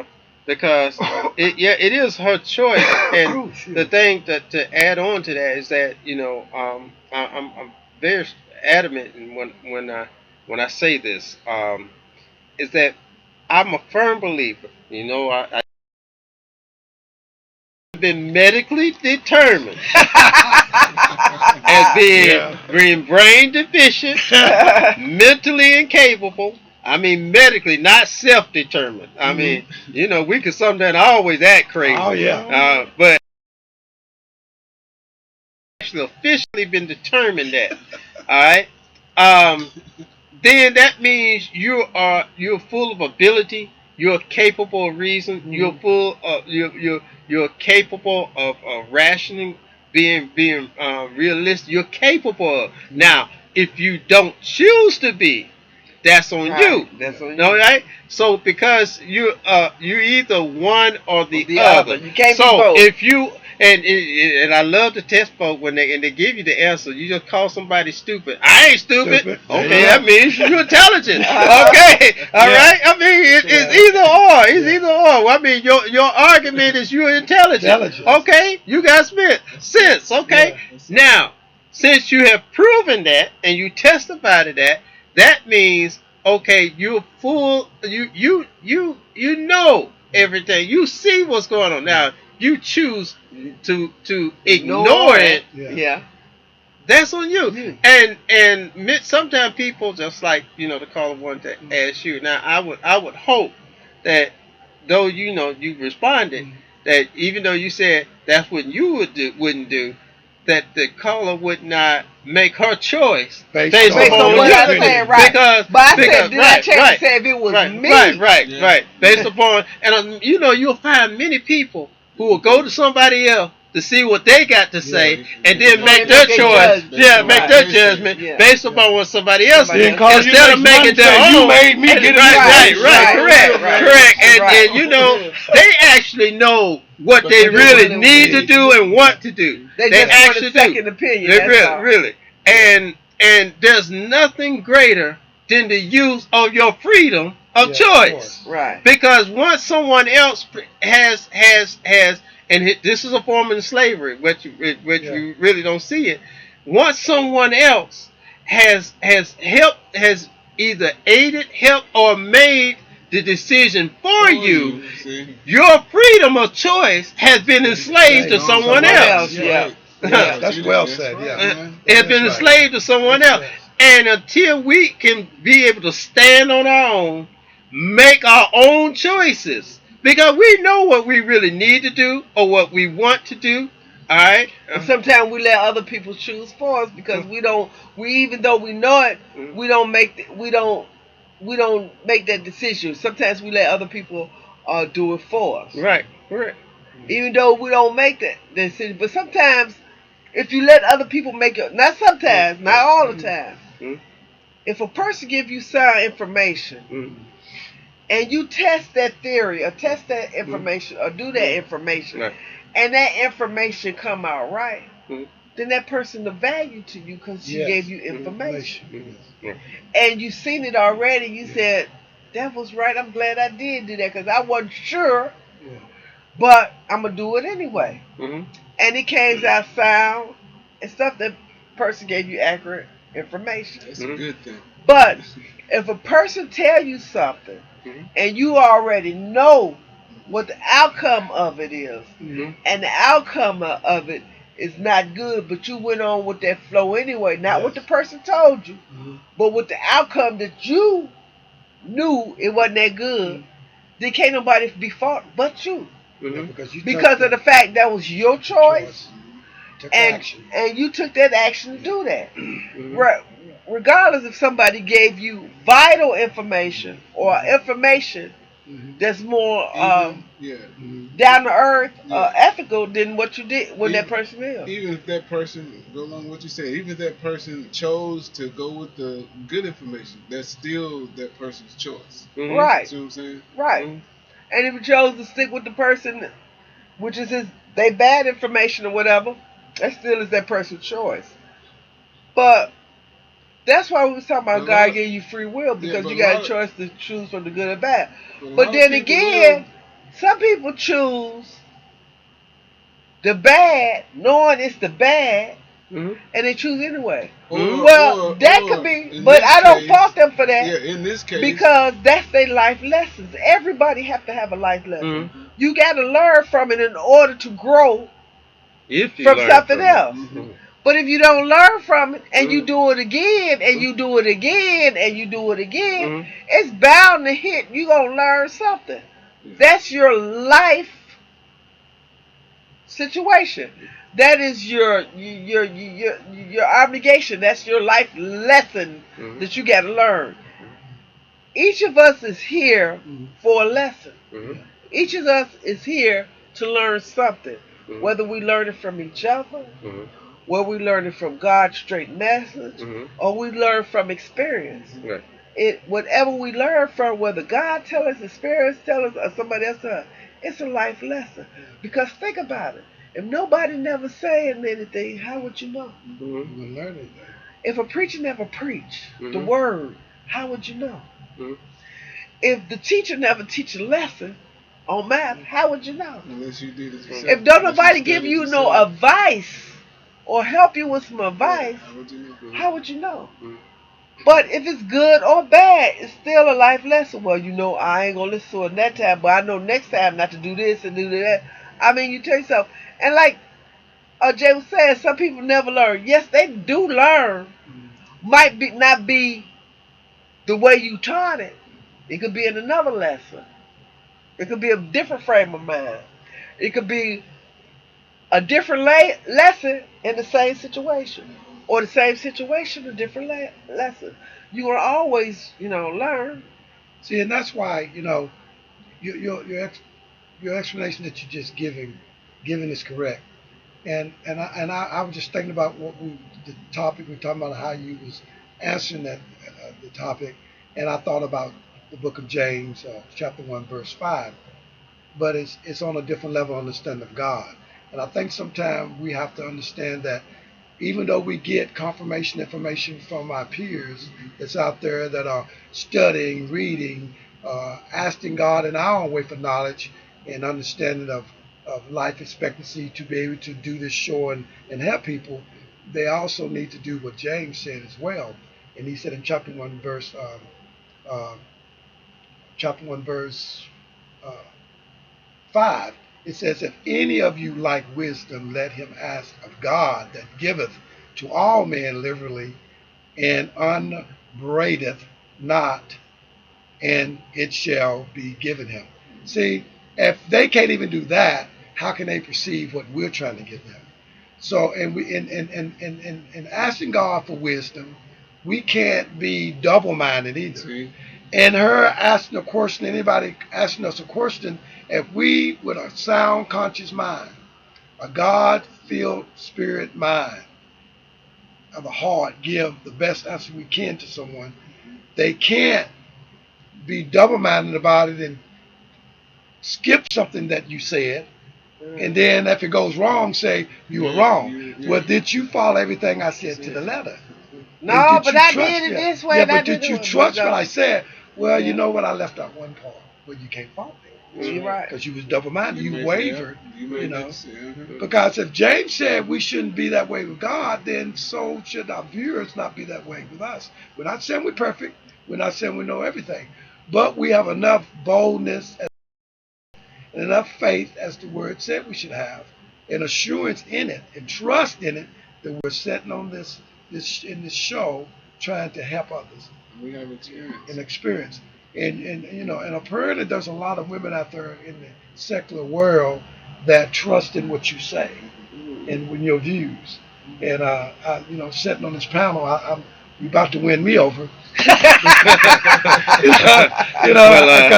because it is her choice, and the thing to add on to that is that I'm very adamant when I say this is that I'm a firm believer. I've been medically determined as being brain deficient, mentally incapable. I mean, medically, not self-determined. I mean, we could sometimes always act crazy. Oh, yeah. But actually officially been determined that. All right. Then that means you're full of ability. You're capable of reason. Mm-hmm. You're full of you're capable of rationing, being realistic. You're capable of. Now, if you don't choose to be, that's on you. That's on you. All right. So because you either one or the The other. other. You can't be so both. if you and I love to test folk when they give you the answer. You just call somebody stupid. I ain't stupid. Stupid. Okay, Yeah. that means you're intelligent. Okay, all right. I mean, it's either or. It's either or. I mean, your argument is you're intelligent. Intelligent. Okay, you got sense. Okay, now since you have proven that and you testified to that, that means okay, you're full. You know everything. You see what's going on now. You choose to ignore it. Yeah. That's on you. Mhm. And sometimes people just like the caller wanted to ask you. Now I would hope that though you responded that even though you said that's what you wouldn't do, that the caller would not make her choice Based based on Based on upon what you. I'm saying, right? Because But I because said, did I change and say if it was me? Yeah. right. Based upon, and you know, you'll find many people who will go to somebody else to see what they got to say, Yeah. and then So make they their make a choice. judgment. Yeah, make Right. their judgment Yeah. based upon what somebody else Somebody did, else. instead of making their own. You made me And- get it right, right, correct. right. And you know, they actually know what But they they really really need to need do and want to do. They just want actually a second do. opinion. They That's all. really. And there's nothing greater than the use of your freedom of Yeah, of choice. course. Right. Because once someone else has, and this is a form of slavery, which you really don't see it. Once someone else has helped, has either aided, helped, or made the decision for you, See? your freedom of choice has been enslaved to someone else. Yeah. Yeah, that's well That's said. right, Yeah. man. It has been That's right. enslaved to someone else. And until we can be able to stand on our own, make our own choices, because we know what we really need to do or what we want to do. All right. And sometimes we let other people choose for us because we don't. We even though we know it, we don't make. We don't make that decision. Sometimes we let other people do it for us. Right. Even though we don't make that decision, but sometimes if you let other people make it, not sometimes, not all the time. Mhm. If a person give you sound information Mhm. and you test that theory or test that information or do that information, Right. and that information come out right, Mhm. then that person of value to you because she Yes. gave you information. Mhm. And you seen it already. You said, that was right. I'm glad I did do that because I wasn't sure, Yeah. but I'm going to do it anyway. Mhm. And it came out sound and stuff. That person gave you accurate information. That's a good thing. But if a person tell you something Mhm. and you already know what the outcome of it is, Mhm. and the outcome of it is not good, but you went on with that flow anyway, not what the person told you, but with the outcome that you knew it wasn't that good, then can't nobody be fault but you. Mhm. Because of the fact that was your choice, Took and action. and you took that action to do that. Mhm. Regardless if somebody gave you vital information or information that's more Yeah. down to earth, Yeah. ethical than what you did when that person is. Even if that person, go along with what you said, even if that person chose to go with the good information, that's still that person's choice. Mhm. Right, See what I'm saying? right. Mhm. And if you chose to stick with the person, which is they bad information or whatever, that still is that person's choice. But that's why we was talking about But God gave you free will because but you a got lot a choice to choose from the good or bad. But a lot But of then people again, some people choose the bad, knowing it's the bad, Mhm. and they choose anyway. Or- Well, or- that or could be, in but this I don't case- fault them for that. Yeah, in this case, Because that's their life lessons. Everybody have to have a life lesson. Mhm. You got to learn from it in order to grow If you from learn something from it. else. Mhm. But if you don't learn from it and you Mhm. do it again and you do it again and you do it again, Mhm. it's bound to hit. You gonna learn something. That's your life situation. That is your obligation. That's your life lesson Mhm. that you got to learn. Each of us is here for a lesson. Mhm. Each of us is here to learn something. Mhm. Whether we learn it from each other, Mhm. whether we learn it from God's straight message, Mhm. or we learn from experience. Right. Whatever we learn from, whether God tell us, experience tell us, or somebody else tell us, it's a life lesson. Because think about it. If nobody never saying anything, how would you know? Mhm. If a preacher never preached the Mhm. word, how would you know? Mhm. If the teacher never teach a lesson on math, how would you know? unless you did it yourself. If don't Unless nobody you give studied you no yourself. advice or help you with some advice, How would you know? how would you know? Mhm. But if it's good or bad, it's still a life lesson. Well, I ain't gonna listen to it that time, but I know next time not to do this and do that. I mean, you tell yourself, and like Jay was saying, some people never learn. Yes, they do learn. Might be not be the way you taught it. It could be in another lesson. It could be a different frame of mind. It could be a different lesson in the same situation, or the same situation, a different lesson. You will always, learn. See, and that's why your explanation that you're just giving is correct. And I was just thinking about the topic we're talking about, how you was answering that the topic, and I thought about the book of James, chapter 1, verse 5. But it's on a different level of understanding of God, and I think sometimes we have to understand that even though we get confirmation information from our peers that's out there that are studying, reading, asking God in our own way for knowledge and understanding of life expectancy to be able to do this show and help people, they also need to do what James said as well. And he said in chapter 1 verse 5, it says, if any of you lack wisdom, let him ask of God that giveth to all men liberally and upbraideth not, and it shall be given him. See, if they can't even do that, how can they perceive what we're trying to give them? So, and we in asking God for wisdom, we can't be double-minded either. See? And her asking a question, anybody asking us a question, if we, with a sound, conscious mind, a God-filled spirit mind of a heart, give the best answer we can to someone, they can't be double-minded about it and skip something that you said, and then if it goes wrong, say you were wrong. Well, did you follow everything I said to the letter? No, but I did it this way. Yeah, and I but did you it trust this what way. I said? Well, you know what? I left out one part. Well, you can't follow it. You're right. Because you was double-minded. You made- wavered, You made know. that decision. Because if James said we shouldn't be that way with God, then so should our viewers not be that way with us. We're not saying we're perfect. We're not saying we know everything. But we have enough boldness and enough faith, as the word said we should have, and assurance in it, and trust in it, that we're sitting on this in this show trying to help others We have experience. and experience. And apparently there's a lot of women out there in the secular world that trust in what you say and in your views. And sitting on this panel, you're about to win me over. Because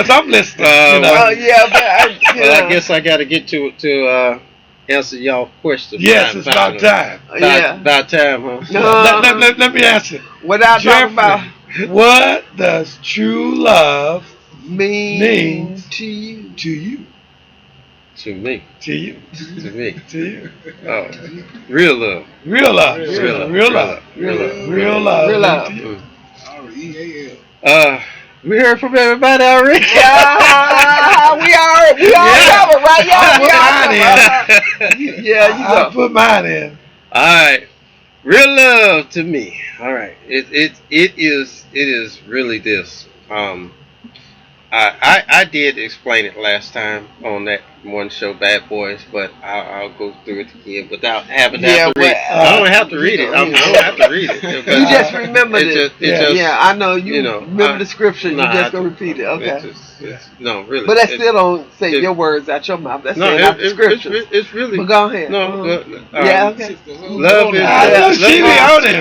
I'm listening. Oh yeah, but Well, I guess I got to get to answer y'all questions. Yes, it's about time. About time, huh? Let me answer. Without Jeffrey, talking about what does true love mean to you. to you? To me. To you. To me. To you. Oh, real love. Real love. Real love. Real love. Real love. Real love. Real love. To you. REAL. We heard from everybody already. Yeah, we all covered, right? Yeah, we all covered. Yeah, you I know. put mine in. All right. Real love to me. All right. It is really this. I did explain it last time on that one show, Bad Boys, but I'll go through it again without having to have to read. I don't have to read it. I don't have to read it. You just remembered it. Yeah, I know you, remember the scripture. You just gonna repeat it. Okay. No, really. But that still don't say your words out your mouth. That's saying out the scripture. It's really. But go ahead. No. Yeah. Okay. Love is. I know she be on it.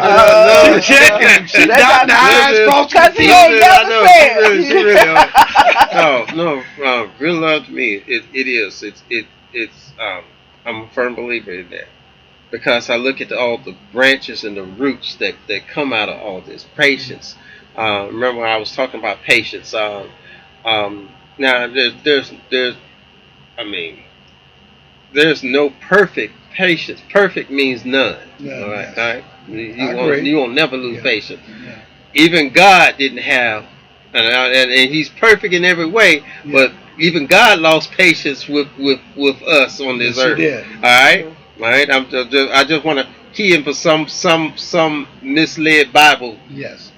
She checking. She dotting the I's, crossing the Cause he T's. ain't never said. She really on it. No. Real love to me, it is. It's. I'm a firm believer in that, because I look at all the branches and the roots that come out of all this. Patience. Remember when I was talking about patience. Now there's no perfect patience. Perfect means none. Yeah, all right, yes. all right. agree. You won't never lose Yeah. patience. Yeah. Even God didn't have, and He's perfect in every way. Yeah. But even God lost patience with us on this Yes, he earth. did. All right. I just want to key in for some misled Bible. Yes.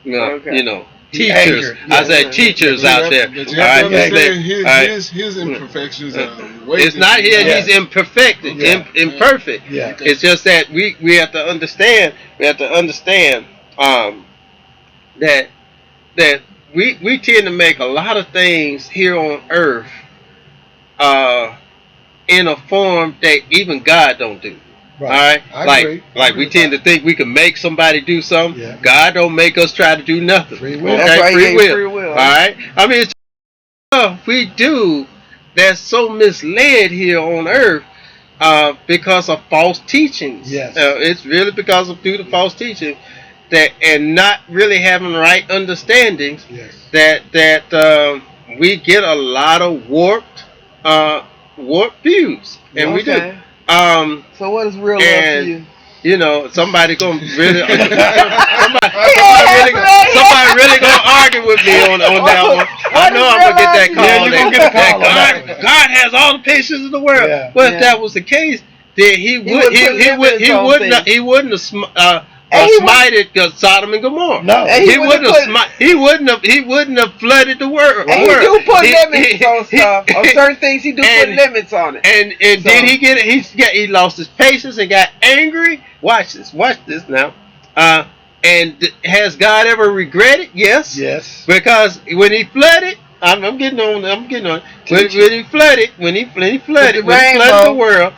Okay. Teachers. angered, I yes. said teachers out there. But you All have to right. understand his imperfections are way It's not here. Yes. He's imperfected, Yeah. imperfect. Yeah. It's just that we have to understand. We have to understand that we tend to make a lot of things here on earth in a form that even God don't do. Right. All right, I agree. like we tend to think we can make somebody do something. Yeah. God don't make us try to do nothing. Free will. Okay, That's why he free gave will. free will. All right. I mean, it's stuff we do that's so misled here on earth because of false teachings. Yes. It's really because of due to false teaching that and not really having right understandings. Yes. That we get a lot of warped views, and we do. Okay. So what is real love And to you? you know, somebody gonna really, somebody really gonna argue with me on that one. I know I'm gonna get that call. Yeah, you're gonna get a call on that one. God has all the patience in the world. Yeah. But Yeah. if that was the case, then he wouldn't have smited Sodom and Gomorrah. No. And He wouldn't have flooded the world. And he do put limits on stuff. On certain things, he do put and- limits on it. And So- did he get it? He lost his patience and got angry. Watch this now. And has God ever regretted? Yes. Yes. Because when he flooded, I'm getting on. When he flooded the world,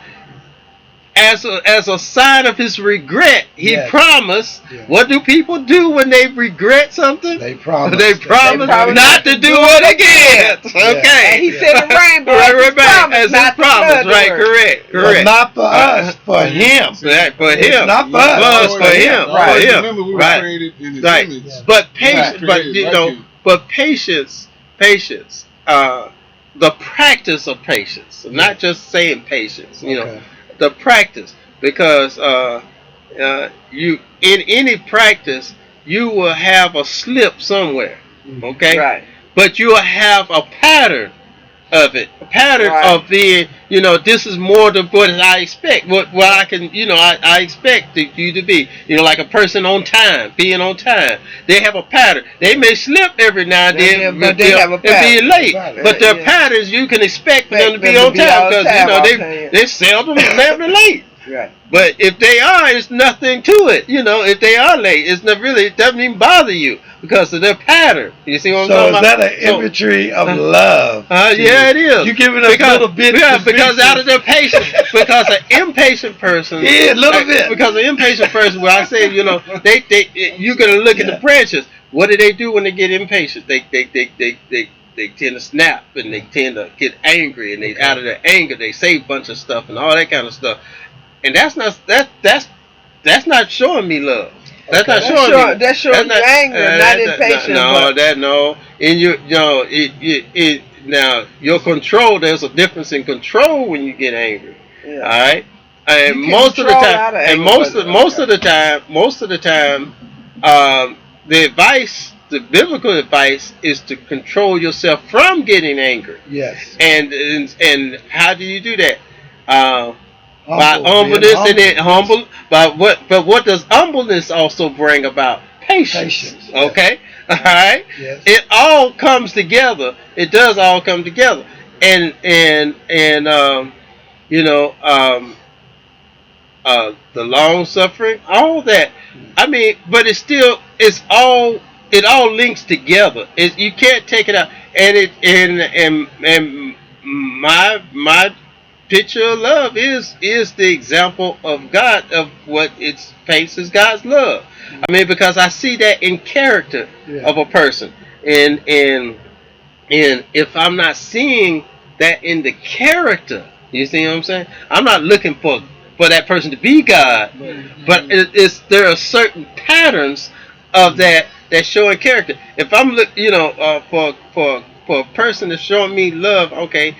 as a sign of his regret, he Yes. promised. Yeah. What do people do when they regret something? They promise. They promise promise not to do it again. Okay. And he said the rainbow Right, as his promise, as his not to promise, flood the right? world. Correct. But not for us, for him. Right, for It's him. not for us. For him. Right. For him. Remember, we were Right. created in His Right. image. But patience, Right. but you Like know, you. but patience. The practice of patience, not just saying patience. You know, Okay. the practice, because you in any practice you will have a slip somewhere. Okay. Right. But you will have a pattern of it, a pattern Right. of being, you know, this is more than what I expect, what I can, you know, I expect you to be, you know, like a person on time, being on time. They have a pattern. They may slip every now and then, But they have a and be pattern. late. Right. But their Yeah. patterns, you can expect for them to be Expect on them to be time on because time you know all the time. they seldom never late. Right. But if they are, it's nothing to it. You know, if they are late, it's not really, it doesn't even bother you because of their pattern. You see what I'm So talking is about? that an imagery of love? Yeah, it is. You giving us little bits. Yeah, and because pieces. out of their patience, because an impatient person. Yeah, a little bit. Because an impatient person, where I say, you know, you're gonna look at the branches. What do they do when they get impatient? They tend to snap and they tend to get angry, and they out of their anger they say a bunch of stuff and all that kind of stuff. And that's not showing me love. That's not showing me. That's showing you anger, not impatient. No. In it now your control. There's a difference in control when you get angry. Yeah. All right. And You can most of the control time, out of and anger, most but- of the time, the advice, the biblical advice, is to control yourself from getting angry. Yes. And how do you do that? By Humble, humbleness being and then humble. But what does humbleness also bring about? Patience. Patience, yes. Okay. All right. Yes. It all comes together. It does all come together. And the long suffering, all that. I mean, but it all links together. You can't take it out. And my picture of love is the example of God, of what it faces God's love. I mean, because I see that in character of a person, and if I'm not seeing that in the character, you see what I'm saying? I'm not looking for that person to be God, but there are certain patterns of that show in character. If I'm for a person that's showing me love, okay.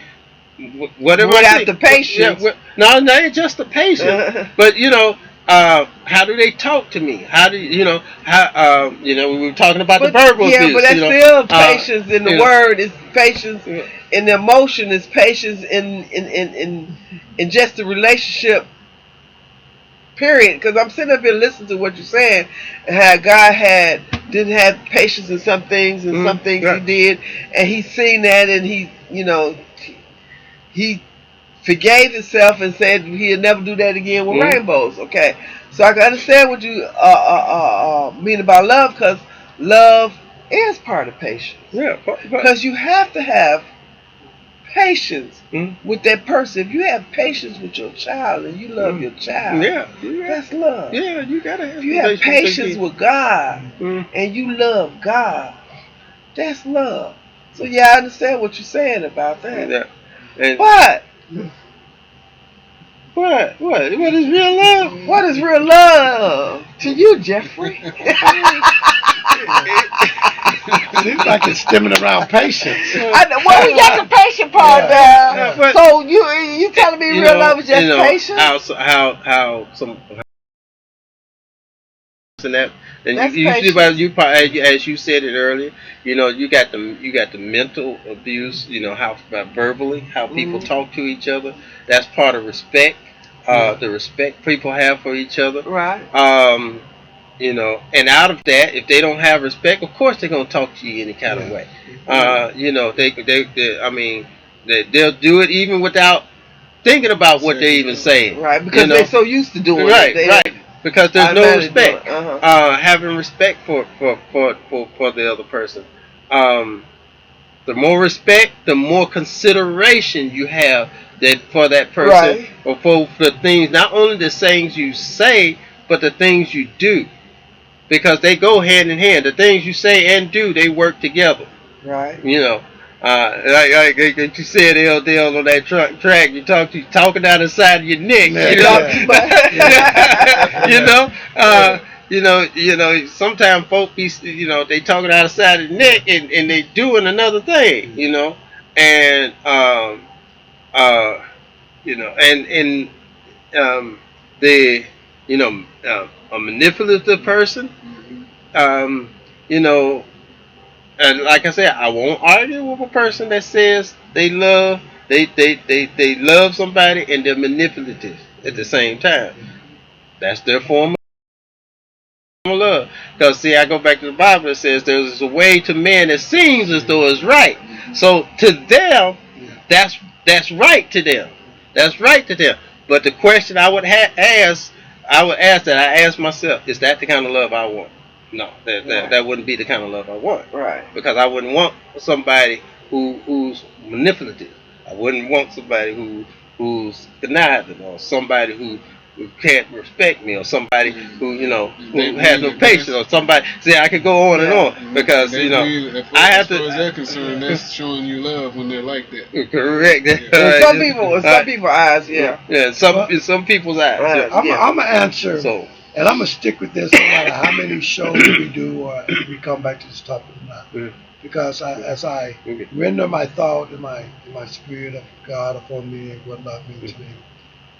Whatever. Without the patience. No, ain't just the patience. But how do they talk to me? How do we were talking about the verbal abuse. Yeah, but that's still patience in the know. word. It's patience in the emotion. It's patience in just the relationship. Period. Because I'm sitting up here listening to what you're saying, and how God didn't have patience in some things, and some things He did, and He's seen that, and He forgave Himself and said He'll never do that again with rainbows. Okay, so I can understand what you mean about love, because love is part of patience. Yeah, Because you have to have patience Mm. with that person. If you have patience with your child and you love your child, Yeah. that's love. Yeah, you gotta have If you have patience with God Mm. and you love God, that's love. So yeah, I understand what you're saying about that. Yeah. And But what is real love? what is real love to you, Jeffrey? Seems like it's stemming around patience. Well, we got the patient part down. But- So you telling me real love is just patience? How some and that and That's you see patience. about you probably as you said it earlier, you got the mental abuse, how verbally how people Mhm. talk to each other. That's part of respect. The respect people have for each other. Right. And out of that, if they don't have respect, of course they're gonna talk to you any kind of way. They'll do it even without thinking about what they even saying. Right, because they're so used to doing Right, it. right. Because there's no respect. Uh-huh. Having respect for the other person. The more respect, the more consideration you have for that person, Right. or for the things, not only the things you say, but the things you do, because they go hand in hand. The things you say and do, they work together. Right. Like you said, LDL on that track, you talking down the side of your neck. Sometimes folk be, they talking out the side of the neck and they doing another thing, and and the a manipulative person, you know. And like I said, I won't argue with a person that says they love somebody and they're manipulative at the same time. That's their form of love. Because see, I go back to the Bible. It says there's a way to man that seems as though it's right. So to them, that's right to them. That's right to them. But the question I would ask that I ask myself: is that the kind of love I want? No, that wouldn't be the kind of love I want. Right. Because I wouldn't want somebody who's manipulative. I wouldn't want somebody who's conniving, or somebody who can't respect me, or somebody who has no patience, or somebody. See, I could go on and on, because I have to. As far as they're concerned, that's showing you love when they're like that. Correct. Some people eyes, yeah. Yeah, some people's eyes. Yeah. I'm gonna answer. So, and I'm gonna stick with this no matter how many shows we do or we come back to this topic or not. Because as I render my thought in my spirit of God upon me and what love means to me,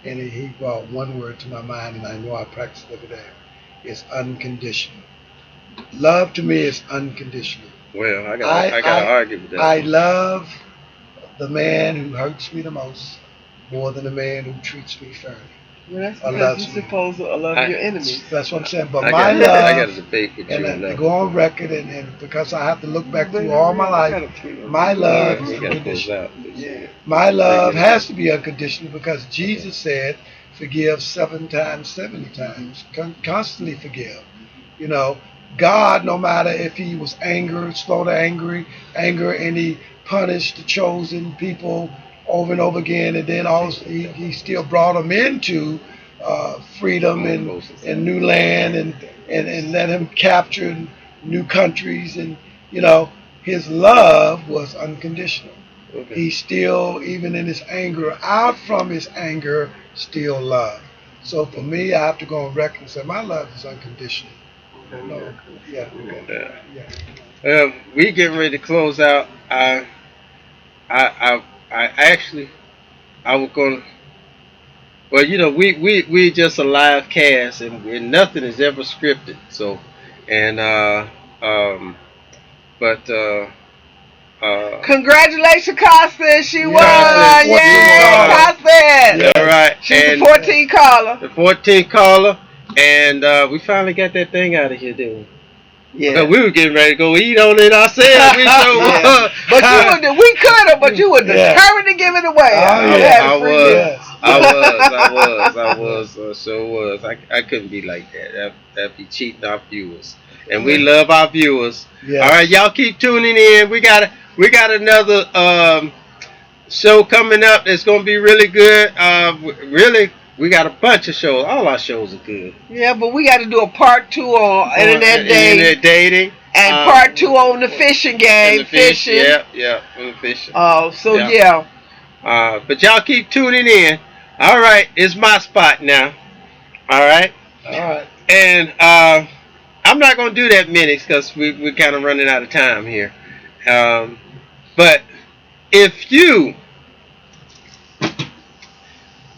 and he brought one word to my mind, and I know I practice it every day. It's unconditional. Love to me is unconditional. Well, I gotta argue with that. I love the man who hurts me the most more than the man who treats me fairly. Well, that's because you're supposed to love your enemies. That's what I'm saying. But I my love, got a debate with you. and I go on record, and because I have to look back through all my life, my love is unconditional. My love has to be unconditional, because Jesus said, forgive 7 times, 70 times. Constantly forgive. God, no matter if he was slow to anger, and he punished the chosen people over and over again, and then also he still brought them into freedom and new land, and let him capture new countries, and his love was unconditional. Okay. He still, even in his anger, out from his anger, still loved. So for me, I have to go on record and say my love is unconditional. We getting ready to close out. I was gonna. Well, we just a live cast, and nothing is ever scripted. So, Congratulations, Constance. She won. Yay, Constance. All right. She's the 14th caller. The 14th caller, and we finally got that thing out of here, didn't we? Yeah. Because we were getting ready to go eat on it ourselves. We But we could have, but you were determined to give it away. I was. So was. I couldn't be like that. That'd be cheating our viewers. And we love our viewers. Yes. All right, y'all keep tuning in. We got another show coming up that's going to be really good. Really, we got a bunch of shows. All our shows are good. Yeah, but we got to do a part 2 on internet Internet dating. and part 2 on the fishing game. The fishing. Fishing. Yeah, on the fishing. So Yeah. But y'all keep tuning in. All right, it's my spot now. All right. All right. And I'm not going to do that many because we're kind of running out of time here. But if you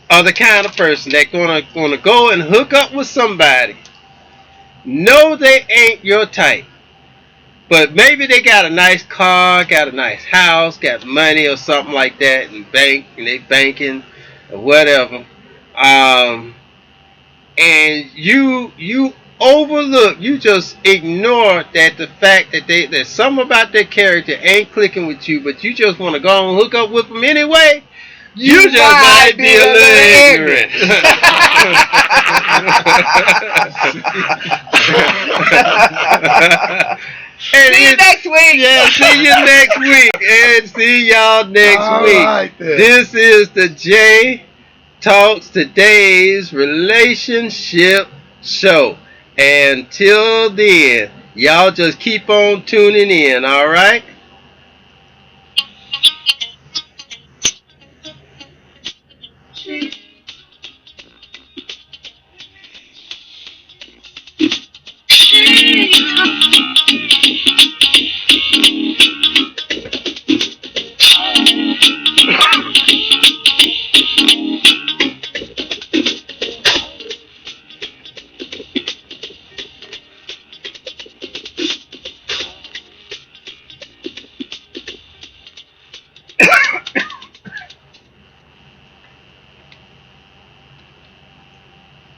are the kind of person that's gonna go and hook up with somebody, know they ain't your type, but maybe they got a nice car, got a nice house, got money or something like that, and they banking or whatever, and you overlook, you just ignore that the fact that there's something about their character ain't clicking with you, but you just want to go and hook up with them anyway. You just might be a little ignorant. See you next week. Yeah, see you next week. And see y'all next All week. right, then. This is the J Talks Today's Relationship Show. And till then, y'all just keep on tuning in, all right?